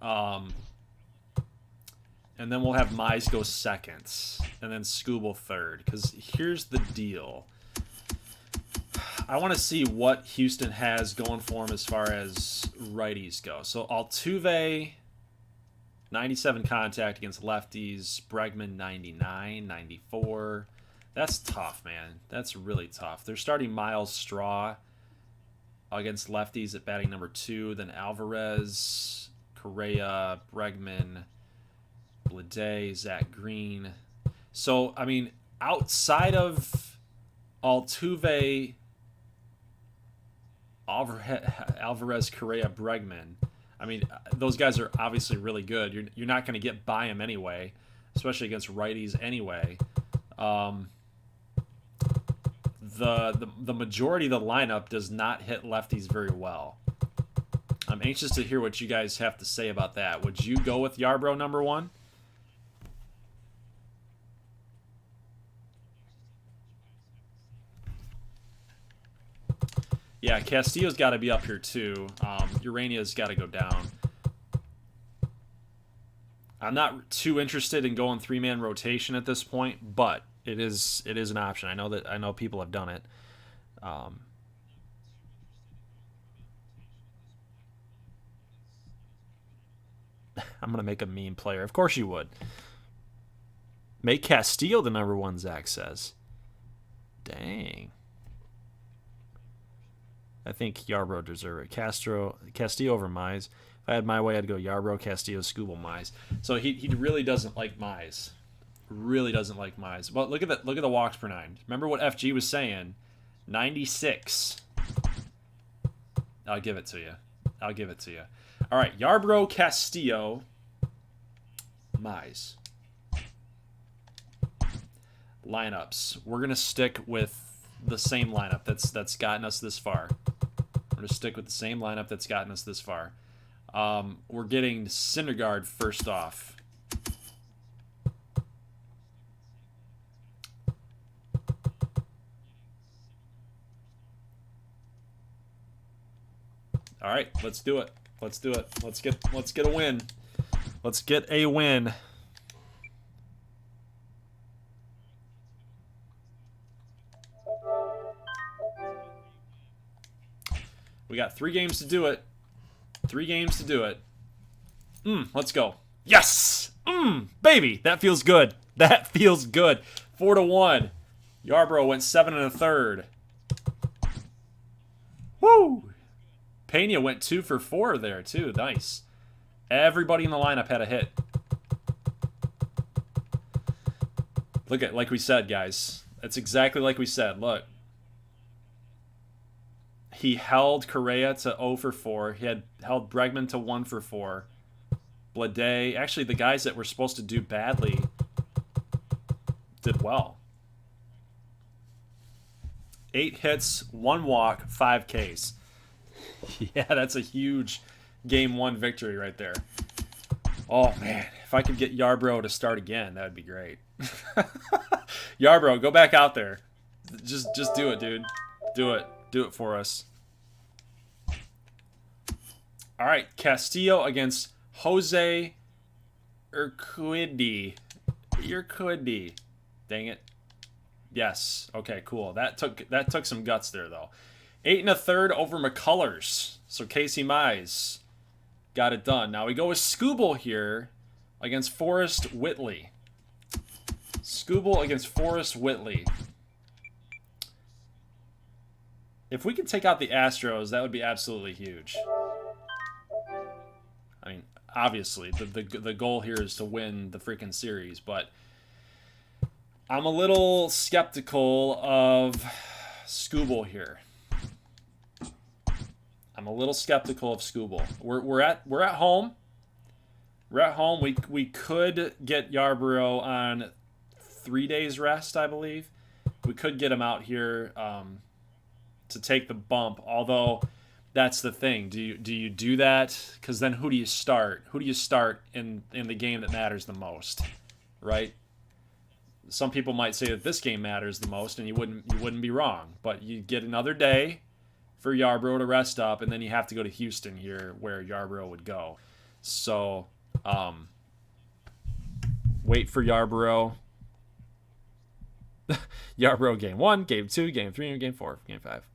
And then we'll have Mize go second, and then Scooble third. Because here's the deal. I want to see what Houston has going for him as far as righties go. So Altuve, 97 contact against lefties. Bregman, 99, 94. That's tough, man. That's really tough. They're starting Miles Straw against lefties at batting number 2. Then Alvarez, Correa, Bregman, Bleday, Zach Green. So, I mean, outside of Altuve, Alvarez, Correa, Bregman, I mean, those guys are obviously really good. You're not going to get by them anyway, especially against righties anyway. The majority of the lineup does not hit lefties very well. I'm anxious to hear what you guys have to say about that. Would you go with Yarbrough number 1? Yeah, Castillo's got to be up here too. Urania's got to go down. I'm not too interested in going 3-man rotation at this point, but it is an option. I know people have done it. I'm gonna make a mean player. Of course you would. Make Castillo the number 1, Zach says. Dang. I think Yarbrough deserves it. Castillo over Mize. If I had my way, I'd go Yarbrough, Castillo, Skubal, Mize. So he really doesn't like Mize. Really doesn't like Mize. But look at the walks per 9. Remember what FG was saying? 96. I'll give it to you. I'll give it to you. All right, Yarbrough, Castillo, Mize. Lineups. We're gonna stick with the same lineup that's gotten us this far. We're gonna stick with the same lineup that's gotten us this far. We're getting Syndergaard first off. All right, let's do it. Let's do it. Let's get a win. Let's get a win. We got 3 games to do it. 3 games to do it. Let's go. Yes! Baby, that feels good. That feels good. 4-1. Yarbrough went 7 1/3. Woo! Pena went 2 for 4 there, too. Nice. Everybody in the lineup had a hit. Look at, like we said, guys. That's exactly like we said. Look. He held Correa to 0 for 4. He had held Bregman to 1 for 4. Blade, actually the guys that were supposed to do badly did well. 8 hits, 1 walk, 5 Ks. Yeah, that's a huge Game 1 victory right there. Oh, man. If I could get Yarbrough to start again, that would be great. Yarbrough, go back out there. Just do it, dude. Do it. Do it for us. All right, Castillo against Jose Urquidy. Urquidy. Dang it. Yes. Okay, cool. That took some guts there, though. 8 1/3 over McCullers. So Casey Mize got it done. Now we go with Skubal here against Forrest Whitley. Skubal against Forrest Whitley. If we could take out the Astros, that would be absolutely huge. I mean, obviously, the goal here is to win the freaking series, but I'm a little skeptical of Skubal here. I'm a little skeptical of Skubal. We're at home. We're at home. We could get Yarbrough on 3 days rest, I believe. We could get him out here to take the bump. Although that's the thing. Do you do that? Because then who do you start? Who do you start in the game that matters the most, right? Some people might say that this game matters the most, and you wouldn't be wrong. But you get another day for Yarbrough to rest up, and then you have to go to Houston here, where Yarbrough would go. So, wait for Yarbrough. Yarbrough game 1, game 2, game 3, and game 4, game 5.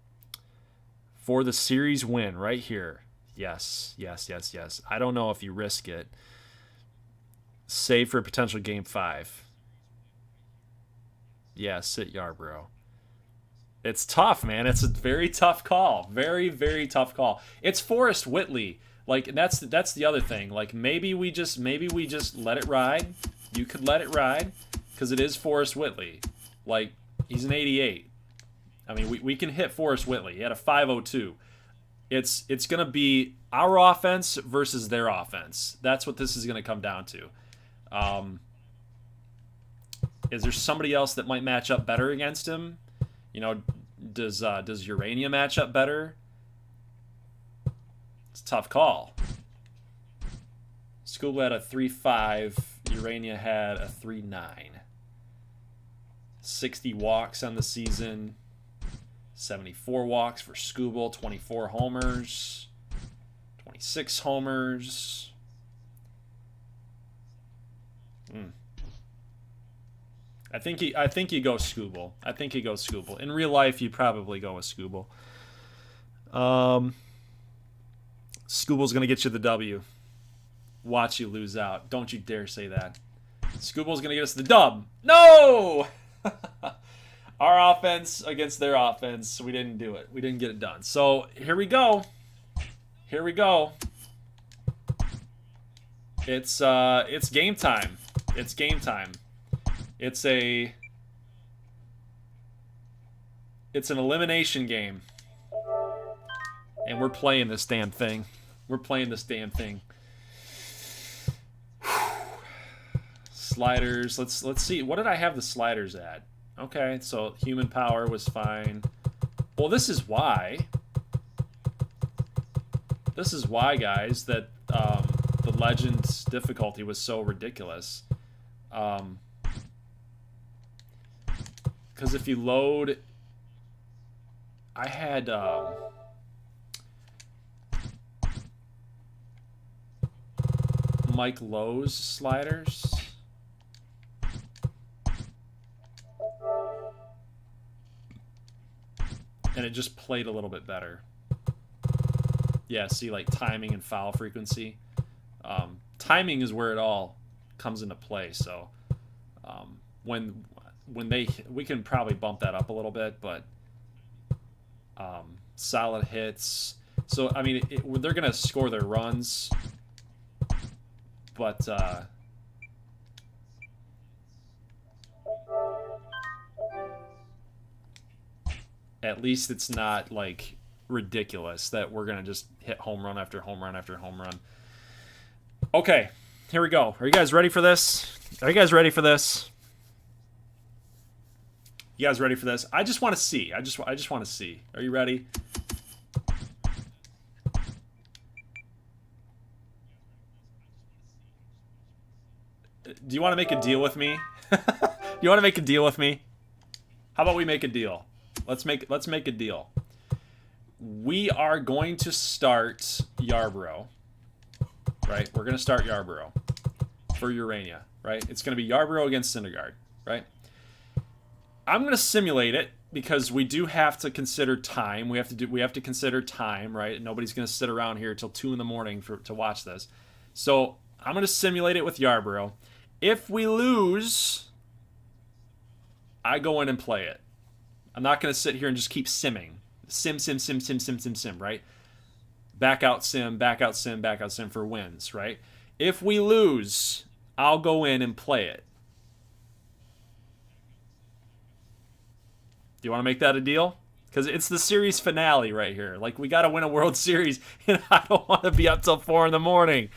For the series win right here. Yes, yes, yes, yes. I don't know if you risk it. Save for a potential game 5. Yeah, sit Yarbrough. It's tough, man. It's a very tough call. Very, very tough call. It's Forrest Whitley. Like, that's the other thing. Like, maybe we just let it ride. You could let it ride because it is Forrest Whitley. Like, he's an 88. I mean, we can hit Forrest Whitley. He had a 502. It's going to be our offense versus their offense. That's what this is going to come down to. Is there somebody else that might match up better against him? You know, does Urania match up better? It's a tough call. Skubal had a 3.5. Urania had a 3.9. 60 walks on the season. 74 walks for Skubal. 24 homers. 26 homers. I think you go Skubal. I think you go Skubal. In real life, you probably go with Skubal. Skubal's going to get you the W. Watch you lose out. Don't you dare say that. Scooble's going to get us the dub. No! Our offense against their offense. We didn't do it. We didn't get it done. So here we go. Here we go. It's game time. It's game time. It's an elimination game. And we're playing this damn thing. We're playing this damn thing. Sliders. Let's see. What did I have the sliders at? Okay, so human power was fine. Well, this is why. This is why, guys, that the Legends difficulty was so ridiculous. Because if you load... I had... Mike Lowe's sliders. And it just played a little bit better. Yeah, see, like timing and foul frequency. Timing is where it all comes into play. So when we can probably bump that up a little bit, but solid hits. So I mean, they're gonna score their runs, but at least it's not like ridiculous that we're gonna just hit home run after home run after home run. Okay, here we go. Are you guys ready for this? Are you guys ready for this? You guys ready for this? I just want to see. I just want to see. Are you ready? Do you want to make a deal with me? You want to make a deal with me? How about we make a deal? Let's make a deal. We are going to start Yarborough. Right? We're going to start Yarborough for Urania, right? It's going to be Yarborough against Syndergaard, right? I'm going to simulate it because we do have to consider time. We have to consider time, right? Nobody's going to sit around here till 2 in the morning to watch this. So I'm going to simulate it with Yarborough. If we lose, I go in and play it. I'm not going to sit here and just keep simming. Sim, right? Back out sim for wins, right? If we lose, I'll go in and play it. Do you want to make that a deal? Because it's the series finale right here. Like, we got to win a World Series, and I don't want to be up till 4 in the morning.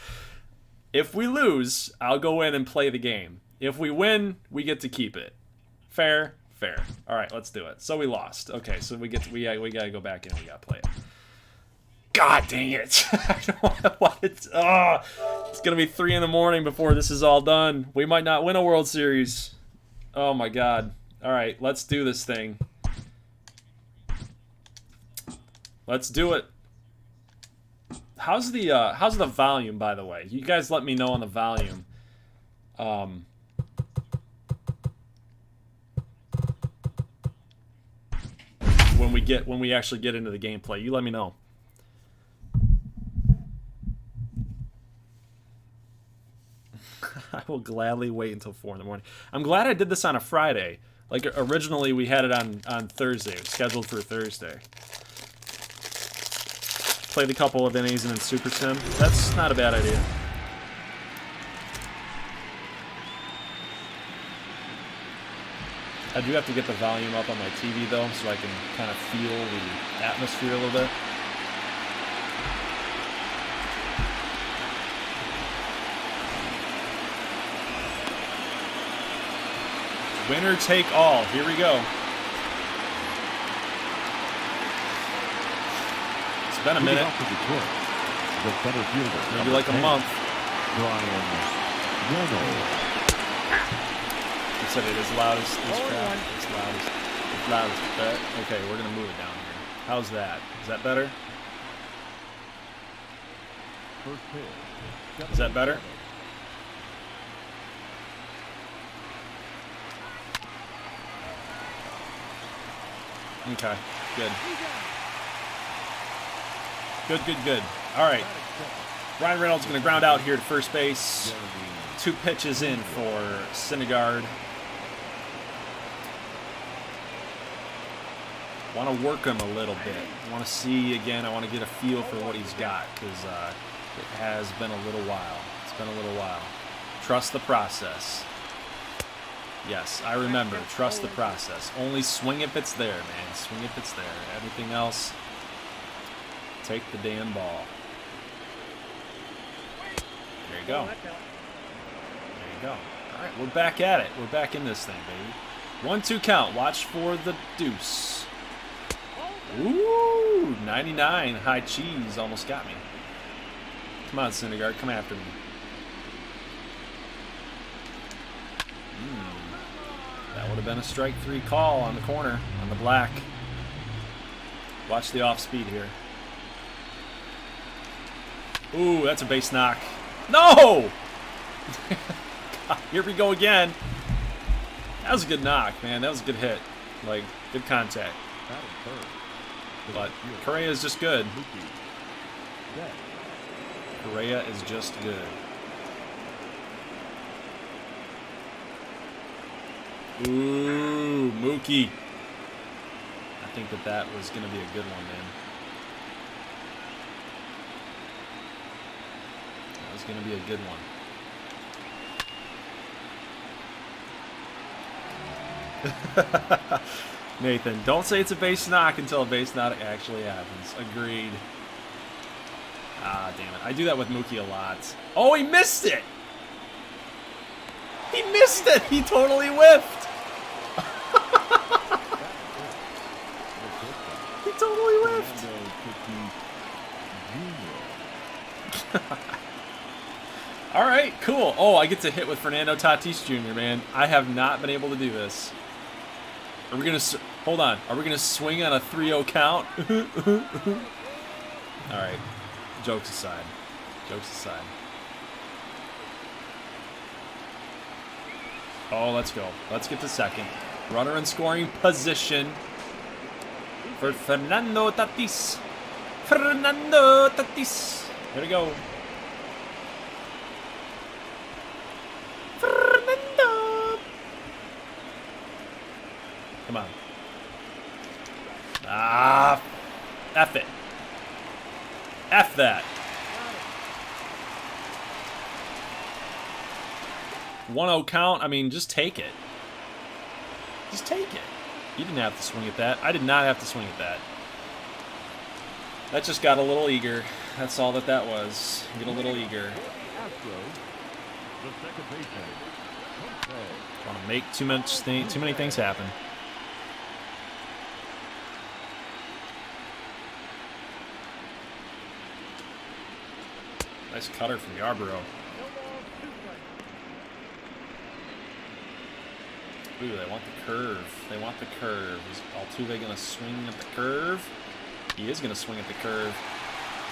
If we lose, I'll go in and play the game. If we win, we get to keep it. Fair? Fair. All right, let's do it. So we lost. Okay, so we got to go back in and we got to play it. God dang it. I don't want it. It's going to be 3 in the morning before this is all done. We might not win a World Series. Oh my God. All right, let's do this thing. Let's do it. How's the volume, by the way? You guys let me know on the volume. When we actually get into the gameplay, you let me know. I will gladly wait until 4 in the morning. I'm glad I did this on a Friday. Like, originally we had it on Thursday. It was scheduled for Thursday. Played a couple of innings and then Super Sim. That's not a bad idea. I do have to get the volume up on my TV, though, so I can kind of feel the atmosphere a little bit. Winner take all. Here we go. It's been a minute. Maybe like a month. You said it as loud as this crowd. As loud as that. Okay, we're gonna move it down here. How's that? Is that better? Is that better? Okay, good. Good. All right. Ryan Reynolds going to ground out here to first base. 2 pitches in for Syndergaard. Want to work him a little bit. I want to see again. I want to get a feel for what he's got because it has been a little while. It's been a little while. Trust the process. Yes, I remember. Trust the process. Only swing if it's there, man. Swing if it's there. Everything else, take the damn ball. There you go. There you go. All right, we're back at it. We're back in this thing, baby. 1-2 count. Watch for the deuce. Ooh, 99. High cheese almost got me. Come on, Syndergaard. Come after me. That would have been a strike 3 call on the corner, on the black. Watch the off speed here. Ooh, that's a base knock. No! God, here we go again. That was a good knock, man. That was a good hit. Like, good contact. But Correa is just good. Correa is just good. Ooh, Mookie. I think that was going to be a good one, man. That was going to be a good one. Nathan, don't say it's a base knock until a base knock actually happens. Agreed. Ah, damn it. I do that with Mookie a lot. Oh, he missed it! He missed it! He totally whiffed! He totally whiffed! Alright, cool. Oh, I get to hit with Fernando Tatis Jr., man. I have not been able to do this. Are we going to... Hold on. Are we going to swing on a 3-0 count? Alright. Jokes aside. Jokes aside. Oh, let's go. Let's get to second. Runner in scoring position for Fernando Tatis. Fernando Tatis. Here we go. Fernando. Come on. Ah, F it. F that. 1-0 count. I mean, just take it. Just take it. You didn't have to swing at that. I did not have to swing at that. That just got a little eager. That's all that was. Get a little eager. Want to make too many things happen. Nice cutter from Yarborough. Ooh, they want the curve. They want the curve. Is Altuve going to swing at the curve? He is going to swing at the curve.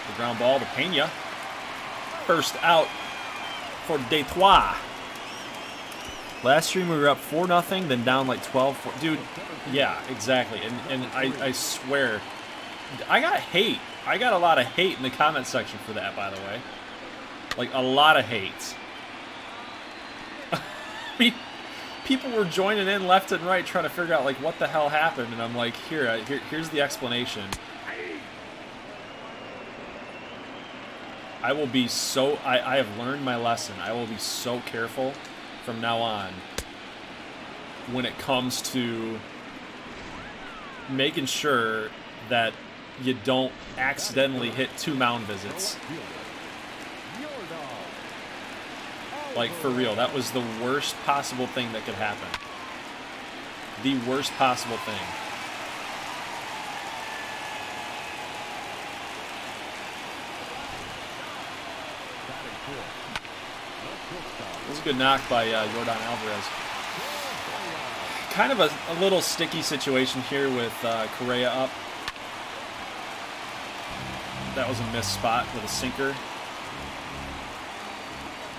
The ground ball to Pena. First out for Detroit. Last stream we were up 4-0, then down like 12-4. Dude, yeah, exactly. And I swear, I got hate. I got a lot of hate in the comment section for that, by the way. Like, a lot of hate. I mean, people were joining in left and right trying to figure out, like, what the hell happened. And I'm like, here's the explanation. I will be so... I have learned my lesson. I will be so careful from now on when it comes to making sure that you don't accidentally hit 2 mound visits. Like, for real, that was the worst possible thing that could happen. The worst possible thing. It was a good knock by Yordan Alvarez. Kind of a little sticky situation here with Correa up. That was a missed spot with a sinker.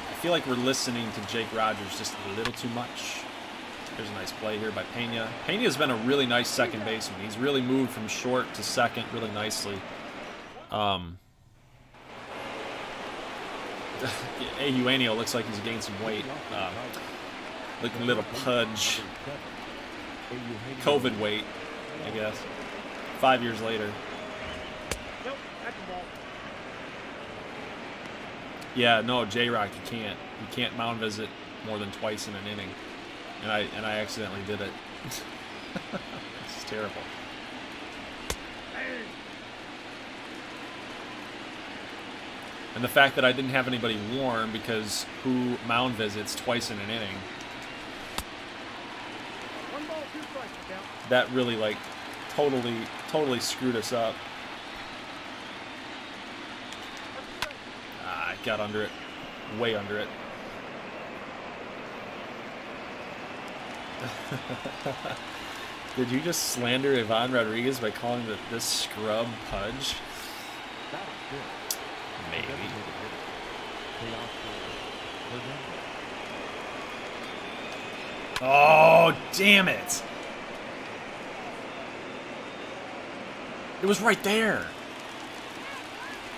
I feel like we're listening to Jake Rogers just a little too much. There's a nice play here by Pena. Pena's been a really nice second baseman. He's really moved from short to second really nicely. Eugenio looks like he's gained some weight. Looking a little pudge. COVID weight, I guess. 5 years later. Yeah, no, J-Rock, you can't mound visit more than twice in an inning. And I accidentally did it. It's terrible. And the fact that I didn't have anybody warm, because who mound visits twice in an inning? That really, like, totally screwed us up. I got under it. Way under it. Did you just slander Ivan Rodriguez by calling this scrub Pudge? Maybe. Oh, damn it. It was right there.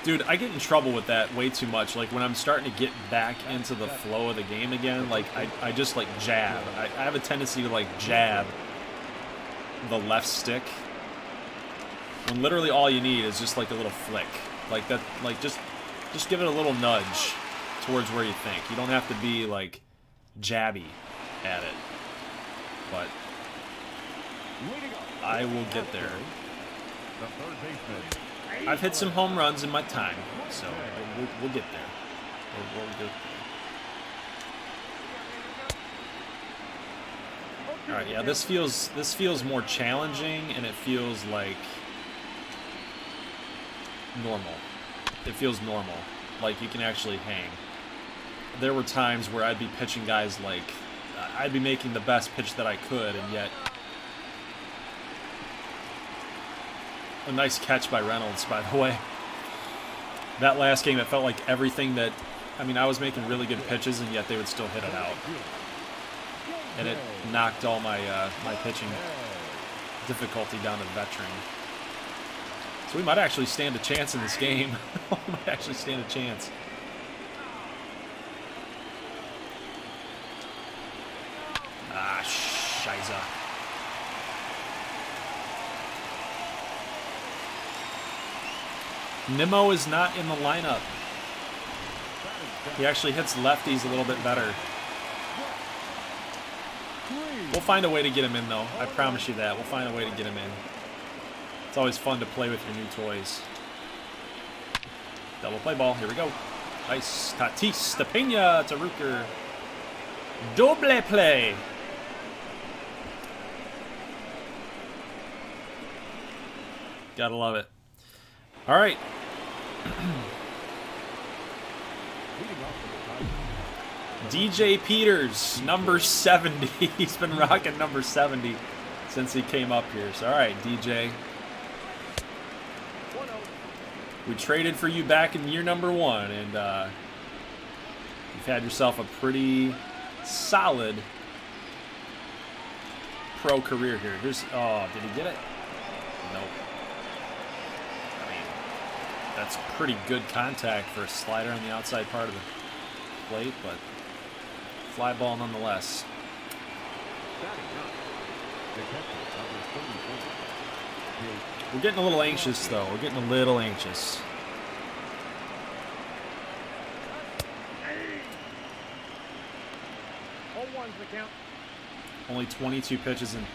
Dude, I get in trouble with that way too much. Like, when I'm starting to get back into the flow of the game again, like, I just, like, jab. I have a tendency to, like, jab the left stick. When literally all you need is just, like, a little flick. Like, that, like, just give it a little nudge towards where you think. You don't have to be, like, jabby at it. But I will get there. I've hit some home runs in my time, so we'll get there. We'll get there. All right, yeah, this feels more challenging, and it feels like normal. It feels normal, like you can actually hang. There were times where I'd be pitching guys like I'd be making the best pitch that I could, and yet a nice catch by Reynolds, by the way. That last game, it felt like everything that, I mean, I was making really good pitches, and yet they would still hit it out. And it knocked all my my pitching difficulty down to veteran. So we might actually stand a chance in this game. We might actually stand a chance. Ah, shiza. Nimmo is not in the lineup. He actually hits lefties a little bit better. We'll find a way to get him in, though. I promise you that. We'll find a way to get him in. It's always fun to play with your new toys. Double play ball. Here we go. Nice. Tatis, Stepena, to Rooker. Double play. Gotta love it. All right. DJ Peters, number 70. He's been rocking number 70 since he came up here. So, all right, DJ. We traded for you back in year number 1, and you've had yourself a pretty solid pro career here. Here's, oh, did he get it? Nope. I mean, that's pretty good contact for a slider on the outside part of the plate, but fly ball nonetheless. We're getting a little anxious, though. We're getting a little anxious. Only 22 pitches in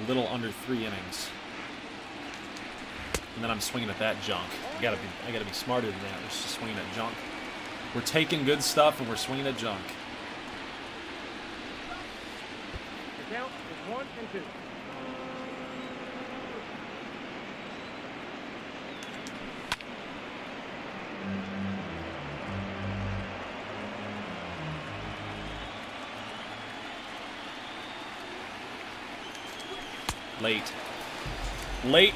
a little under 3 innings. And then I'm swinging at that junk. I gotta be smarter than that. We're just swinging at junk. We're taking good stuff and we're swinging at junk. The count is 1 and 2. Late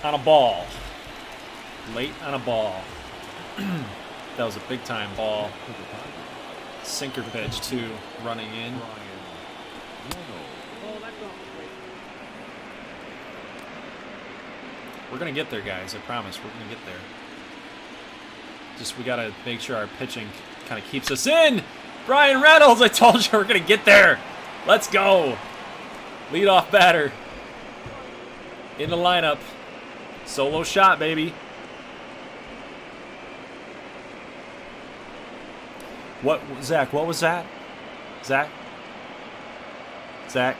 on a ball. Late on a ball. That was a big time ball. Sinker pitch too, running in. We're gonna get there, guys. I promise. We're gonna get there. Just we got to make sure our pitching kind of keeps us in. Brian Reynolds, I told you we're going to get there. Let's go. Leadoff batter. In the lineup. Solo shot, baby. What, Zach, what was that? Zach? Zach?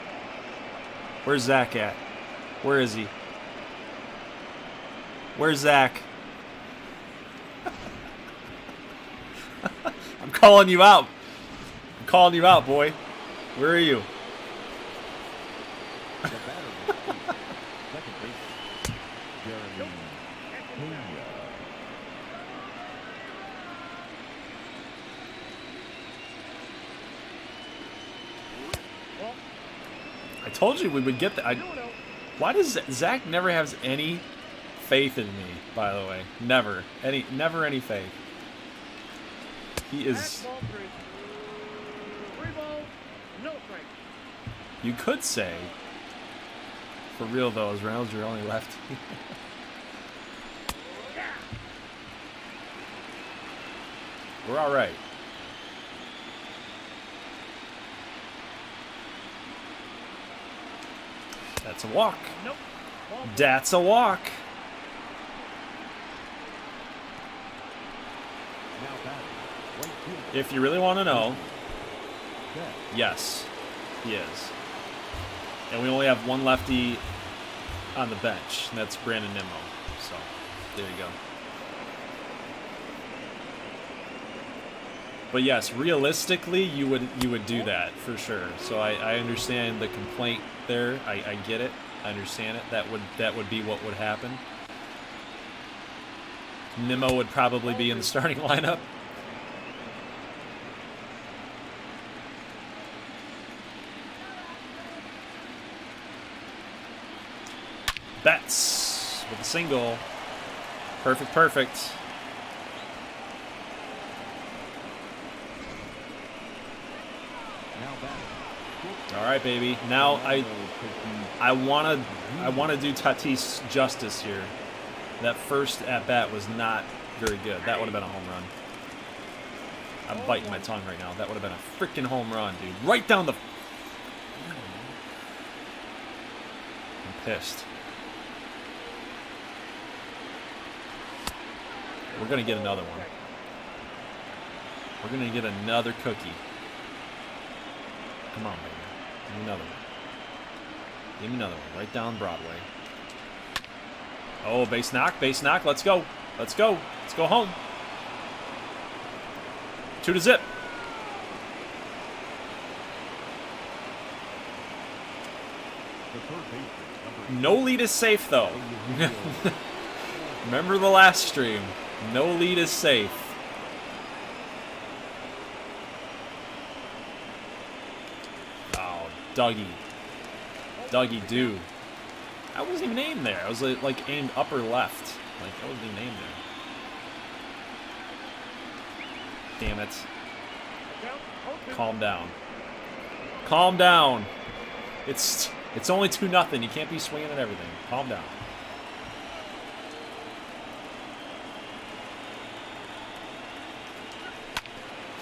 Where's Zach at? Where is he? Where's Zach? I'm calling you out. I'm calling you out, boy. Where are you? I told you we would get that. Why does Zach never has any faith in me, by the way? Never any faith. He is... You could say, for real though, is Reynolds your only lefty? We're all right. That's a walk. Nope. That's a walk. If you really want to know, yes, he is. And we only have one lefty on the bench, and that's Brandon Nimmo. So, there you go. But yes, realistically, you would do that for sure. So I understand the complaint there. I get it. I understand it. That would be what would happen. Nimmo would probably be in the starting lineup. Betts with a single. Perfect, perfect. All right, baby. Now I wanna do Tatis justice here. That first at bat was not very good. That would have been a home run. I'm biting my tongue right now. That would have been a freaking home run, dude. Right down the. I'm pissed. We're gonna get another one. We're gonna get another cookie. Come on, baby. Give me another one. Give me another one. Right down Broadway. Oh, base knock, base knock. Let's go. Let's go. Let's go home. 2-0. No lead is safe, though. Remember the last stream. No lead is safe. Oh, Dougie. Dougie, dude. I wasn't even aimed there. I was like aimed upper left. Like, I wasn't even aimed there. Damn it. Calm down. Calm down. It's only 2-0. You can't be swinging at everything. Calm down.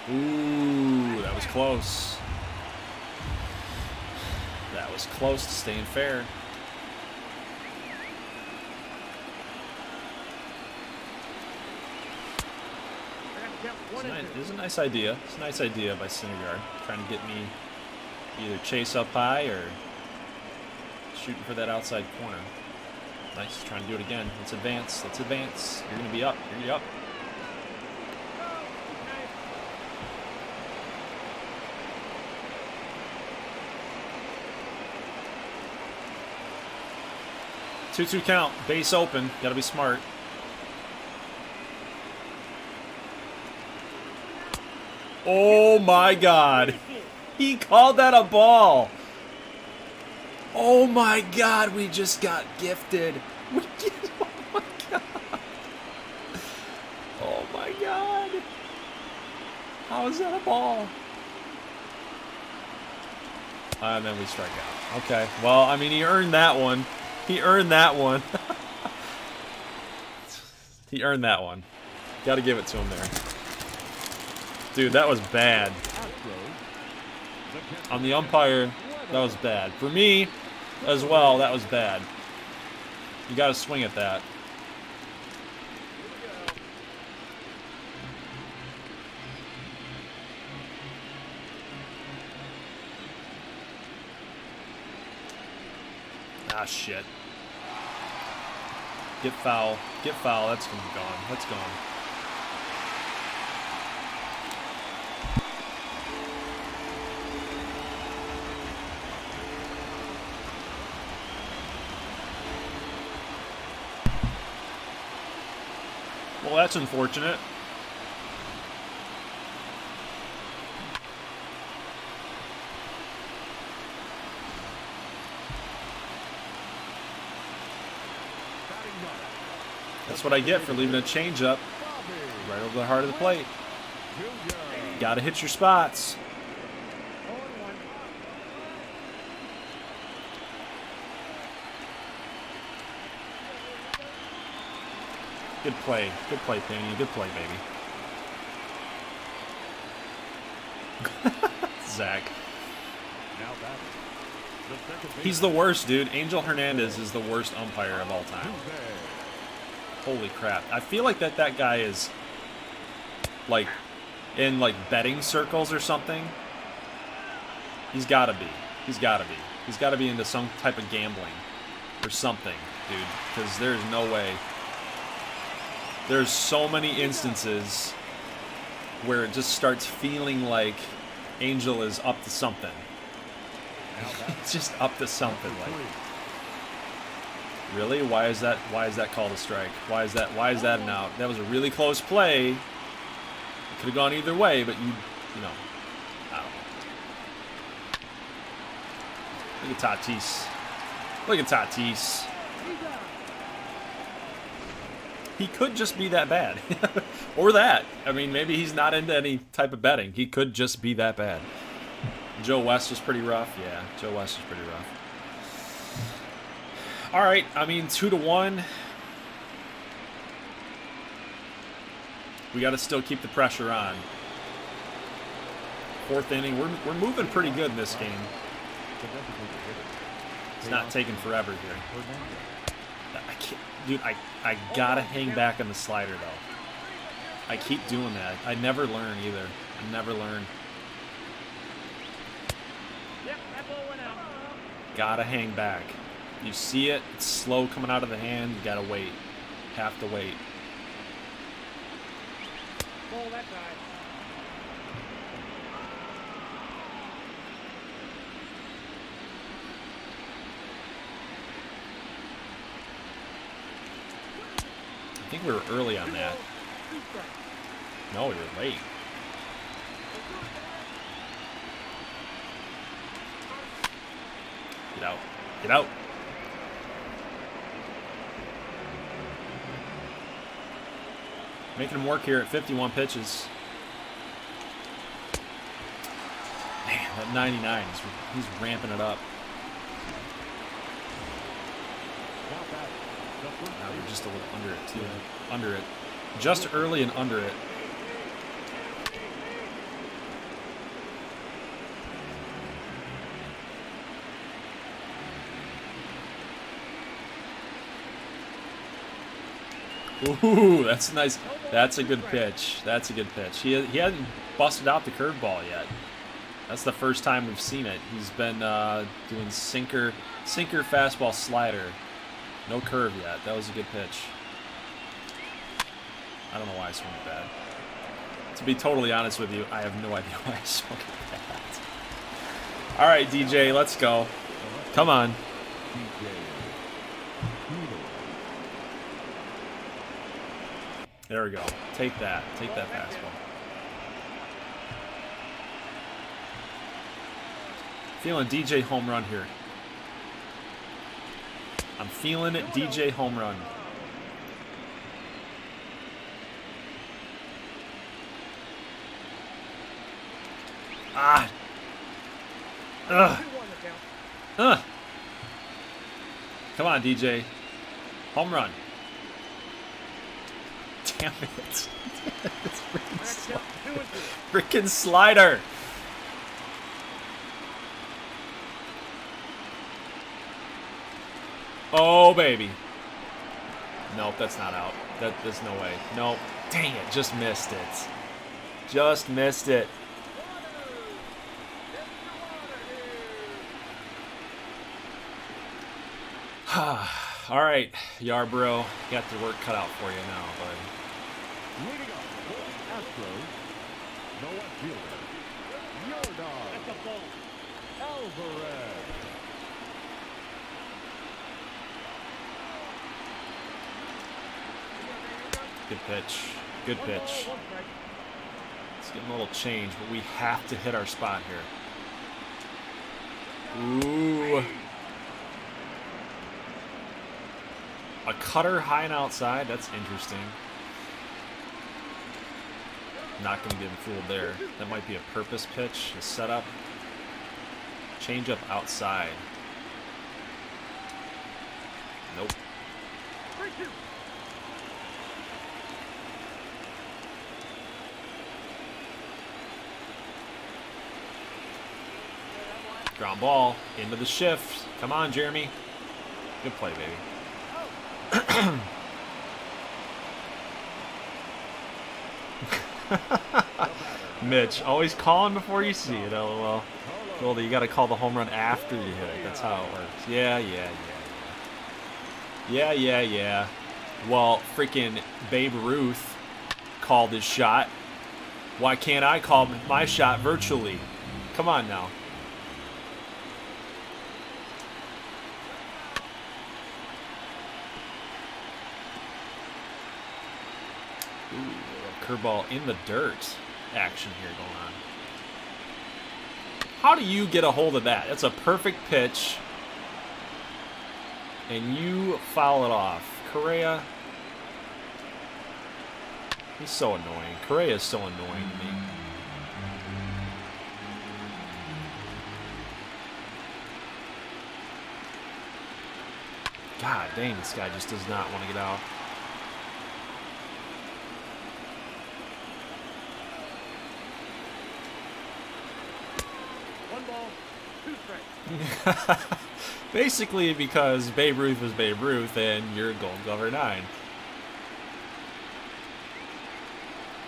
Ooh, that was close. That was close to staying fair. It's a nice idea. It's a nice idea by Syndergaard, trying to get me either chase up high or shooting for that outside corner. Nice, trying to do it again. Let's advance. Let's advance. You're gonna be up. You're gonna be up. Two count. Base open. Gotta be smart. Oh my God. He called that a ball. Oh my God, we just got gifted. Oh my God. Oh my God. How is that a ball? And then we strike out. Okay, well, I mean, he earned that one. He earned that one. He earned that one. Gotta give it to him there. Dude, that was bad. On the umpire, that was bad. For me, as well, that was bad. You gotta swing at that. Ah, shit. Get foul. Get foul. That's gone. That's gone. Well, that's unfortunate. That's what I get for leaving a changeup right over the heart of the plate. Gotta hit your spots. Good play. Good play, Penny. Good play, baby. Zach. He's the worst, dude. Angel Hernandez is the worst umpire of all time. Holy crap. I feel like that guy is, like, in, like, betting circles or something. He's gotta be. He's gotta be. He's gotta be into some type of gambling or something, dude. Because there's no way. There's so many instances where it just starts feeling like Angel is up to something. It's just up to something, like. Really? Why is that called a strike? Why is that an out? That was a really close play. It could have gone either way, but you know, I don't know. Look at Tatis. Look at Tatis. He could just be that bad. Or that. I mean, maybe he's not into any type of betting. He could just be that bad. Joe West was pretty rough. Yeah, Joe West was pretty rough. All right, I mean, 2-1. We got to still keep the pressure on. Fourth inning, we're moving pretty good in this game. It's not taking forever here. I can't, dude. I gotta hang back on the slider though. I keep doing that. I never learn either. I never learn. Gotta hang back. You see it, it's slow coming out of the hand, you gotta wait. Have to wait. Pull that side. I think we were early on that. No, we were late. Get out. Get out. Making him work here at 51 pitches. Man, that 99, he's ramping it up. Now we're just a little under it, too. Under it. Just early and under it. Ooh, that's nice. That's a good pitch. That's a good pitch. He hasn't busted out the curveball yet. That's the first time we've seen it. He's been doing sinker, fastball, slider. No curve yet. That was a good pitch. I don't know why I swung at that. To be totally honest with you, I have no idea why I swung at that. All right, DJ, let's go. Come on. There we go. Take that. Take that fastball. Feeling DJ home run here. I'm feeling it, DJ home run. Ah. Ugh. Ugh. Come on, DJ. Home run. Damn it. This freaking Next count, 2 and 2. freaking slider. Oh, baby. Nope, that's not out. There's no way. Nope. Dang it, just missed it. Just missed it. All right, Yarbrough, got the work cut out for you now, bud. Leading off the Astros, no outfielder, Yordan That's a ball. Alvarez. Good pitch. Good pitch. 1 ball, 1 strike. It's getting a little change, but we have to hit our spot here. Ooh. A cutter high and outside. That's interesting. Not going to get fooled there. That might be a purpose pitch. A setup. Change up outside. Nope. 3-2. Ground ball into the shift. Come on, Jeremy. Good play, baby. Mitch, always calling before you see it, LOL. Goldie, you got to call the home run after you hit it. That's how it works. Yeah. Well, freaking Babe Ruth called his shot. Why can't I call my shot virtually? Come on now. Ooh, curveball in the dirt action here going on. How do you get a hold of that? That's a perfect pitch. And you foul it off. Correa. He's so annoying. Correa is so annoying to me. God dang, this guy just does not want to get out. Basically because Babe Ruth was Babe Ruth and you're Gold Glover 9.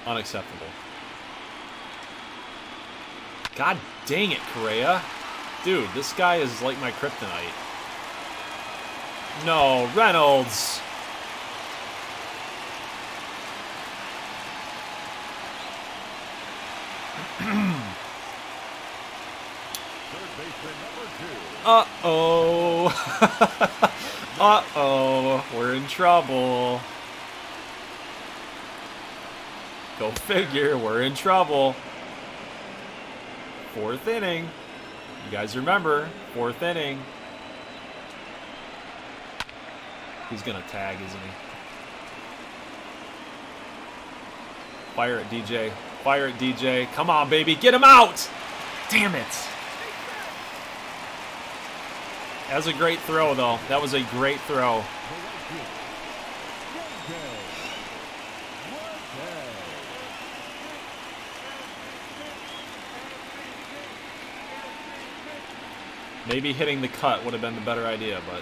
Unacceptable. God dang it, Correa. Dude, this guy is like my kryptonite. No, Reynolds. Uh-oh. Uh-oh. We're in trouble. Go figure. We're in trouble. 4th inning. You guys remember, 4th inning. He's going to tag, isn't he? Fire it, DJ. Fire it, DJ. Come on, baby. Get him out. Damn it. That was a great throw, though. That was a great throw. Maybe hitting the cut would have been the better idea, but...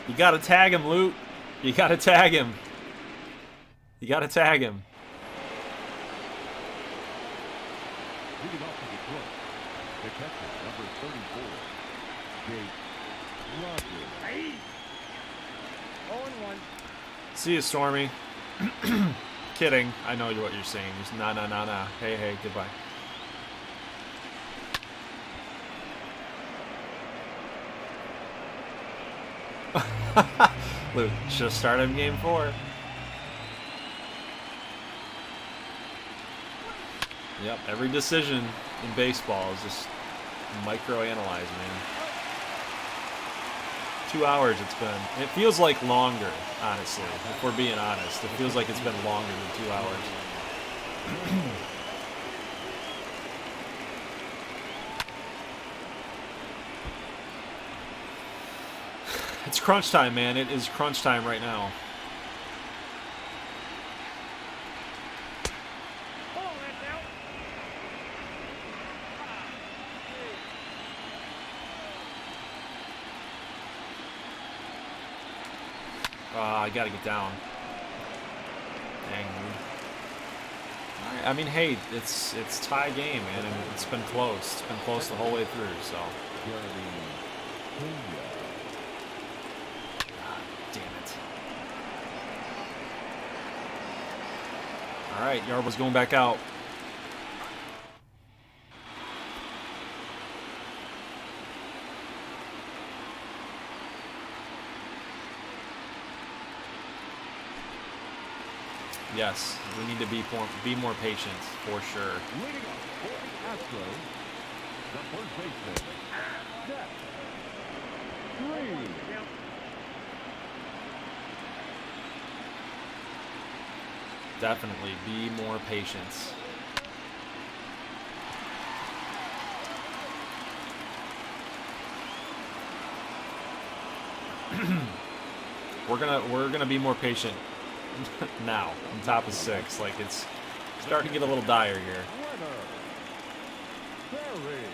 You gotta tag him, Lute. You gotta tag him. You gotta tag him. Leading off to Detroit, the catcher, number 34, Jake Rogers. 0-1. See you, Stormy. Kidding. I know what you're saying. Just nah. Hey, goodbye. Luke, should have started in game 4. Yep, every decision in baseball is just micro-analyzed, man. 2 hours it's been. It feels like longer, honestly. If we're being honest, it feels like it's been longer than 2 hours. It's crunch time, man. It is crunch time right now. Oh, that's out. I gotta get down. Dang, dude. Alright, I mean, hey, it's tie game, man, and it's been close. It's been close the whole way through, so. God damn it. Alright, Yarbo's going back out. Yes, we need to be more patient, for sure. Leading off for the Astros, the first baseman, Jeff Green. Definitely be more patient. We're gonna be more patient now. On top of 6, like it's starting to get a little dire here. Winner, Barry.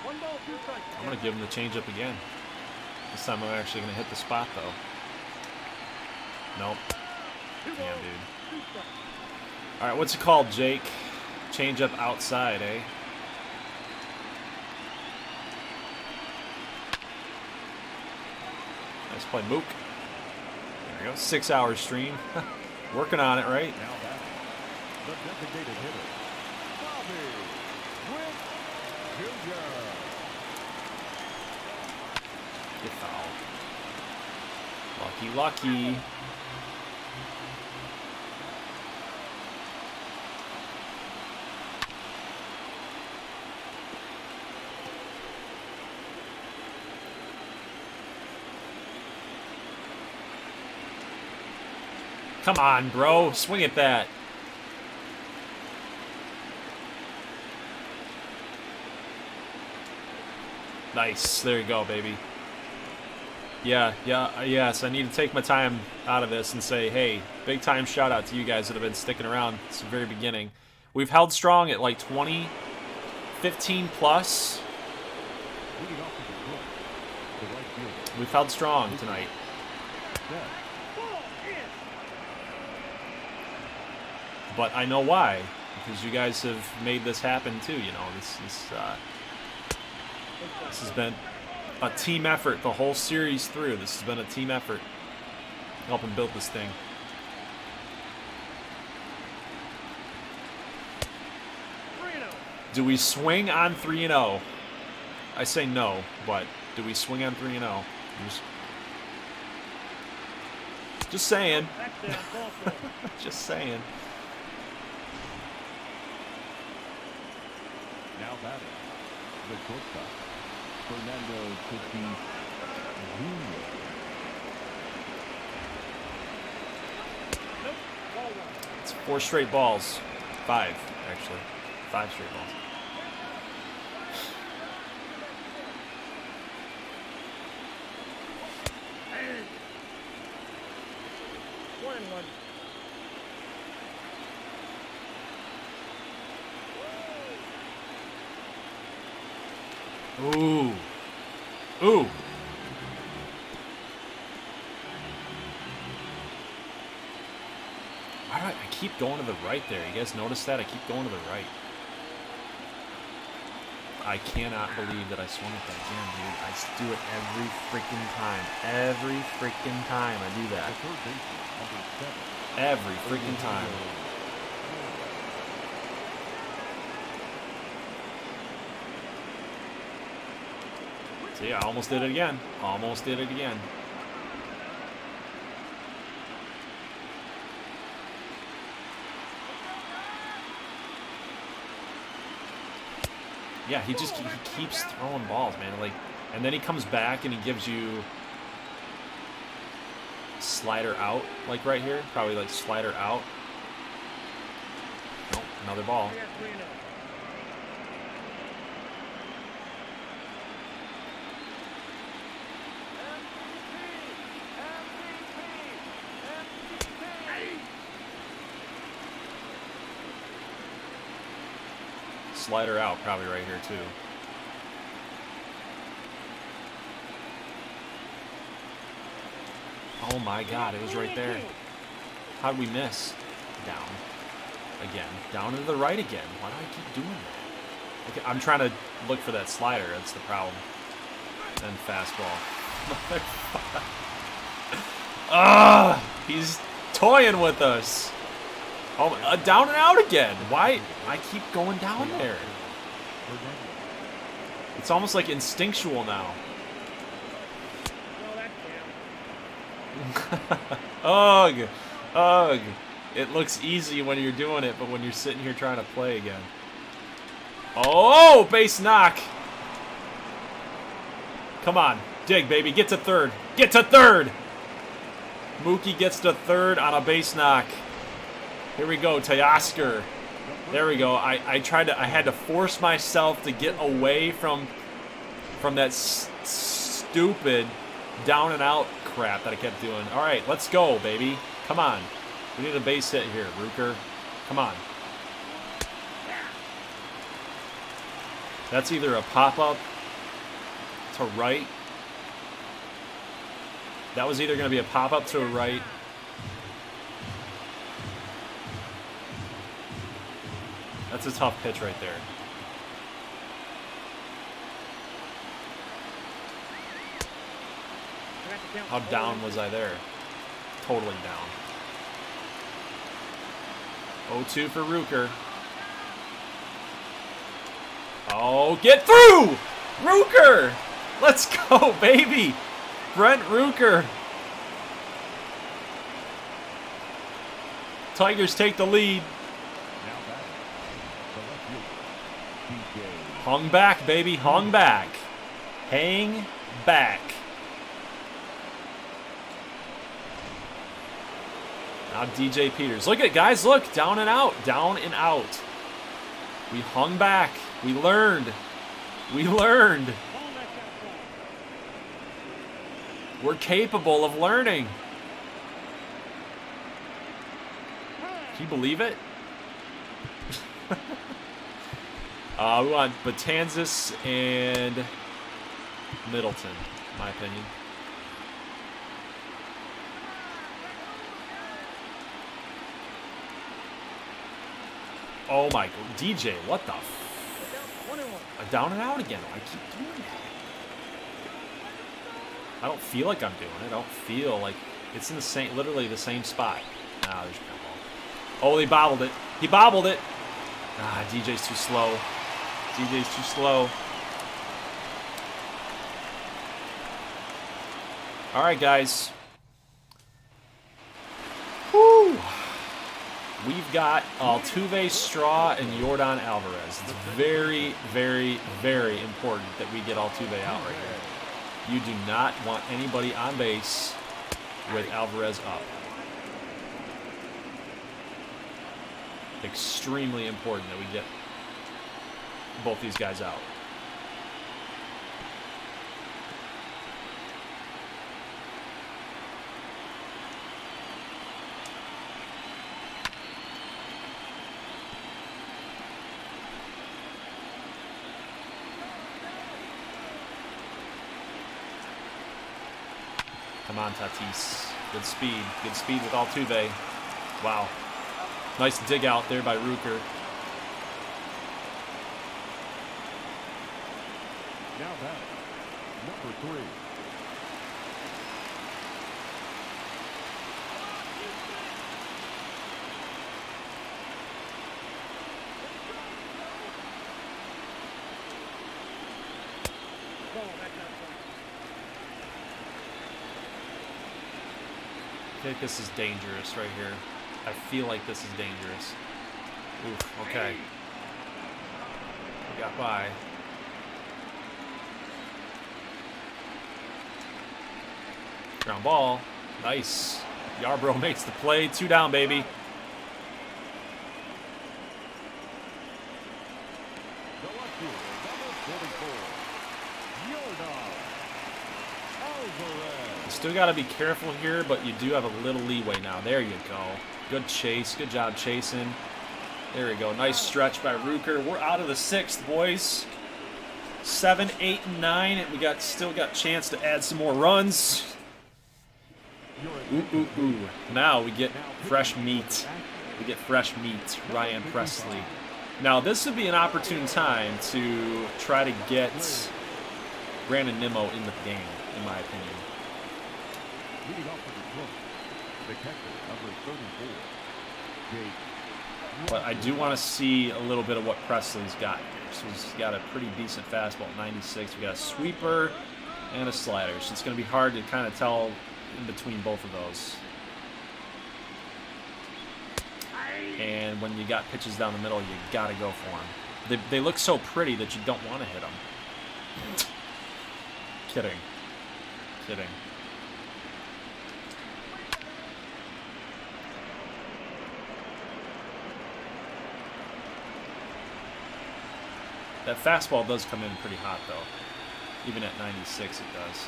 One ball, 2 strikes. I'm gonna give him the changeup again. This time I'm actually gonna hit the spot though. Nope. Damn, dude. All right, what's it called, Jake? Changeup outside, eh? Nice play, Mook. There we go. 6-hour stream. Working on it, right? Now back, the designated hitter, Bobby Witt Jr. Get foul. Lucky, lucky. Come on, bro. Swing at that. Nice. There you go, baby. Yes, I need to take my time out of this and say, hey, big time shout out to you guys that have been sticking around since the very beginning. We've held strong at like 20, 15 plus. Leading off to the plate, the right fielder, We've held strong tonight. Jeff. Ball in. But I know why. Because you guys have made this happen too, you know. This has been a team effort the whole series through. This has been a team effort helping build this thing. Do we swing on 3-0? I say no, but do we swing on 3-0? Just saying. That's down, ball four. Just saying. Now batting, the shortstop, Fernando Tatis Jr. Nope, ball 1. It's 4 straight balls. 5, actually. 5 straight balls. One and one. Ooh. Ooh. Why do I keep going to the right there? You guys notice that? I keep going to the right. I cannot believe that I swung at that again, dude. I do it every freaking time. Every freaking time I do that. The third baseman, number 7. Every freaking time. See, I almost did it again. Almost did it again. Yeah, he keeps throwing balls, man. Like, and then he comes back and he gives you slider out, like right here. Probably like slider out. Nope, another ball. I got 3-0. Slider out, probably right here too. Oh my God, it was right there. How'd we miss? Down. Again. Down to the right again. Why do I keep doing that? Okay, I'm trying to look for that slider. That's the problem. And fastball. Ah, he's toying with us. Oh, down and out again. Why? I keep going down there. It's almost like instinctual now. No, that counts. Ugh. Ugh. It looks easy when you're doing it, but when you're sitting here trying to play again. Oh, base knock. Come on. Dig, baby. Get to third. Get to third. Mookie gets to third on a base knock. Here we go, Teoscar. There we go. I had to force myself to get away from that stupid down and out crap that I kept doing. All right, let's go, baby. Come on. We need a base hit here, Rooker. Come on. That's either a pop-up to right. That was either going to be a pop-up to a right. That's a tough pitch right there. I got to count. How down was I there? Totally down. 0-2 for Rooker. Oh, get through! Rooker! Let's go, baby! Brent Rooker. Tigers take the lead. Now back. The left fielder, DJ. Hung back, baby. Hung back. Hang back. Now DJ Peters. Look at it, guys. Look. Down and out. Down and out. We hung back. We learned. We learned. Ball, that's outside. We're capable of learning. Can you believe it? We want Betanzas and Middleton, in my opinion. Oh my God, DJ, what the f... 1-1. Down and out again. I keep doing that. I don't feel like I'm doing it. I don't feel like it's in the same, literally the same spot. Ah, there's no ball. Oh, he bobbled it. He bobbled it. Ah, DJ's too slow. DJ's too slow. All right, guys. Woo. We've got Altuve, Straw, and Yordan Alvarez. It's very, very, very important that we get Altuve out right here. You do not want anybody on base with Alvarez up. Extremely important that we get both these guys out. Come on, Tatis. Good speed. Good speed with Altuve. Wow. Nice dig out there by Rooker. Now back. Number 3. Ball, that's outside. I think this is dangerous right here. I feel like this is dangerous. Oof, okay. We got by. Ground ball. Nice. Yarbrough makes the play. 2 down, baby. The left fielder, number 44, Alvarez. You still got to be careful here, but you do have a little leeway now. There you go. Good chase. Good job chasing. There we go. Nice stretch by Rooker. We're out of the 6th, boys. 7, 8, and 9, and we still got a chance to add some more runs. Ooh, ooh, ooh. Now we get fresh meat. We get fresh meat. Ryan Presley. Now this would be an opportune time to try to get Brandon Nimmo in the game, in my opinion. Leading off with the club, the catcher, number 34, Jake. But I do want to see a little bit of what Presley's got here. So he's got a pretty decent fastball, 96. We got a sweeper and a slider. So it's going to be hard to kind of tell in between both of those. And when you got pitches down the middle, you got to go for them. They look so pretty that you don't want to hit them. Kidding. Kidding. That fastball does come in pretty hot, though. Even at 96, it does.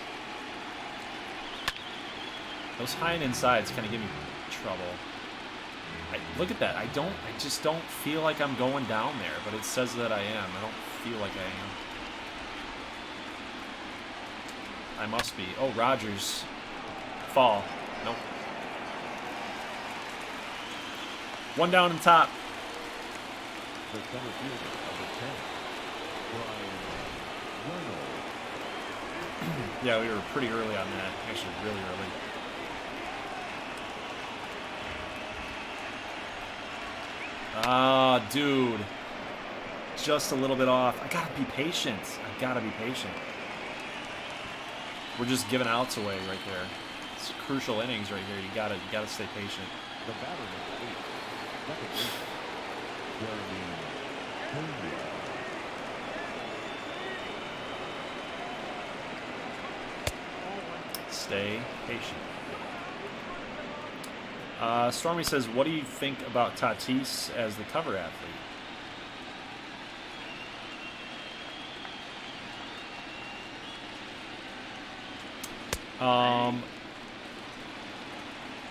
Those high and insides kind of give me trouble. Look at that. I just don't feel like I'm going down there, but it says that I am. I don't feel like I am. I must be. Oh, Rogers. Fall. Nope. 1 down and top. The center fielder, number 10, Brian Reynolds. Yeah, we were pretty early on that. Actually, really early. Ah, dude. Just a little bit off. I gotta be patient. I gotta be patient. We're just giving outs away right there. It's crucial innings right here. You gotta stay patient. The batter, number 8, second baseman, Jeremy Jr. Stay patient. Stormy says, what do you think about Tatis as the cover athlete?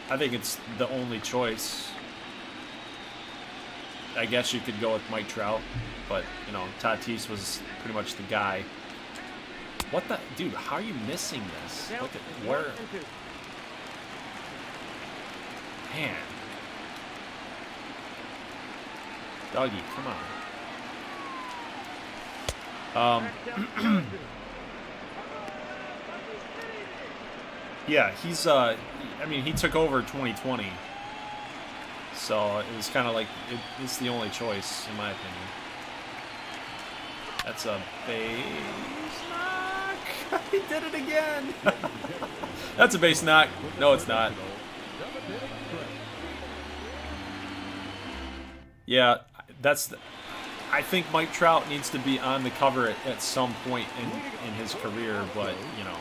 I think it's the only choice. I guess you could go with Mike Trout, but, you know, Tatis was pretty much the guy. What the? Dude, how are you missing this? Look at where. Man. Doggy, come on. Yeah, he's, I mean, he took over 2020. So it was kind of like, it's the only choice, in my opinion. That's a base knock. He did it again. That's a base knock. No, it's not. Yeah, I think Mike Trout needs to be on the cover at some point in his career, but, you know.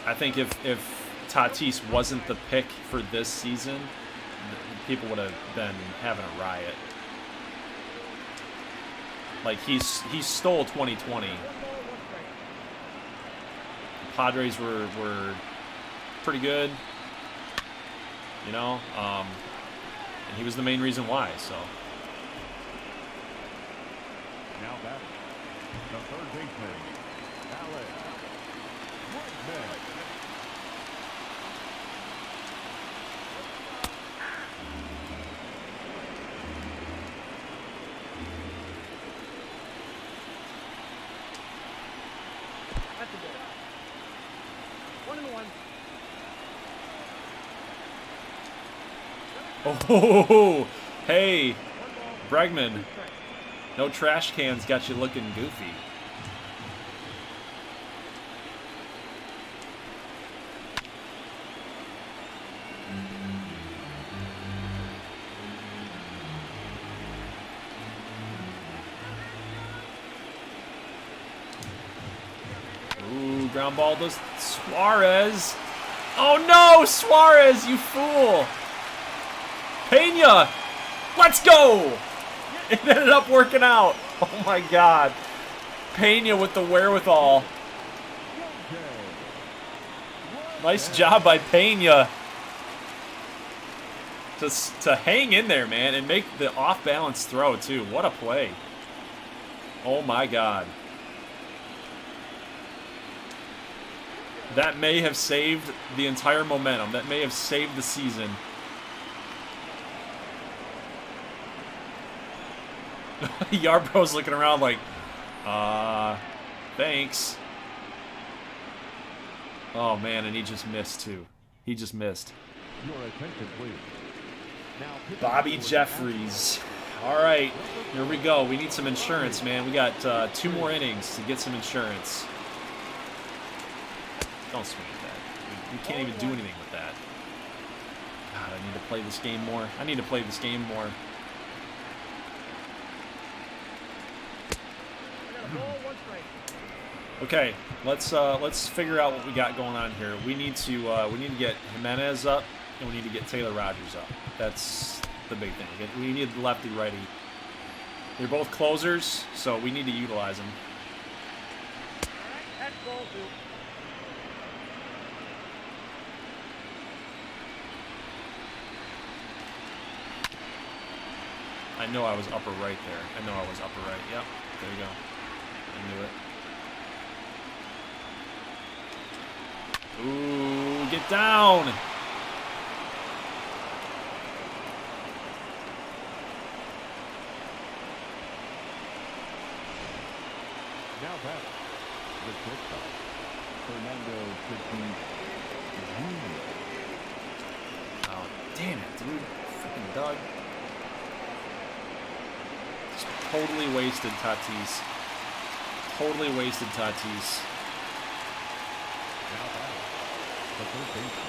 I think if Tatis wasn't the pick for this season, people would have been having a riot. Like, he stole 2020. The Padres were pretty good, you know, and he was the main reason why, so. Now back, the third baseman, Alex Woodman. That's a ball. 1-1. Oh, hey, Bregman. No trash cans got you looking goofy. ground ball to Suarez. Oh no, Suarez, you fool! Pena, let's go! It ended up working out. Oh my God, Pena with the wherewithal. Nice job by Pena to hang in there, man, and make the off-balance throw too. What a play! Oh my God. That may have saved the entire momentum. That may have saved the season. Yarbrough's looking around like, thanks. Oh man, and he just missed too. He just missed. Your attention, please. Now, Bobby Jeffries. All right, here we go. We need some insurance, man. We got 2 more innings to get some insurance. Don't swing at that. We can't even do anything with that. God, I need to play this game more. I need to play this game more. Okay, let's figure out what we got going on here. We need to get Jimenez up, and we need to get Taylor Rogers up. That's the big thing. We need lefty righty. They're both closers, so we need to utilize them. I know I was upper right there. I know I was upper right. Yep, there you go. I knew it. Ooh, get down! now back. The shortstop, Fernando Tatis Jr. Oh, damn it, dude. Freaking Doug. Just totally wasted Tatis. Totally wasted Tatis. Now back. The third baseman,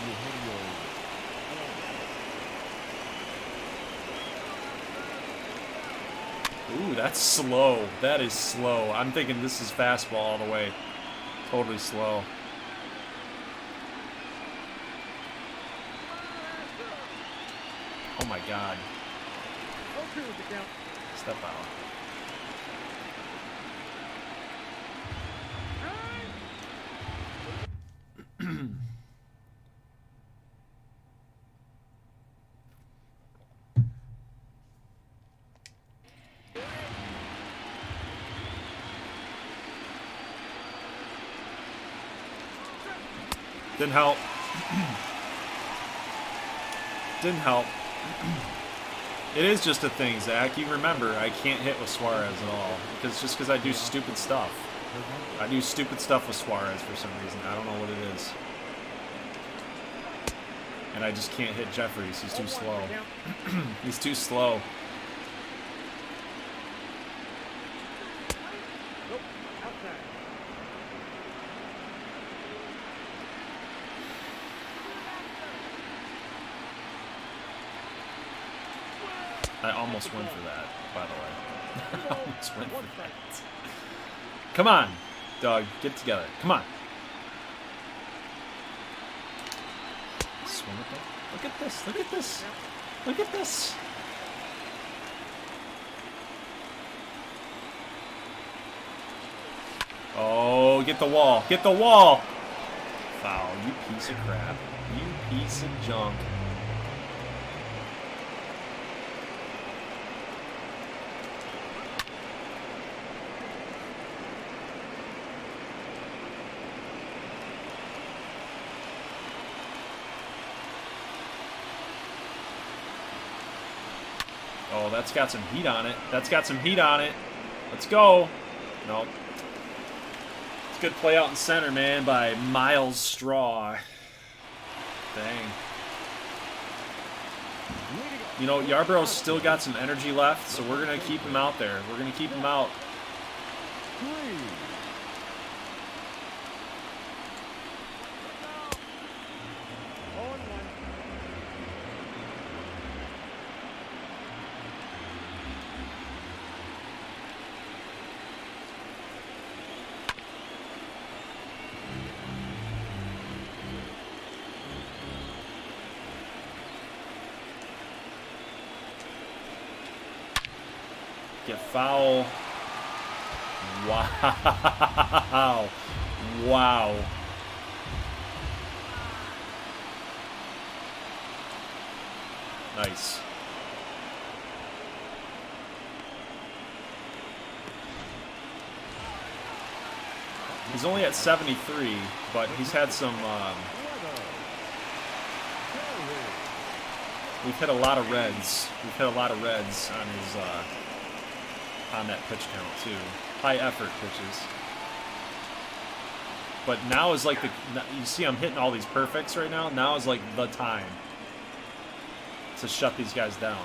Eugenio. Ooh, that's slow. That is slow. I'm thinking this is fastball all the way. Totally slow. Oh my God. Step out. Didn't help. Didn't help. It is just a thing, Zach. You remember, I can't hit with Suarez at all. Just because I do stupid stuff. I do stupid stuff with Suarez for some reason. I don't know what it is. And I just can't hit Jeffries. He's too slow. He's too slow. I almost went for that, by the way. I almost went for that. Come on, Doug. Get together. Come on. Swing it there. Look at this. Look at this. Look at this. Oh, get the wall. Get the wall. Foul, you piece of crap. You piece of junk. Oh, that's got some heat on it. That's got some heat on it. Let's go. Nope. It's a good play out in center, man, by Miles Straw. Dang. You know, Yarbrough's still got some energy left, so we're going to keep him out there. We're going to keep him out. Get foul. Wow. Wow. Nice. He's only at 73, but he's had some. We've hit a lot of reds. We've hit a lot of reds on his on that pitch count too. High effort pitches. But now is like you see I'm hitting all these perfects right now. Now is like the time to shut these guys down.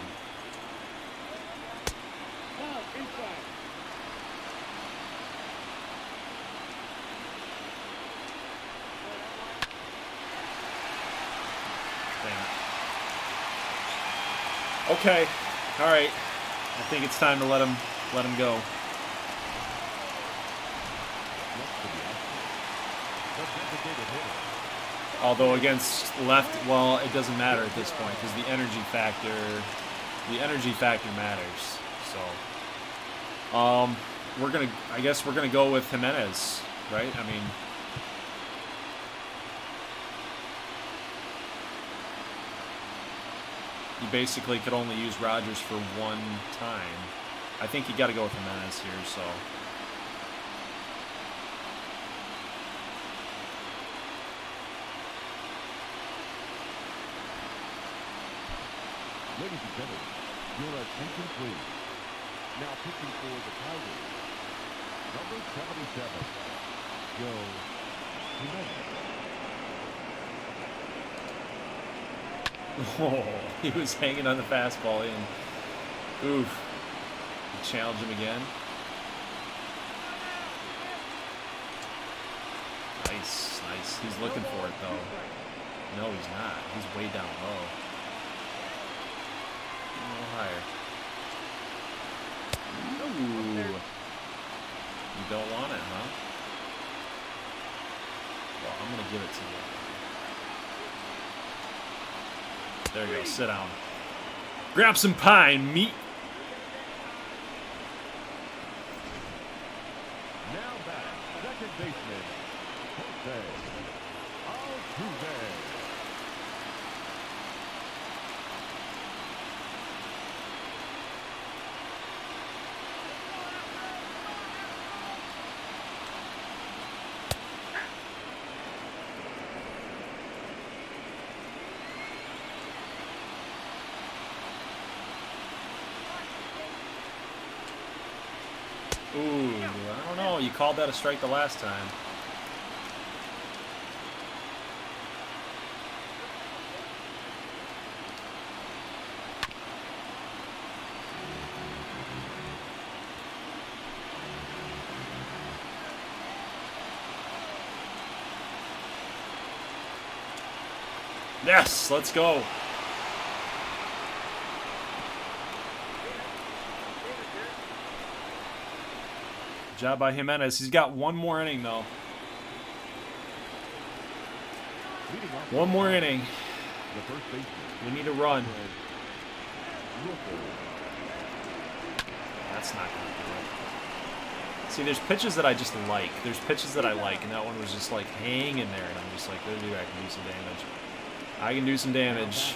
Okay, all right. I think it's time to let him go. Although against left, well, it doesn't matter at this point because the energy factor matters. So, I guess we're gonna go with Jimenez, right? I mean. You basically could only use Rogers for one time. I think you got to go with Jimenez here, so. Ladies and gentlemen, your attention please. Now pitching for the Tigers, number 77, Joe Jimenez. Oh, he was hanging on the fastball in. Oof. Challenge him again. Nice, nice. He's looking for it, though. No, he's not. He's way down low. A little higher. Ooh. You don't want it, huh? Well, I'm going to give it to you. There you go. Sit down. Grab some pine, meat. Now back, second baseman, Jose Altuve. Ooh, I don't know. You called that a strike the last time. Yes, let's go. Job by Jimenez. He's got one more inning, though. One more inning. We need a run. That's not going to do it. See, there's pitches that I just like. There's pitches that I like, and that one was just like hanging in there, and I'm just like, I can do some damage. I can do some damage.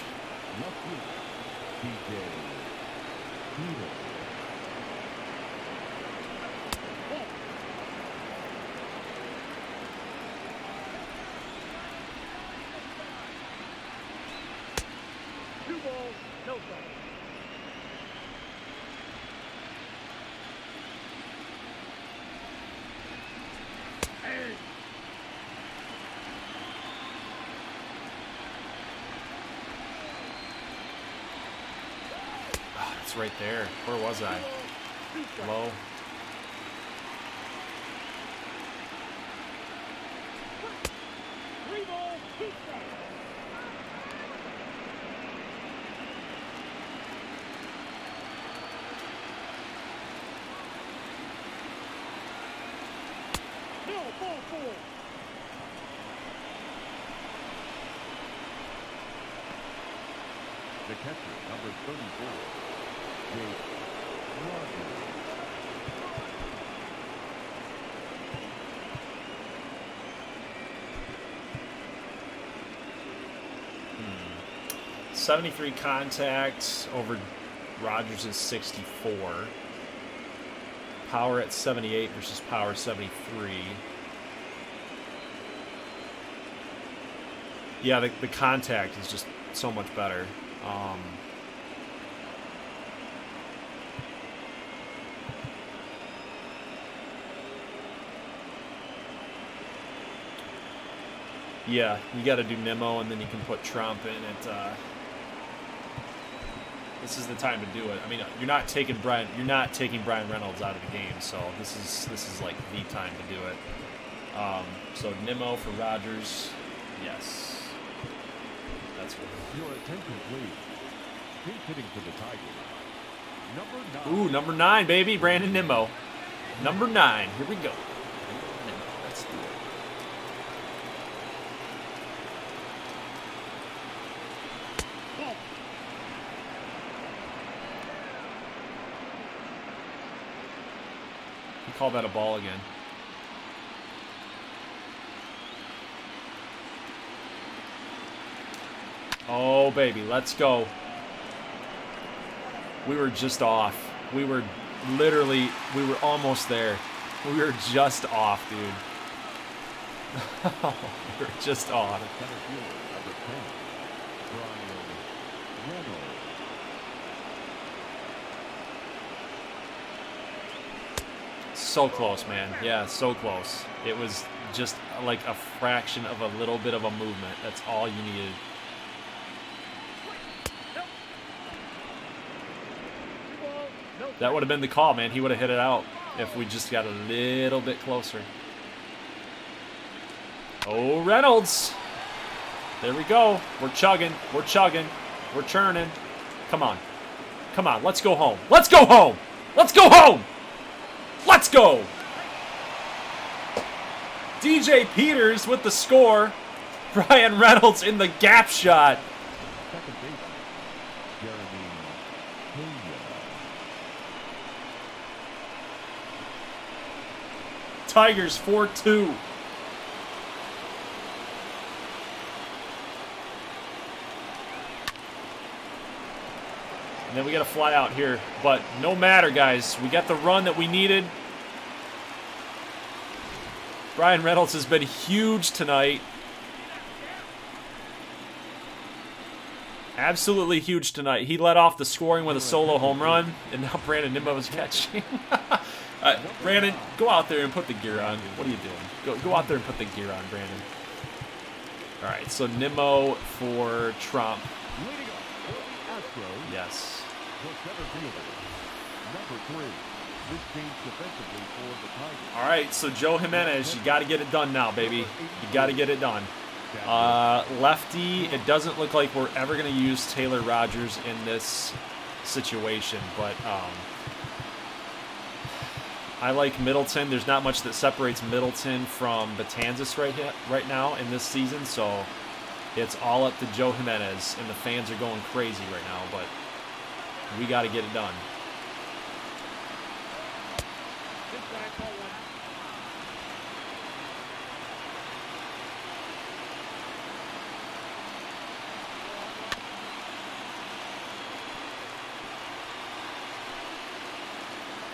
It's right there. Where was I? Low. The catcher, number 34, Jake Rogers. 73 contact over Rogers' 64. Power at 78 versus power 73. Yeah, the contact is just so much better. Yeah, you got to do Nimmo, and then you can put Trump in it. This is the time to do it. I mean, you're not taking Brian Reynolds out of the game, so this is like the time to do it. So Nimmo for Rogers, yes, that's good. Your attention, please. Pinch hitting for the Tigers. Number 9. Ooh, number 9, baby, Brandon Nimmo. Number 9, here we go. Nimmo, let's do it. Call that a ball again. Oh, baby, let's go. We were just off. We were almost there. We were just off, dude. We were just off. So close, man. Yeah, so close. It was just like a fraction of a little bit of a movement. That's all you needed. That would have been the call, man. He would have hit it out if we just got a little bit closer. Oh, Reynolds. There we go. We're chugging. We're chugging. We're churning. Come on. Come on. Let's go home. Let's go home. Let's go home. Let's go! DJ Peters with the score. Brian Reynolds in the gap shot. Second baseman, Jeremy Pena. Tigers 4-2. And then we got to fly out here. But no matter, guys. We got the run that we needed. Brian Reynolds has been huge tonight. Absolutely huge tonight. He led off the scoring with a solo home run. And now Brandon Nimmo is catching. Brandon, go out there and put the gear on. What are you doing? Go out there and put the gear on, Brandon. All right, so Nimmo for Trump. Yes. All right, so Joe Jimenez, you got to get it done now, baby. You got to get it done. Lefty, it doesn't look like we're ever going to use Taylor Rogers in this situation, but I like Middleton. There's not much that separates Middleton from Betances right now in this season, so it's all up to Joe Jimenez, and the fans are going crazy right now, but we got to get it done.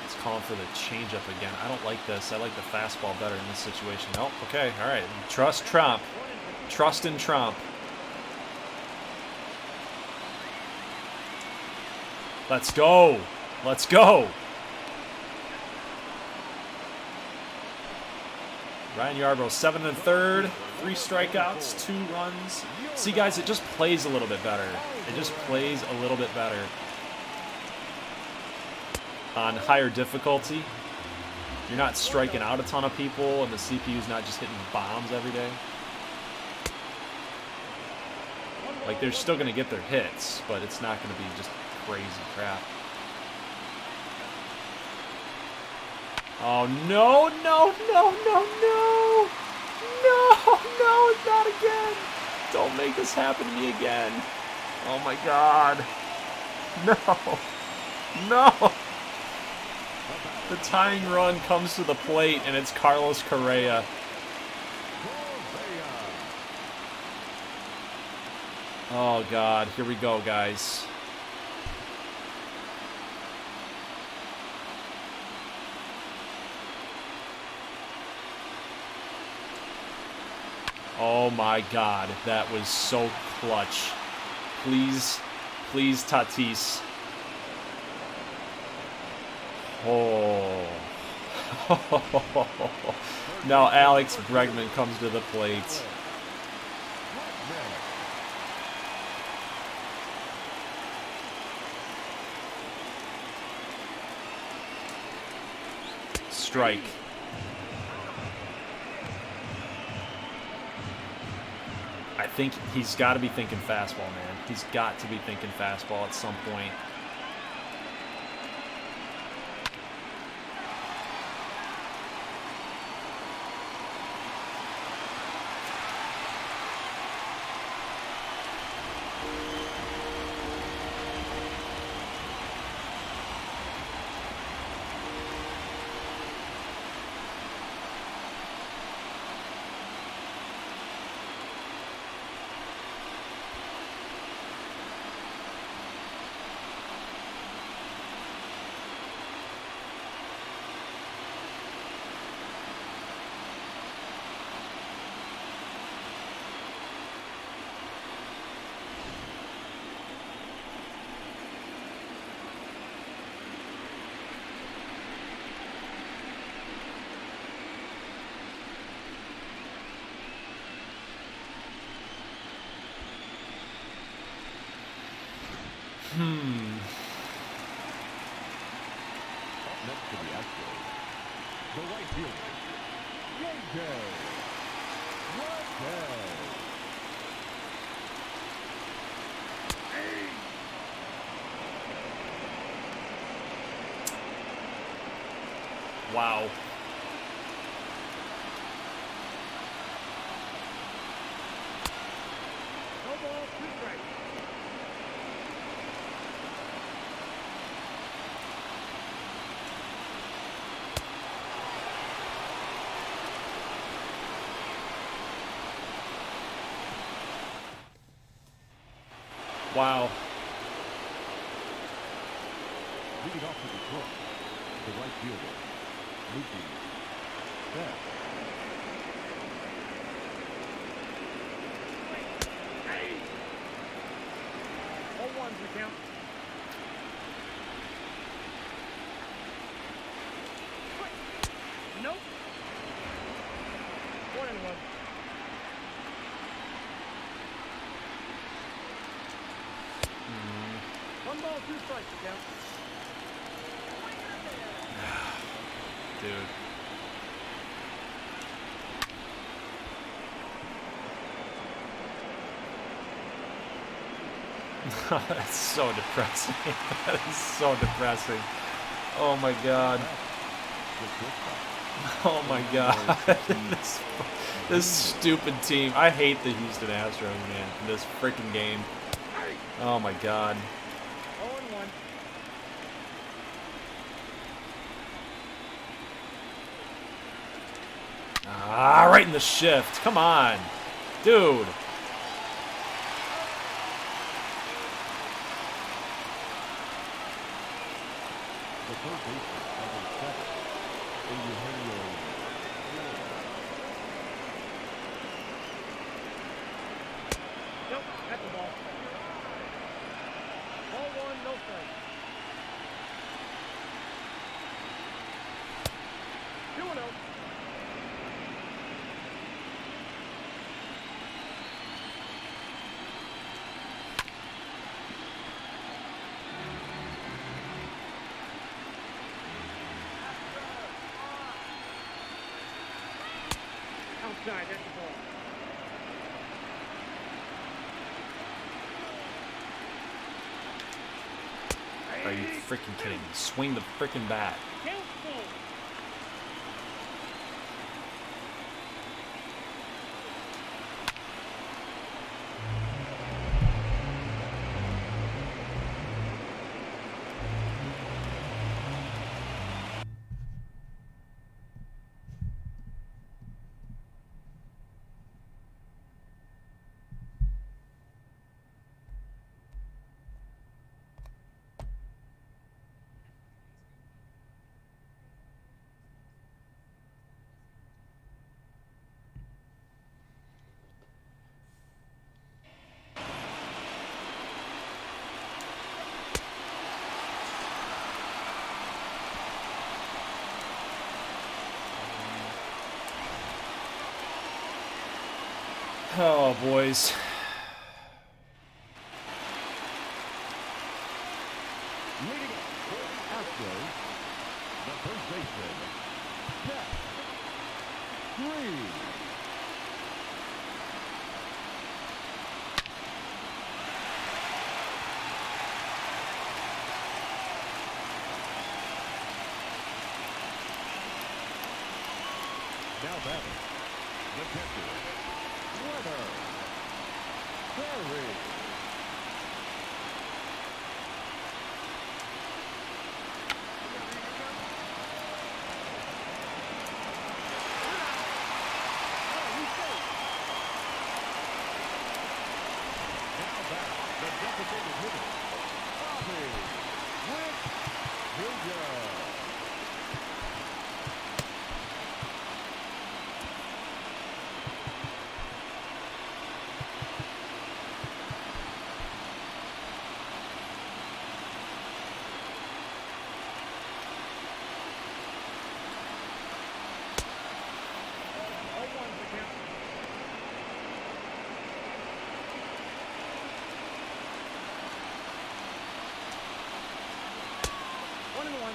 It's calling for the changeup again. I don't like this. I like the fastball better in this situation. Nope. Okay. All right. Trust Trump. Trust in Trump. Let's go. Let's go. Ryan Yarbrough, 7 1/3, 3 strikeouts, 2 runs. See, guys, it just plays a little bit better. It just plays a little bit better on higher difficulty. You're not striking out a ton of people, and the CPU's not just hitting bombs every day. Like, they're still going to get their hits, but it's not going to be just crazy crap. Oh, no, no, no, no, no. No, no, not again. Don't make this happen to me again. Oh, my God. No. No. The tying run comes to the plate, and it's Carlos Correa. Oh, God. Here we go, guys. Oh, my God. That was so clutch. Please, please, Tatis. Oh. Now Alex Bregman comes to the plate. Strike. I think he's got to be thinking fastball, man. He's got to be thinking fastball at some point. Next to the Astros, the right fielder, Yandel. Wow. No ball, 2 strikes. Wow. Leading off to Detroit, the right fielder, Mookie Betts. All ones the count. Nope. 1-1. One ball, 2 strikes the count. Dude. That's so depressing. That is so depressing. Oh my God. Oh my God. this stupid team. I hate the Houston Astros, man. This freaking game. Oh my God. 0-1. Ah, right in the shift. Come on. Dude. The third baseman, number 7, Eugenio. Nope, that's the ball. Ball 1, no strikes. 2-0. Outside, that's the ball. Are you freaking kidding me? Swing the freaking bat. Count full. Oh, boys. Leading off for the Astros, the first baseman, Jeff Green. Now batting, the catcher, Weather Perry. Now back, the designated hitter, Bobby Witt Jr. One and one.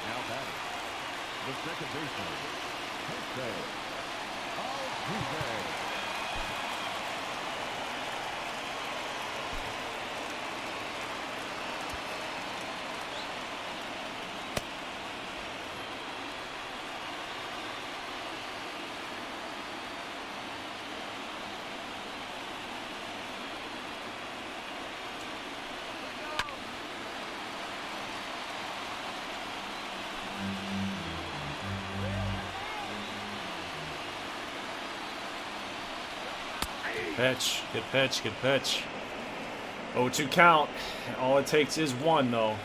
Now batting, the second baseman, Jose Altuve. Pitch. Good pitch. Good pitch. 0-2 count. All it takes is one, though.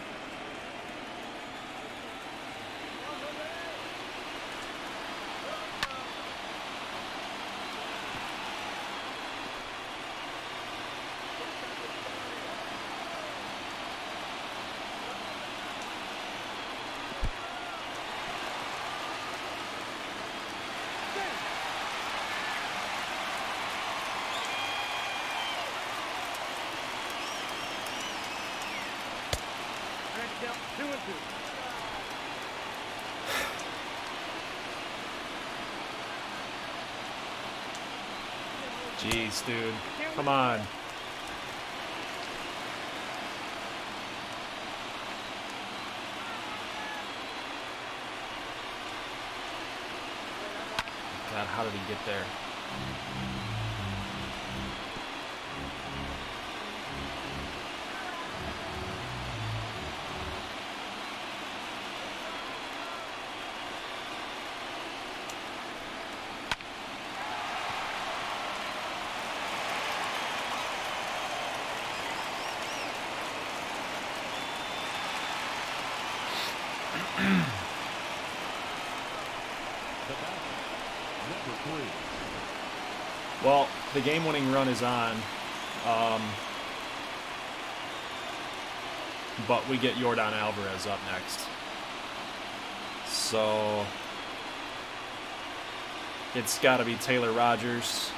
Next count, 2-2. Jeez, dude. Come on. God, how did he get there? The batter, number 3, Well, the game-winning run is on. But we get Yordan Alvarez up next. So it's got to be Taylor Rogers.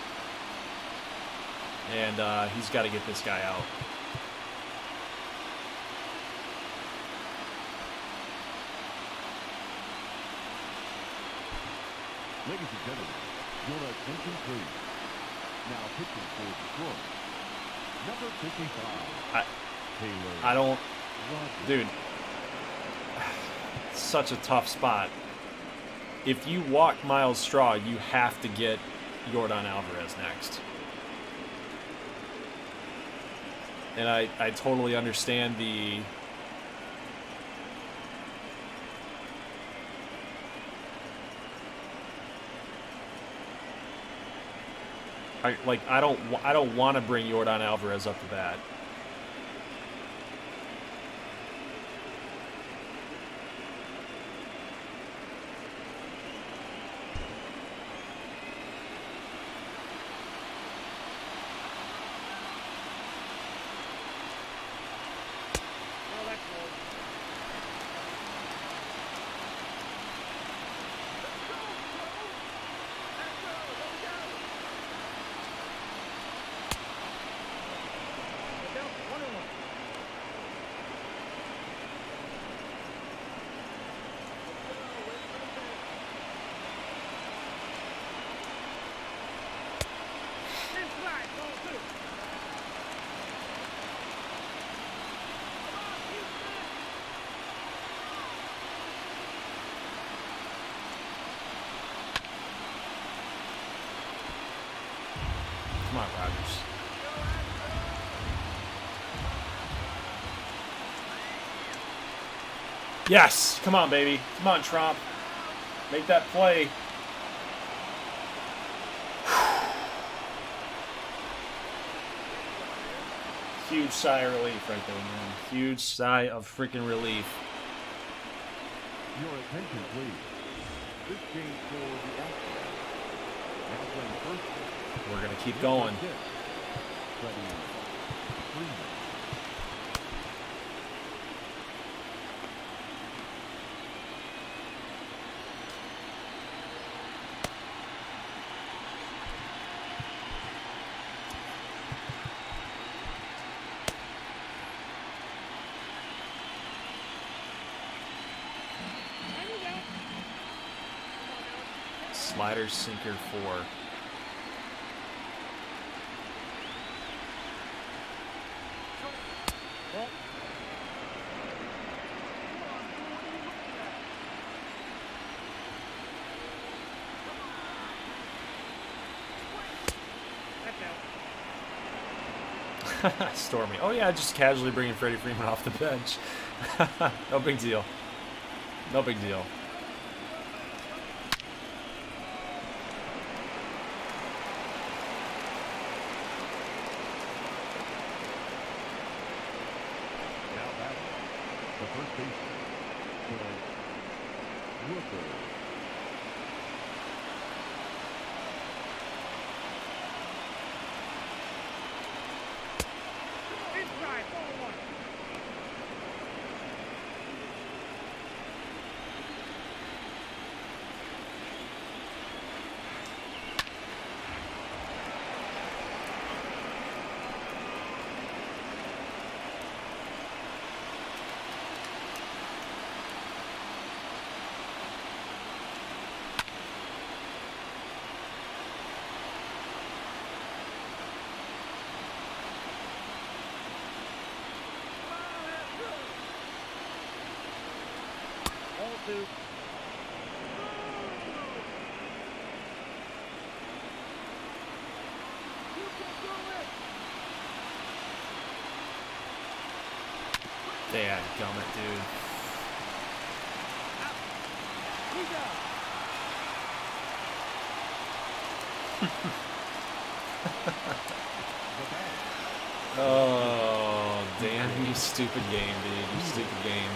And he's got to get this guy out. Ladies and gentlemen, your attention please. Now pitching for Detroit, number 55, Taylor I don't... Rogers. Dude. Such a tough spot. If you walk Miles Straw, you have to get Yordan Alvarez next. And I totally understand the... I don't want to bring Yordan Alvarez up to bat. Oh, that's low. Let's go. 1-1. Inside, ball 2. Come on, Rogers. Yes! Come on, baby. Come on, Trump. Make that play. Huge sigh of relief right there, man. Huge sigh of freaking relief. Your attention, please. This game for the Astros. Now playing first base. We're going to keep going. Freddie Freeman. Slider, sinker, 4. Ball. That's out. Stormy. Oh, yeah, just casually bringing Freddie Freeman off the bench. No big deal. No big deal. Now batting. The first baseman. Woodward. Inside, ball 1. Ball 2. Dadgummit, dude. He's out. Oh, damn, you stupid game, dude. You stupid game.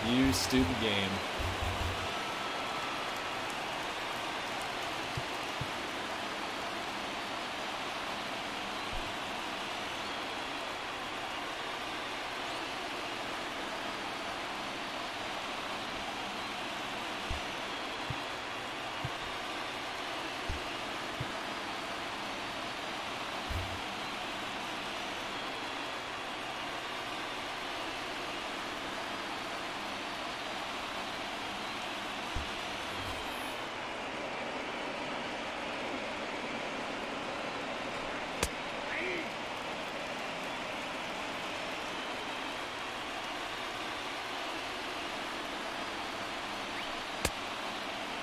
You stupid game.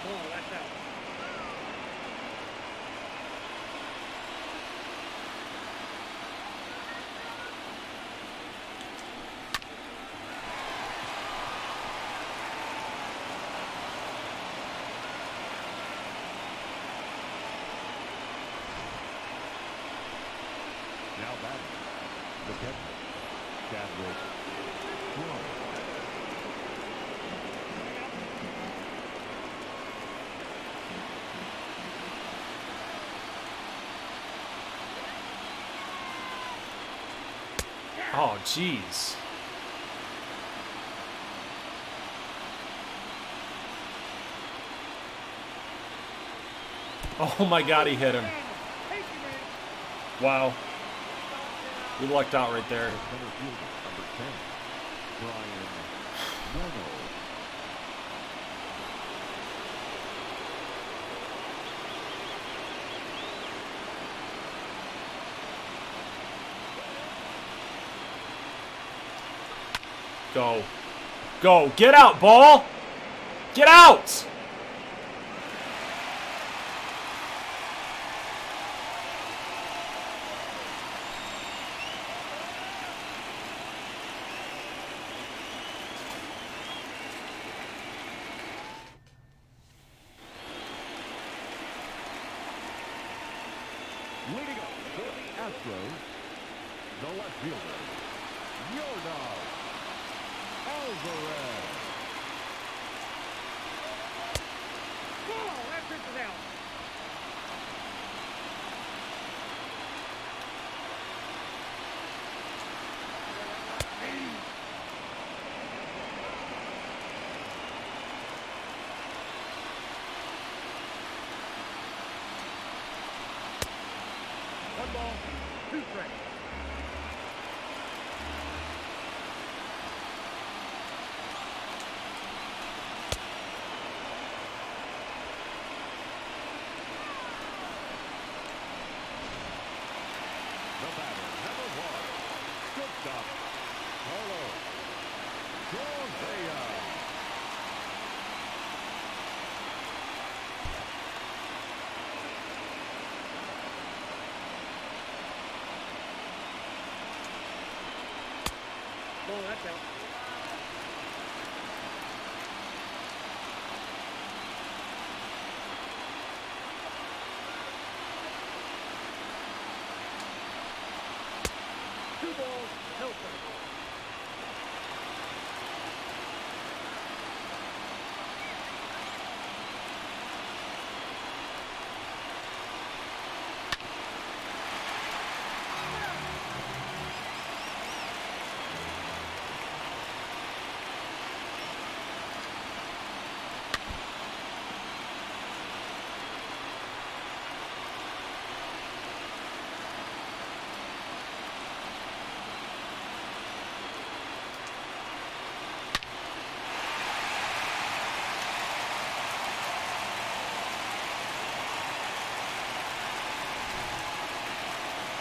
Ball, that's out. The catcher, Chadwick Sloan. Oh, jeez. Oh my God, he hit him. Wow. We lucked out right there. The center fielder, number 10, Brian Reynolds. Go. Go. Get out, ball. Get out. Leading up for the Astros, the left fielder, Yordan Alvarez. Ball, that pitch is out. One ball, two strikes. The batter, number 1, shortstop, Carlos Correa. Ball, that's out. Two balls, no strikes.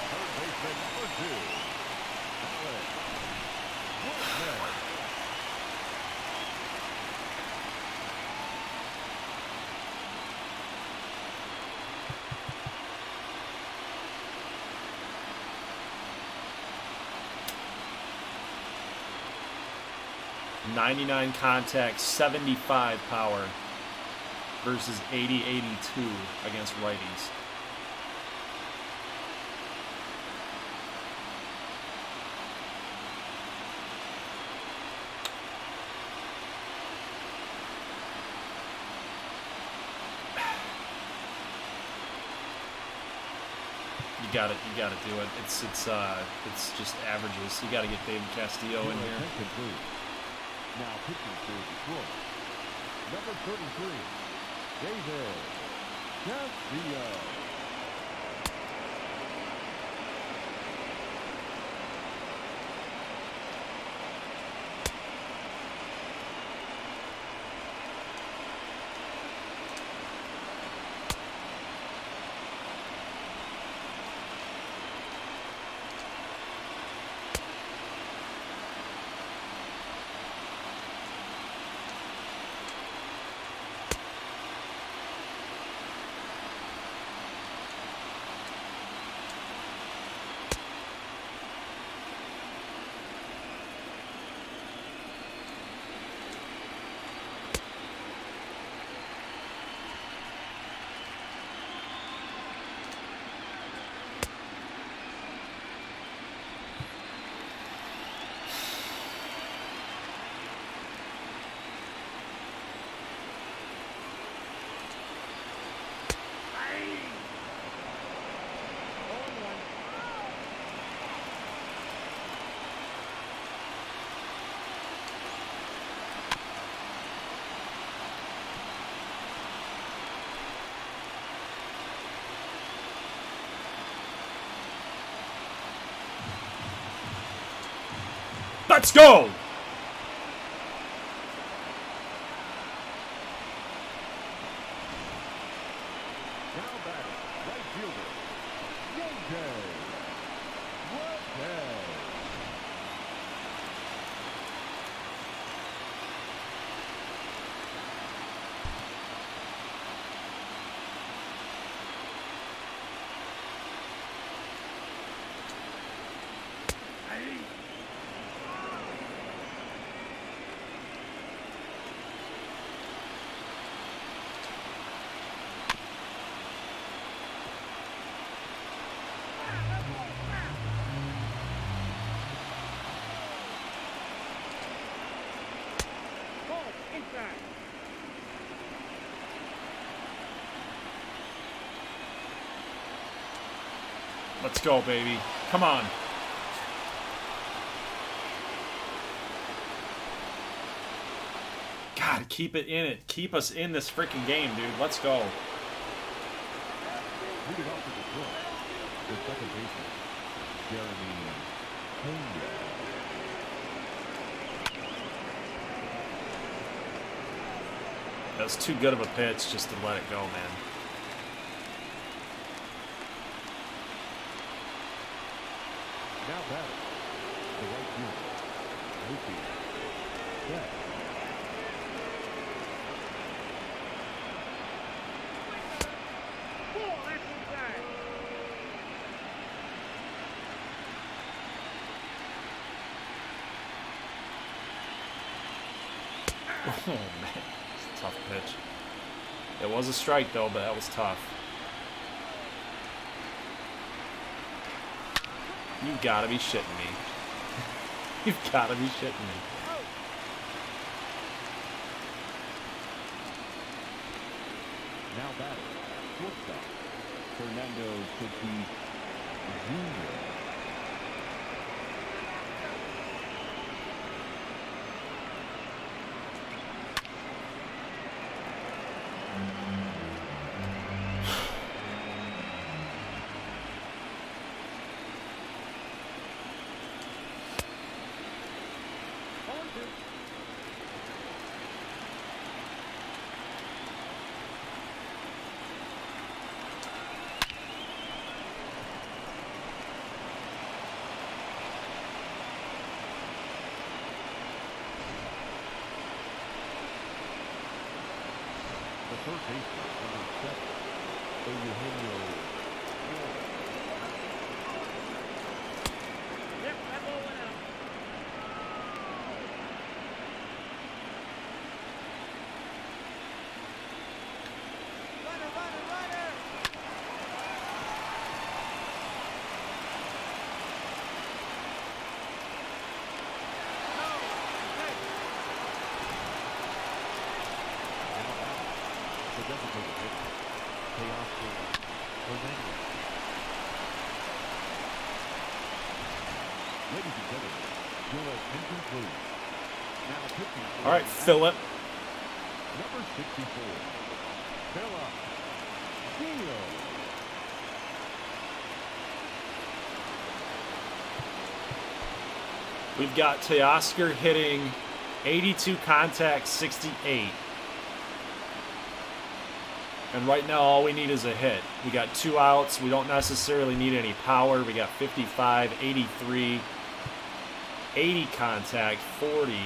Third baseman, number 2, Alex Woodman. 99 contact, 75 power versus 80-82 against righties. You gotta do it. It's just averages. You gotta get David Castillo in here. Complete. Now pitching for Detroit, number 33, David Castillo. Let's go! Now batting, right fielder, Youngday. Ball inside. Let's go, baby. Come on. God, keep it in it. Keep us in this freaking game, dude. Let's go. Leading off to Detroit, the second baseman, Jeremy Jr. That was too good of a pitch just to let it go, man. Now batting, the right fielder, Lucy. Set. Ball, that's inside. Oh, man. It's a tough pitch. It was a strike, though, but that was tough. You gotta be shitting me. You've gotta be shitting me. Now batting, shortstop, Fernando Tatis Jr. On to. The third baseman, number 7, Eugenio. Yep, that ball went out. Runner, runner, runner. The designated hitter, Teoscar Hernandez. Ladies and gentlemen, your attention please. Now pitching for All right, Philip. number 64, Philip Geo. We've got Teoscar hitting 82 contact, 68. And right now, all we need is a hit. We got 2 outs. We don't necessarily need any power. We got 55, 83, 80 contact, 40,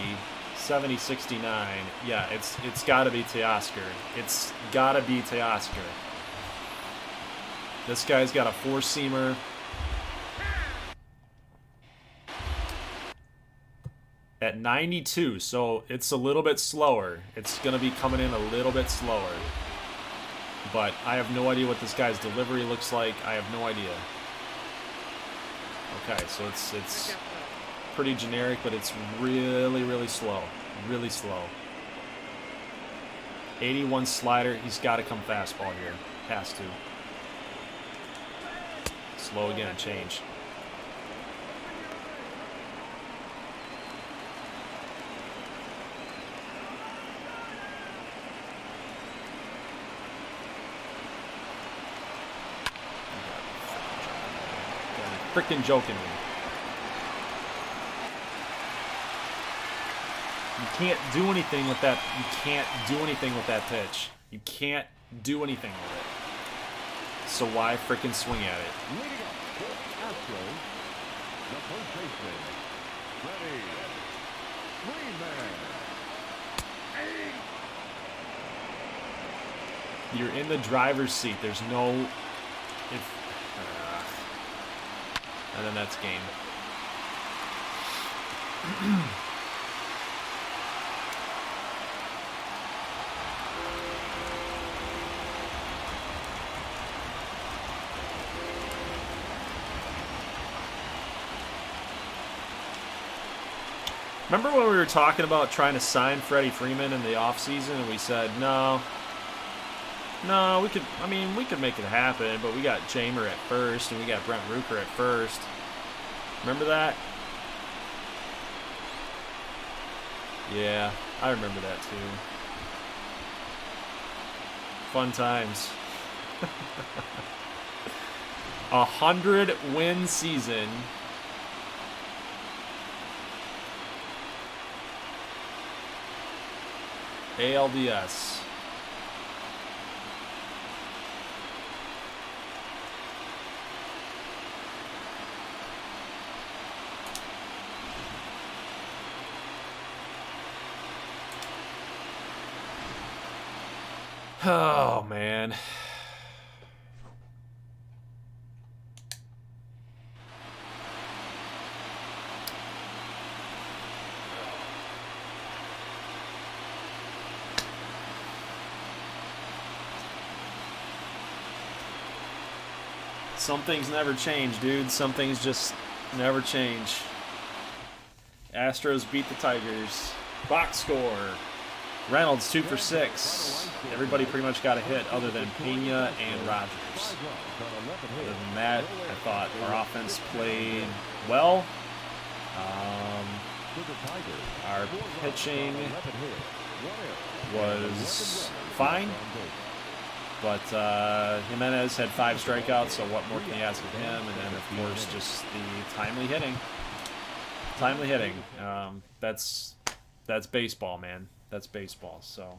70, 69. Yeah, it's got to be Teoscar. It's got to be Teoscar. This guy's got a 4-seamer. At 92, so it's a little bit slower. It's going to be coming in a little bit slower. But I have no idea what this guy's delivery looks like. I have no idea. Okay, so it's pretty generic, but it's really, really slow. Really slow. 81 slider. He's got to come fastball here. Has to. Slow again. Change. Freaking joking me. can't do anything with that. You can't do anything with that pitch. You can't do anything with it. So why freaking swing at it? Leading up for the Astros, the first baseman, Freddie Freeman. You're in the driver's seat. There's no... and then that's game. Remember when we were talking about trying to sign Freddie Freeman in the offseason and we said, no, we could make it happen, but we got Jamer at first and we got Brent Rooker at first. Remember that? Yeah, I remember that too. Fun times. 100-win season. ALDS. Oh, man. Some things never change, dude. Some things just never change. Astros beat the Tigers. Box score. Reynolds 2 for 6. Everybody pretty much got a hit other than Pena and Rogers. Other than that, I thought our offense played well. Our pitching was fine. But Jimenez had 5 strikeouts, so what more can you ask of him? And then, of course, just the timely hitting. Timely hitting. That's baseball, man. That's baseball. So,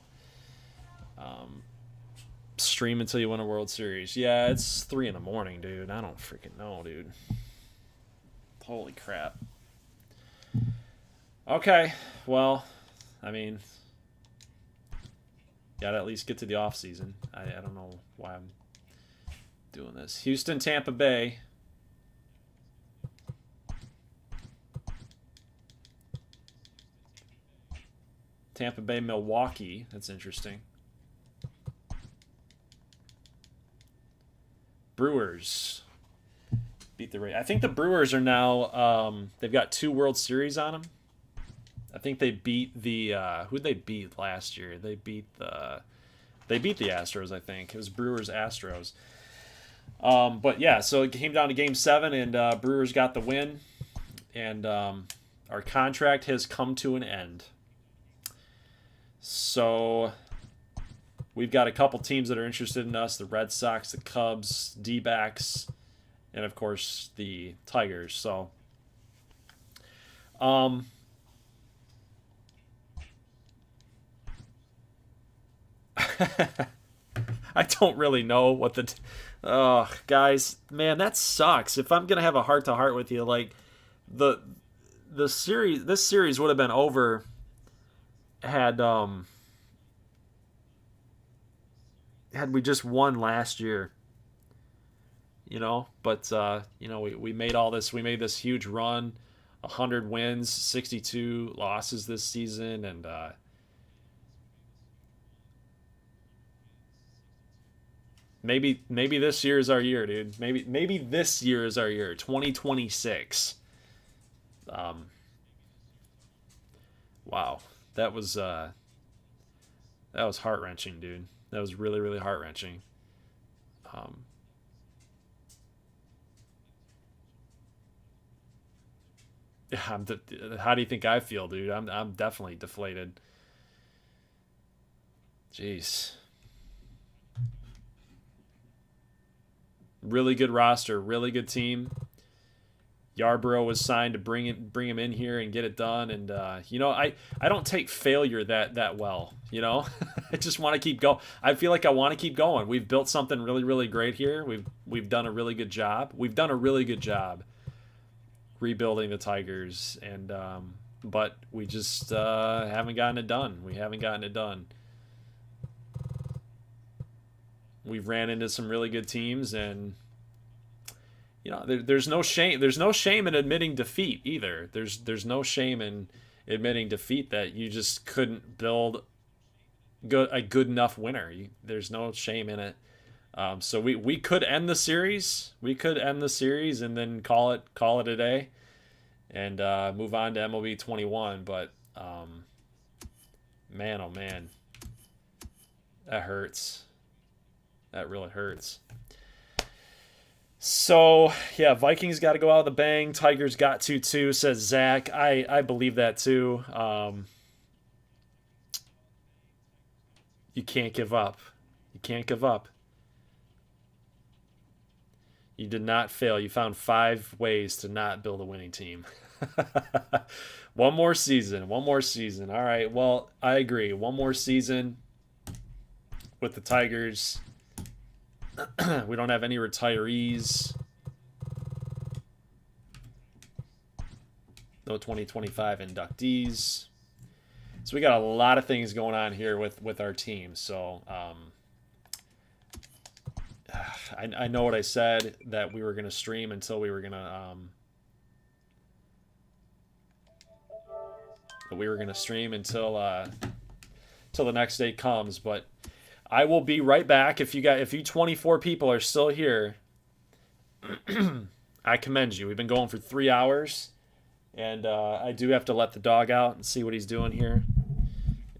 stream until you win a World Series. Yeah, it's 3 in the morning, dude. I don't freaking know, dude. Holy crap. Okay, well, I mean, gotta at least get to the off season. I don't know why I'm doing this. Houston, Tampa Bay. Tampa Bay, Milwaukee. That's interesting. Brewers beat the Rays. I think the Brewers are now. They've got 2 World Series on them. I think they beat the. Who'd they beat last year? They beat the Astros. I think it was Brewers Astros. But yeah, so it came down to Game 7, and Brewers got the win, and our contract has come to an end. So we've got a couple teams that are interested in us: the Red Sox, the Cubs, D-backs, and of course the Tigers. So, I don't really know what the. Guys, man, that sucks. If I'm gonna have a heart-to-heart with you, like the series, this series would have been over had we just won last year, you know. But you know, we made all this. We made this huge run, 100 wins, 62 losses this season, and maybe this year is our year, dude. Maybe this year is our year, 2026. Wow. That was heart-wrenching, dude. That was really, really heart-wrenching. How do you think I feel, dude? I'm definitely deflated. Jeez. Really good roster, really good team. Yarbrough was signed to bring him in here and get it done. And I don't take failure that well. I just want to keep going. I feel like I want to keep going. We've built something really really great here. We've done a really good job. We've done a really good job rebuilding the Tigers, and but we just haven't gotten it done. We haven't gotten it done. We've ran into some really good teams, and there's no shame. There's no shame in admitting defeat either. There's no shame in admitting defeat that you just couldn't build a good enough winner. There's no shame in it. So we could end the series. We could end the series and then call it a day, and move on to MLB 21. But man, oh man, that hurts. That really hurts. So yeah, Vikings got to go out with a bang. Tigers got to too, says Zach. I believe that too. You can't give up. You can't give up. You did not fail. You found 5 ways to not build a winning team. One more season. One more season. All right. Well, I agree. One more season with the Tigers. We don't have any retirees. No 2025 inductees. So we got a lot of things going on here with our team. So I know what I said, that we were going to stream until we were going to stream until the next day comes. But I will be right back. If you 24 people are still here, I commend you. We've been going for 3 hours, and I do have to let the dog out and see what he's doing here.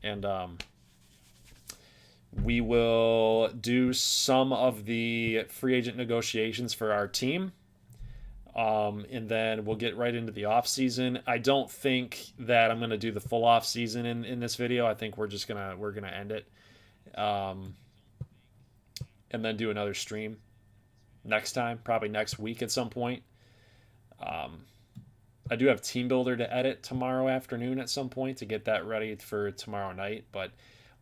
And we will do some of the free agent negotiations for our team. And then we'll get right into the off season. I don't think that I'm gonna do the full off season in this video. I think we're gonna end it, and then do another stream next time, probably next week at some point. I do have Team Builder to edit tomorrow afternoon at some point to get that ready for tomorrow night. But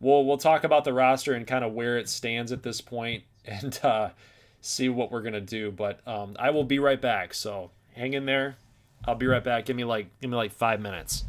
we'll talk about the roster and kind of where it stands at this point, and see what we're gonna do. But I will be right back. So hang in there. I'll be right back. Give me like 5 minutes.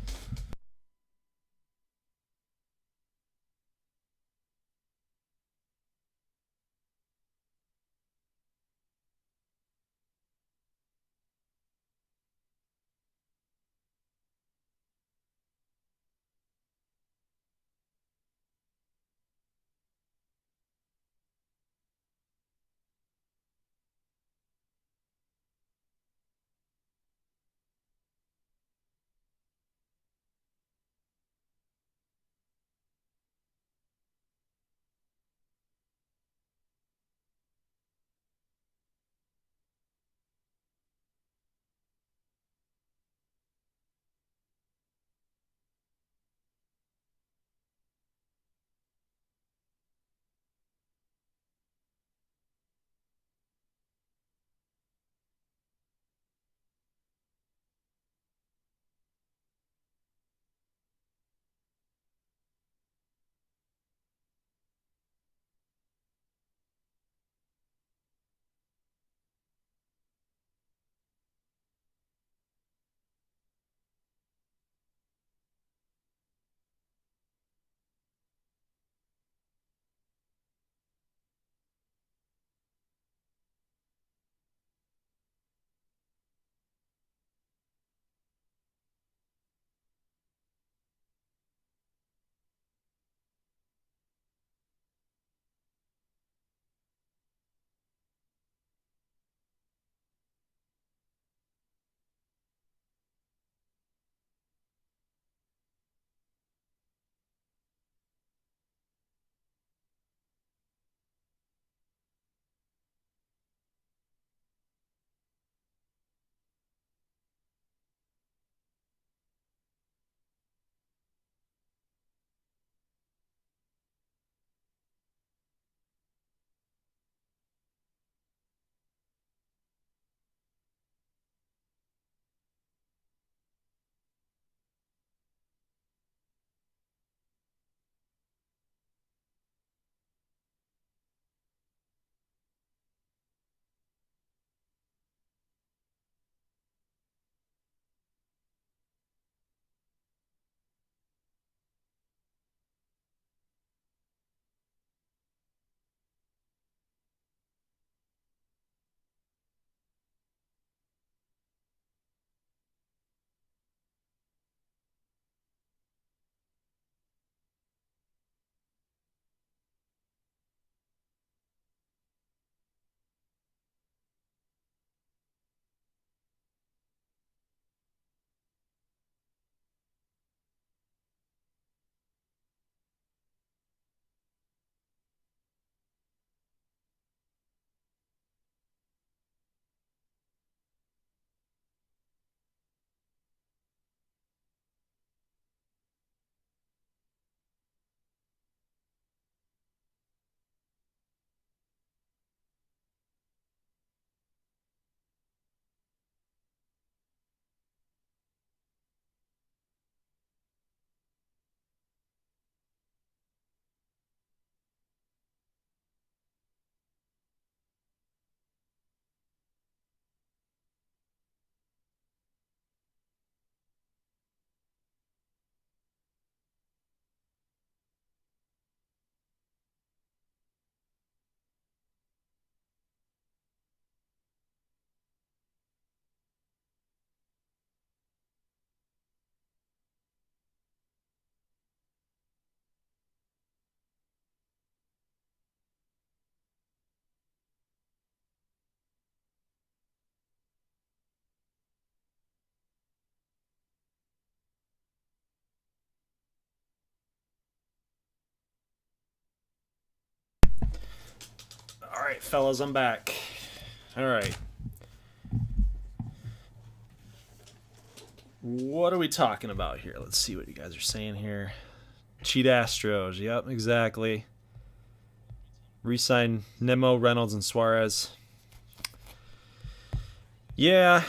right, fellas, I'm back. All right. What are we talking about here? Let's see what you guys are saying here. Cheat Astros. Yep, exactly. Resign Nemo, Reynolds, and Suarez. Yeah.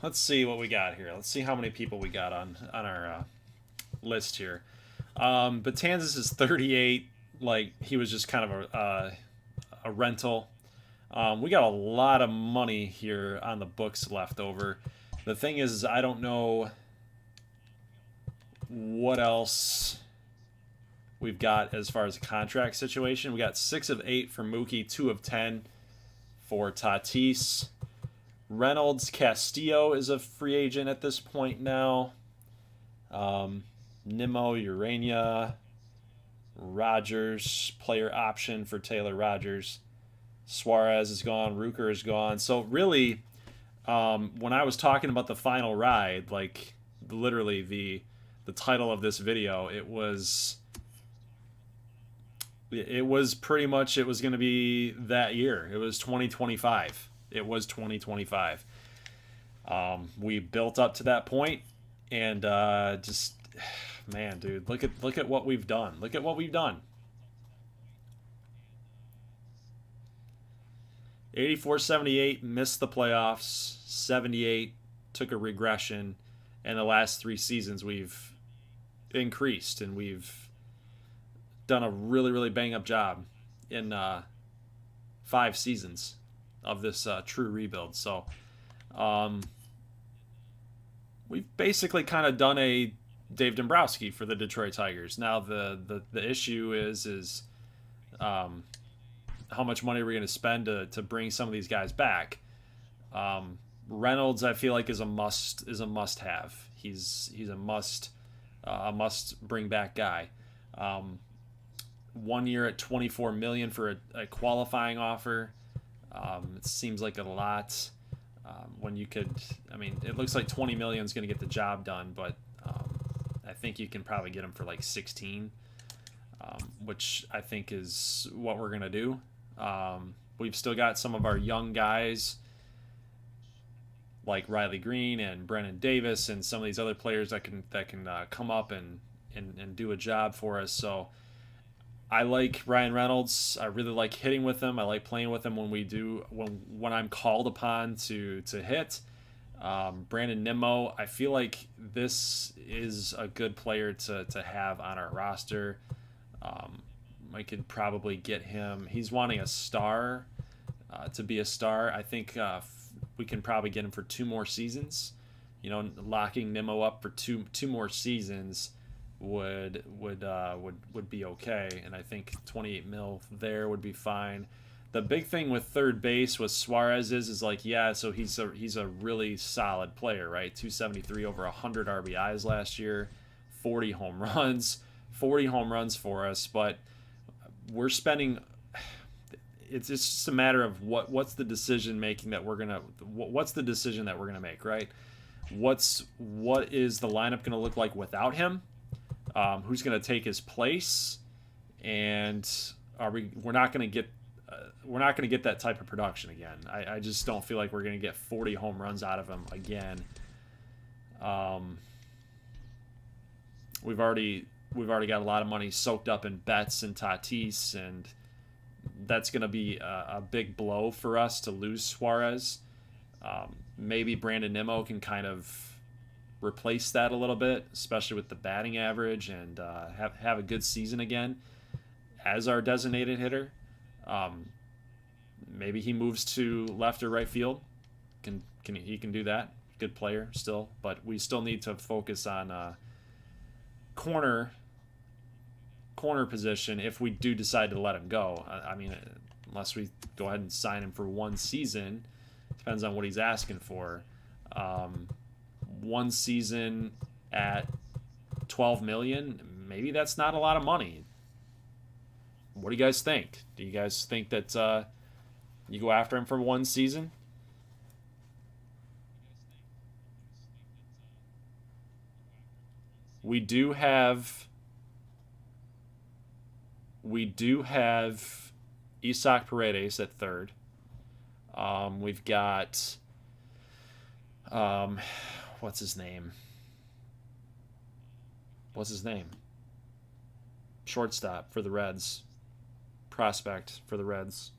Let's see what we got here. Let's see how many people we got on our list here. Betanzas is 38. Like, he was just kind of a rental. We got a lot of money here on the books left over. The thing is I don't know what else we've got as far as a contract situation. We got 6 of 8 for Mookie, 2 of 10 for Tatis. Reynolds, Castillo is a free agent at this point now. Nimmo, Urania, Rogers, player option for Taylor Rogers. Suarez is gone. Rooker is gone. So really, when I was talking about the final ride, like literally the title of this video, it was pretty much, it was going to be that year. It was 2025. It was 2025. We built up to that point, and just, man, dude, look at what we've done. Look at what we've done. 84-78, missed the playoffs. 78 took a regression, and the last 3 seasons we've increased, and we've done a really bang up job in 5 seasons of this true rebuild. So we've basically kind of done a Dave Dombrowski for the Detroit Tigers. Now the issue is how much money we're going to spend to bring some of these guys back. Reynolds, I feel like, is a must have. He's a must bring back guy. 1 year at $24 million for a qualifying offer. It seems like a lot. When you could, I mean, it looks like $20 million is going to get the job done, but I think you can probably get him for like 16, which I think is what we're going to do. We've still got some of our young guys like Riley Green and Brennan Davis and some of these other players that can come up and do a job for us. So I like Ryan Reynolds. I really like hitting with him. I like playing with him when I'm called upon to hit. Brandon Nimmo, I feel like this is a good player to have on our roster. I could probably get him. He's wanting a star, to be a star. I think we can probably get him for 2 more seasons. You know, locking Nimmo up for two more seasons would be okay, and I think 28 mil there would be fine. The big thing with third base with Suarez is like, yeah, so he's a really solid player, right? 273 over 100 RBIs last year, 40 home runs for us, but we're spending. It's just a matter of what's the decision making that we're gonna. What's the decision that we're gonna make, right? What is the lineup gonna look like without him? Who's gonna take his place? And we're not gonna get that type of production again. I just don't feel like we're gonna get 40 home runs out of him again. We've already got a lot of money soaked up in Betts and Tatis, and that's going to be a big blow for us to lose Suarez. Maybe Brandon Nimmo can kind of replace that a little bit, especially with the batting average, and have a good season again as our designated hitter. Maybe he moves to left or right field. He can do that. Good player still, but we still need to focus on corner position if we do decide to let him go. I mean, unless we go ahead and sign him for 1 season, depends on what he's asking for. 1 season at $12 million, maybe that's not a lot of money. What do you guys think? Do you guys think that you go after him for 1 season? We do have Isaac Paredes at third. We've got what's his name? What's his name? Shortstop for the Reds. Prospect for the Reds.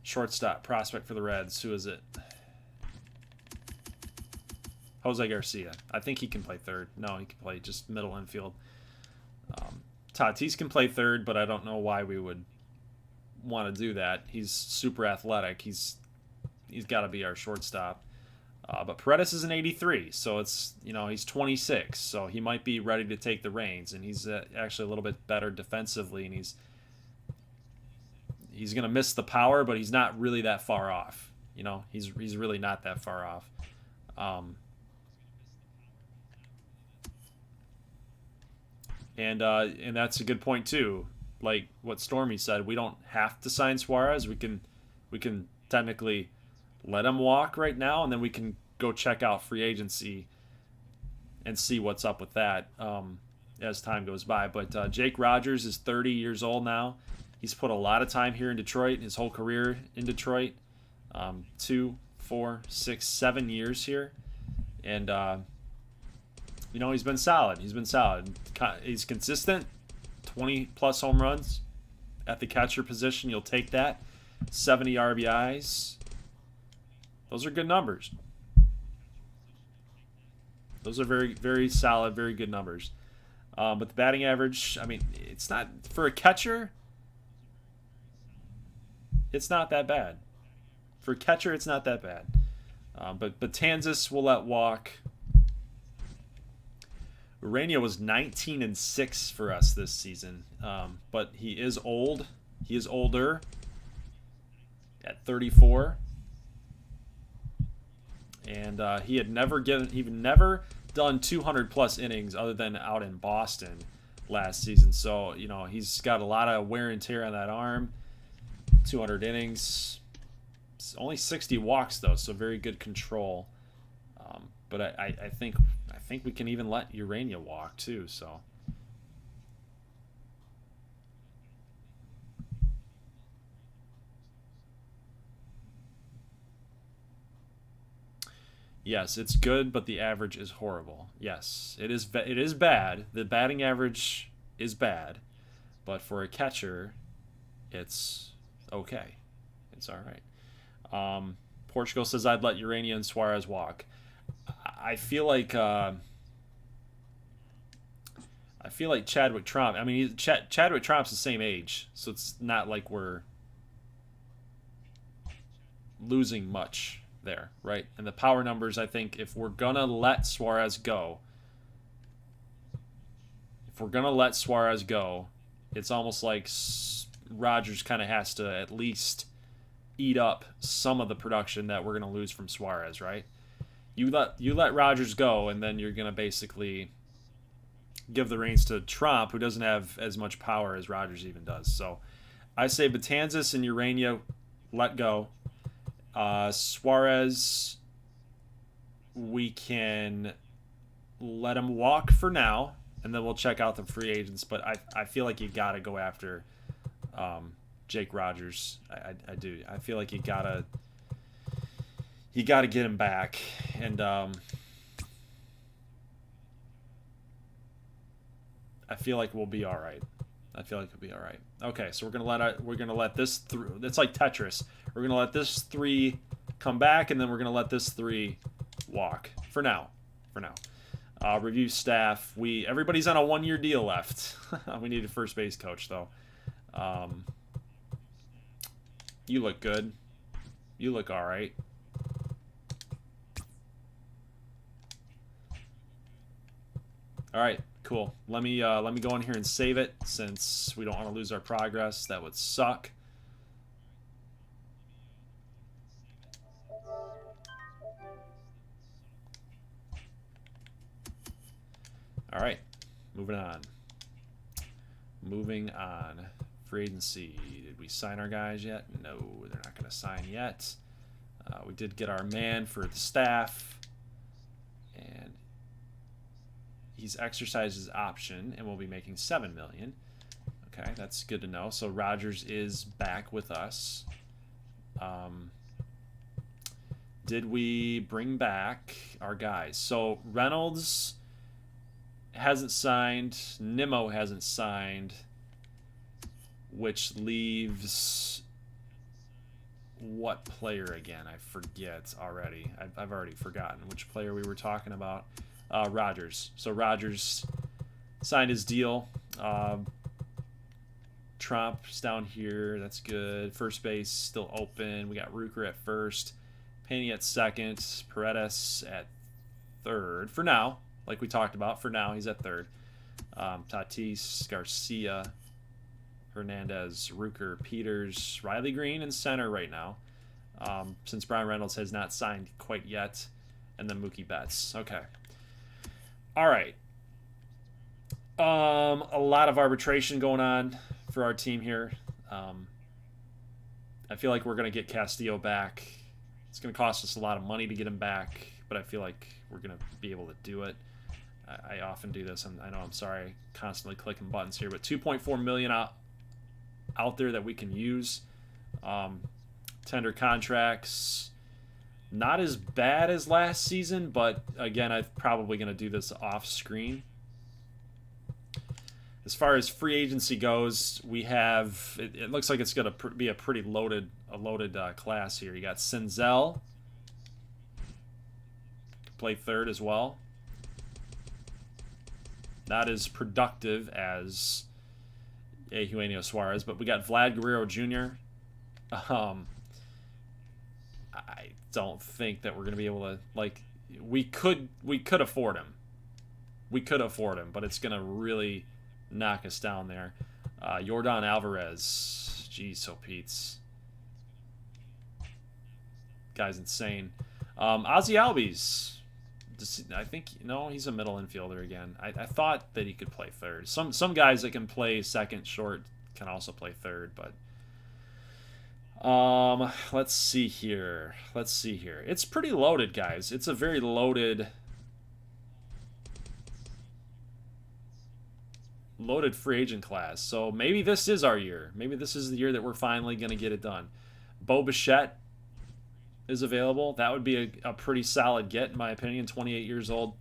Shortstop prospect for the Reds. Who is it? Jose Garcia. I think he can play third. No, he can play just middle infield. Tatis can play third, but I don't know why we would want to do that. He's super athletic. He's got to be our shortstop. But Paredes is an 83, so it's, he's 26, so he might be ready to take the reins, and he's actually a little bit better defensively, and he's going to miss the power, but he's not really that far off. He's really not that far off. And that's a good point too. Like what Stormy said, we don't have to sign Suarez. We can technically let him walk right now, and then we can go check out free agency and see what's up with that as time goes by. But Jake Rogers is 30 years old now. He's put a lot of time here in Detroit, his whole career in Detroit. 2, 4, 6, 7 years here. And, he's been solid. He's consistent. 20-plus home runs at the catcher position. You'll take that. 70 RBIs. Those are good numbers. Those are very, very solid, very good numbers. But the batting average, it's not, for a catcher, it's not that bad. For a catcher, it's not that bad. But Betances will let walk. Urania was 19-6 for us this season. But he is old. He is older at 34. And he had never done 200-plus innings other than out in Boston last season. So, he's got a lot of wear and tear on that arm. 200 innings. Only 60 walks, though, so very good control. But I think we can even let Urania walk, too. So yes, it's good, but the average is horrible. Yes, it is bad. The batting average is bad, but for a catcher, it's okay. It's all right. Portugal says I'd let Urania and Suarez walk. I feel like Chadwick Tromp. Chadwick Tromp's the same age, so it's not like we're losing much there, right? And the power numbers, I think, if we're gonna let Suarez go, it's almost like Rogers kind of has to at least eat up some of the production that we're going to lose from Suarez, right? You let Rogers go, and then you're going to basically give the reins to Tromp, who doesn't have as much power as Rogers even does. So I say Betances and Urania let go. Suarez, we can let him walk for now, and then we'll check out the free agents. But I feel like you got to go after Jake Rogers. I do. I feel like you gotta get him back, and I feel like we'll be all right. Okay, so we're gonna let this through. It's like Tetris. We're gonna let this 3 come back, and then we're gonna let this 3 walk for now. Review staff. Everybody's on a 1-year deal left. We need a first base coach though. You look good. You look all right. All right, cool. Let me go in here and save it, since we don't want to lose our progress. That would suck. All right, moving on. Free agency. Did we sign our guys yet? No, they're not going to sign yet. We did get our man for the staff, and he's exercised his option and will be making $7 million. Okay, that's good to know. So Rogers is back with us. Did we bring back our guys? So Reynolds hasn't signed. Nimmo hasn't signed, which leaves what player again? I forget already. I've already forgotten which player we were talking about. Rogers. So Rogers signed his deal. Trump's down here. That's good. First base still open. We got Rucker at first. Penny at second. Paredes at third. For now, like we talked about, for now he's at third. Tatis, Garcia, Hernandez, Rucker, Peters, Riley Green in center right now. Since Brian Reynolds has not signed quite yet. And then Mookie Betts. Okay. All right. A lot of arbitration going on for our team here. I feel like we're going to get Castillo back. It's going to cost us a lot of money to get him back, but I feel like we're going to be able to do it. I often do this, and I know I'm sorry, constantly clicking buttons here, but $2.4 million out there that we can use. Tender contracts, not as bad as last season, but again, I'm probably going to do this off screen. As far as free agency goes, we have, it looks like it's going to be a pretty loaded class here. You got Senzel, play third as well. Not as productive as Eugenio Suarez, but we got Vlad Guerrero Jr. I don't think that we're going to be able to, like, we could afford him. We could afford him, but it's going to really knock us down there. Yordan Alvarez. Jeez, so Pete's. Guy's insane. Ozzy Albies. I think, no, he's a middle infielder again. I thought that he could play third. Some guys that can play second short can also play third, but let's see here. It's pretty loaded, guys. It's a very loaded free agent class. So maybe this is our year. Maybe this is the year that we're finally going to get it done. Bo Bichette is available. That would be a pretty solid get, in my opinion. 28 years old.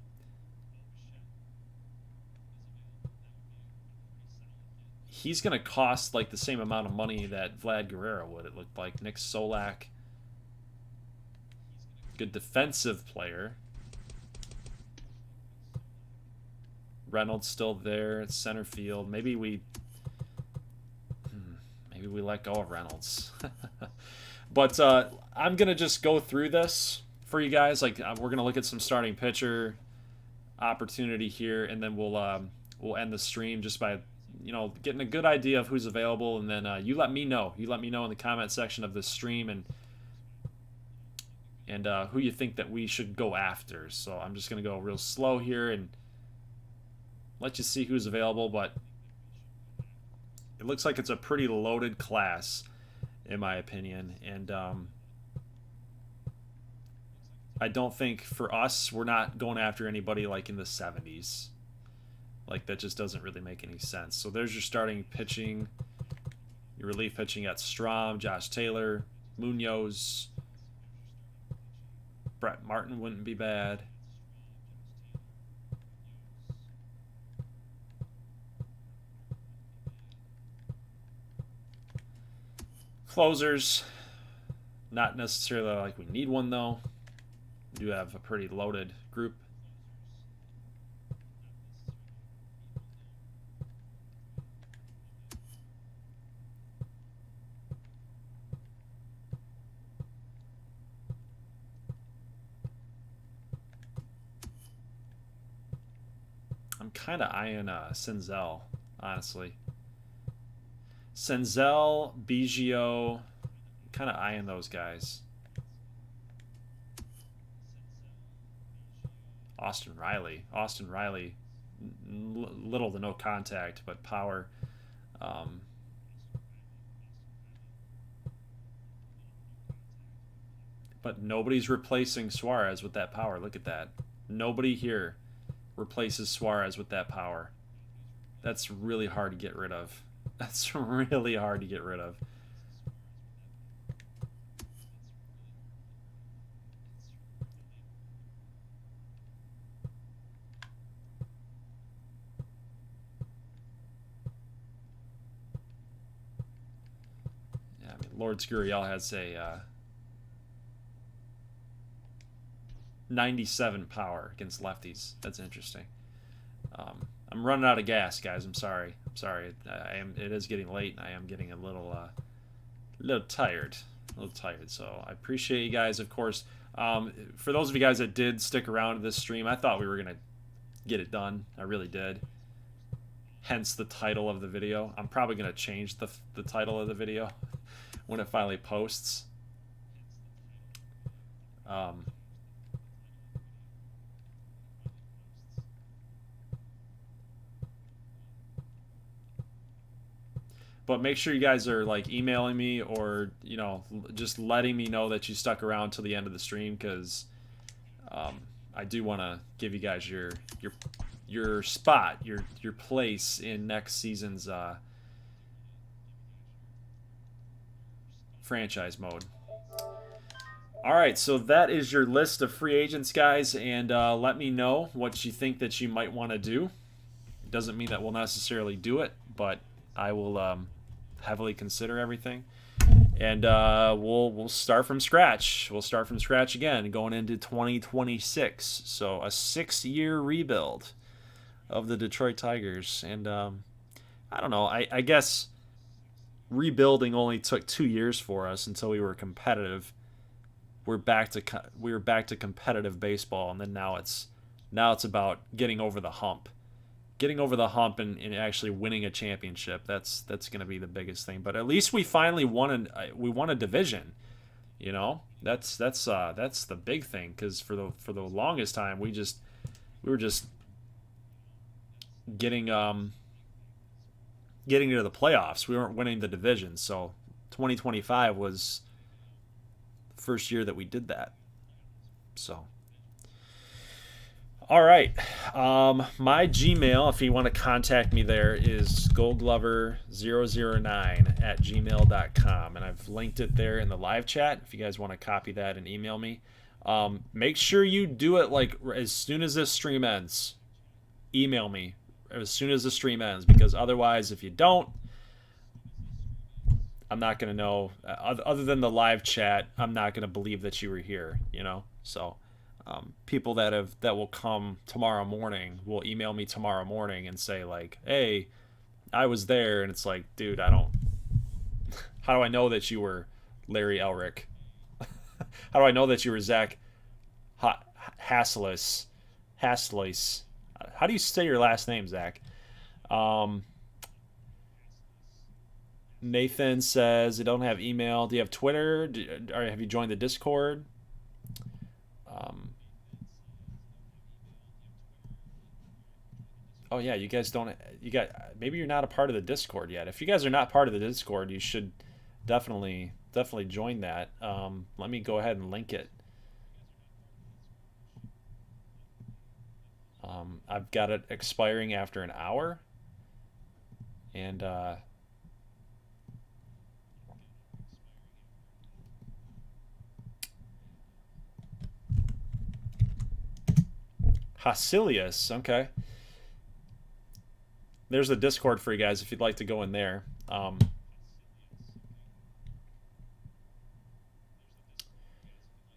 He's going to cost like the same amount of money that Vlad Guerrero would, it looked like. Nick Solak. Good defensive player. Reynolds still there at center field. Maybe we let go of Reynolds. But I'm going to just go through this for you guys. Like, we're going to look at some starting pitcher opportunity here, and then we'll end the stream just by, getting a good idea of who's available, and then you let me know. You let me know in the comment section of this stream and who you think that we should go after. So I'm just going to go real slow here and let you see who's available, but it looks like it's a pretty loaded class, in my opinion, and I don't think for us, we're not going after anybody like in the 70s. Like, that just doesn't really make any sense. So there's your starting pitching. Your relief pitching at Strom, Josh Taylor, Munoz. Brett Martin wouldn't be bad. Closers, not necessarily like we need one, though. We do have a pretty loaded group. I'm kind of eyeing Senzel, honestly. Senzel, Biggio, kind of eyeing those guys. Austin Riley, little to no contact, but power. But nobody's replacing Suarez with that power. Look at that. Nobody here replaces Suarez with that power. That's really hard to get rid of. That's really hard to get rid of. Yeah, I mean, Lord Scuriel has a 97 power against lefties. That's interesting. I'm running out of gas, guys. I'm sorry. I'm sorry. It is getting late, and I am getting a little tired. A little tired. So I appreciate you guys, of course. For those of you guys that did stick around to this stream, I thought we were gonna get it done. I really did. Hence the title of the video. I'm probably gonna change the title of the video when it finally posts. But make sure you guys are like emailing me or, you know, just letting me know that you stuck around till the end of the stream, because I do want to give you guys your spot, your place in next season's franchise mode. All right, so that is your list of free agents, guys, and let me know what you think that you might want to do. It doesn't mean that we'll necessarily do it, but I will heavily consider everything, and we'll start from scratch. We'll start from scratch again, going into 2026. So a 6-year rebuild of the Detroit Tigers, and I don't know. I guess rebuilding only took 2 years for us until we were competitive. We were back to competitive baseball, and then now it's about getting over the hump. Getting over the hump and actually winning a championship. That's going to be the biggest thing. But at least we finally won a division. You know, that's the big thing, because for the longest time we were just getting into the playoffs. We weren't winning the division. So 2025 was the first year that we did that. So. All right. My Gmail, if you want to contact me there, is goldglover009@gmail.com. And I've linked it there in the live chat if you guys want to copy that and email me. Make sure you do it like as soon as this stream ends. Email me as soon as the stream ends, because otherwise, if you don't, I'm not going to know. Other than the live chat, I'm not going to believe that you were here, you know? So... people that will come tomorrow morning will email me tomorrow morning and say like, "Hey, I was there," and it's like, dude, I don't. How do I know that you were Larry Elrick? How do I know that you were Zach Hasslis? How do you say your last name, Zach? Nathan says, "I don't have email. Do you have Twitter? Or have you joined the Discord?" Oh yeah, you guys don't. Maybe you're not a part of the Discord yet. If you guys are not part of the Discord, you should definitely join that. Let me go ahead and link it. I've got it expiring after an hour, and Hasilius, okay. There's the Discord for you guys if you'd like to go in there.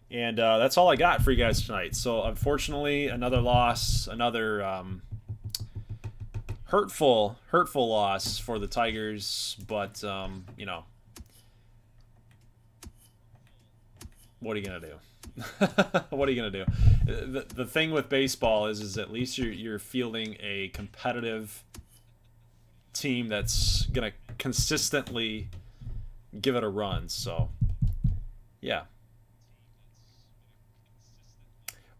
And that's all I got for you guys tonight. So unfortunately, another loss, another hurtful loss for the Tigers. But you know, what are you gonna do? What are you gonna do? The thing with baseball is at least you're fielding a competitive team that's gonna consistently give it a run. So yeah.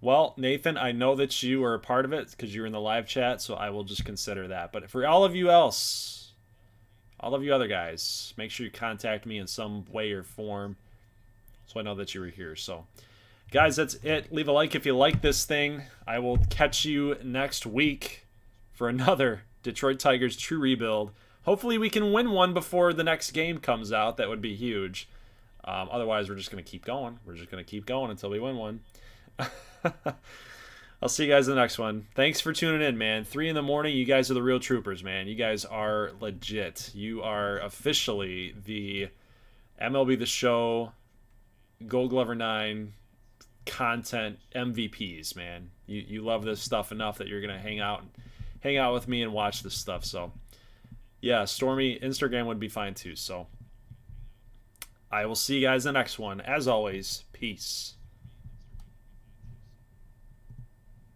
Well, Nathan, I know that you are a part of it because you're in the live chat, so I will just consider that. But for all of you else, all of you other guys, make sure you contact me in some way or form so I know that you were here. So Guys, that's it. Leave a like if you like this thing. I will catch you next week for another Detroit Tigers True Rebuild. Hopefully we can win one before the next game comes out. That would be huge. Otherwise, we're just going to keep going. We're just going to keep going until we win one. I'll see you guys in the next one. Thanks for tuning in, man. 3 in the morning. You guys are the real troopers, man. You guys are legit. You are officially the MLB The Show, Gold Glover 9 content MVPs, man. You love this stuff enough that you're going to hang out with me and watch this stuff. So, yeah, Stormy, Instagram would be fine too. So, I will see you guys in the next one. As always, peace.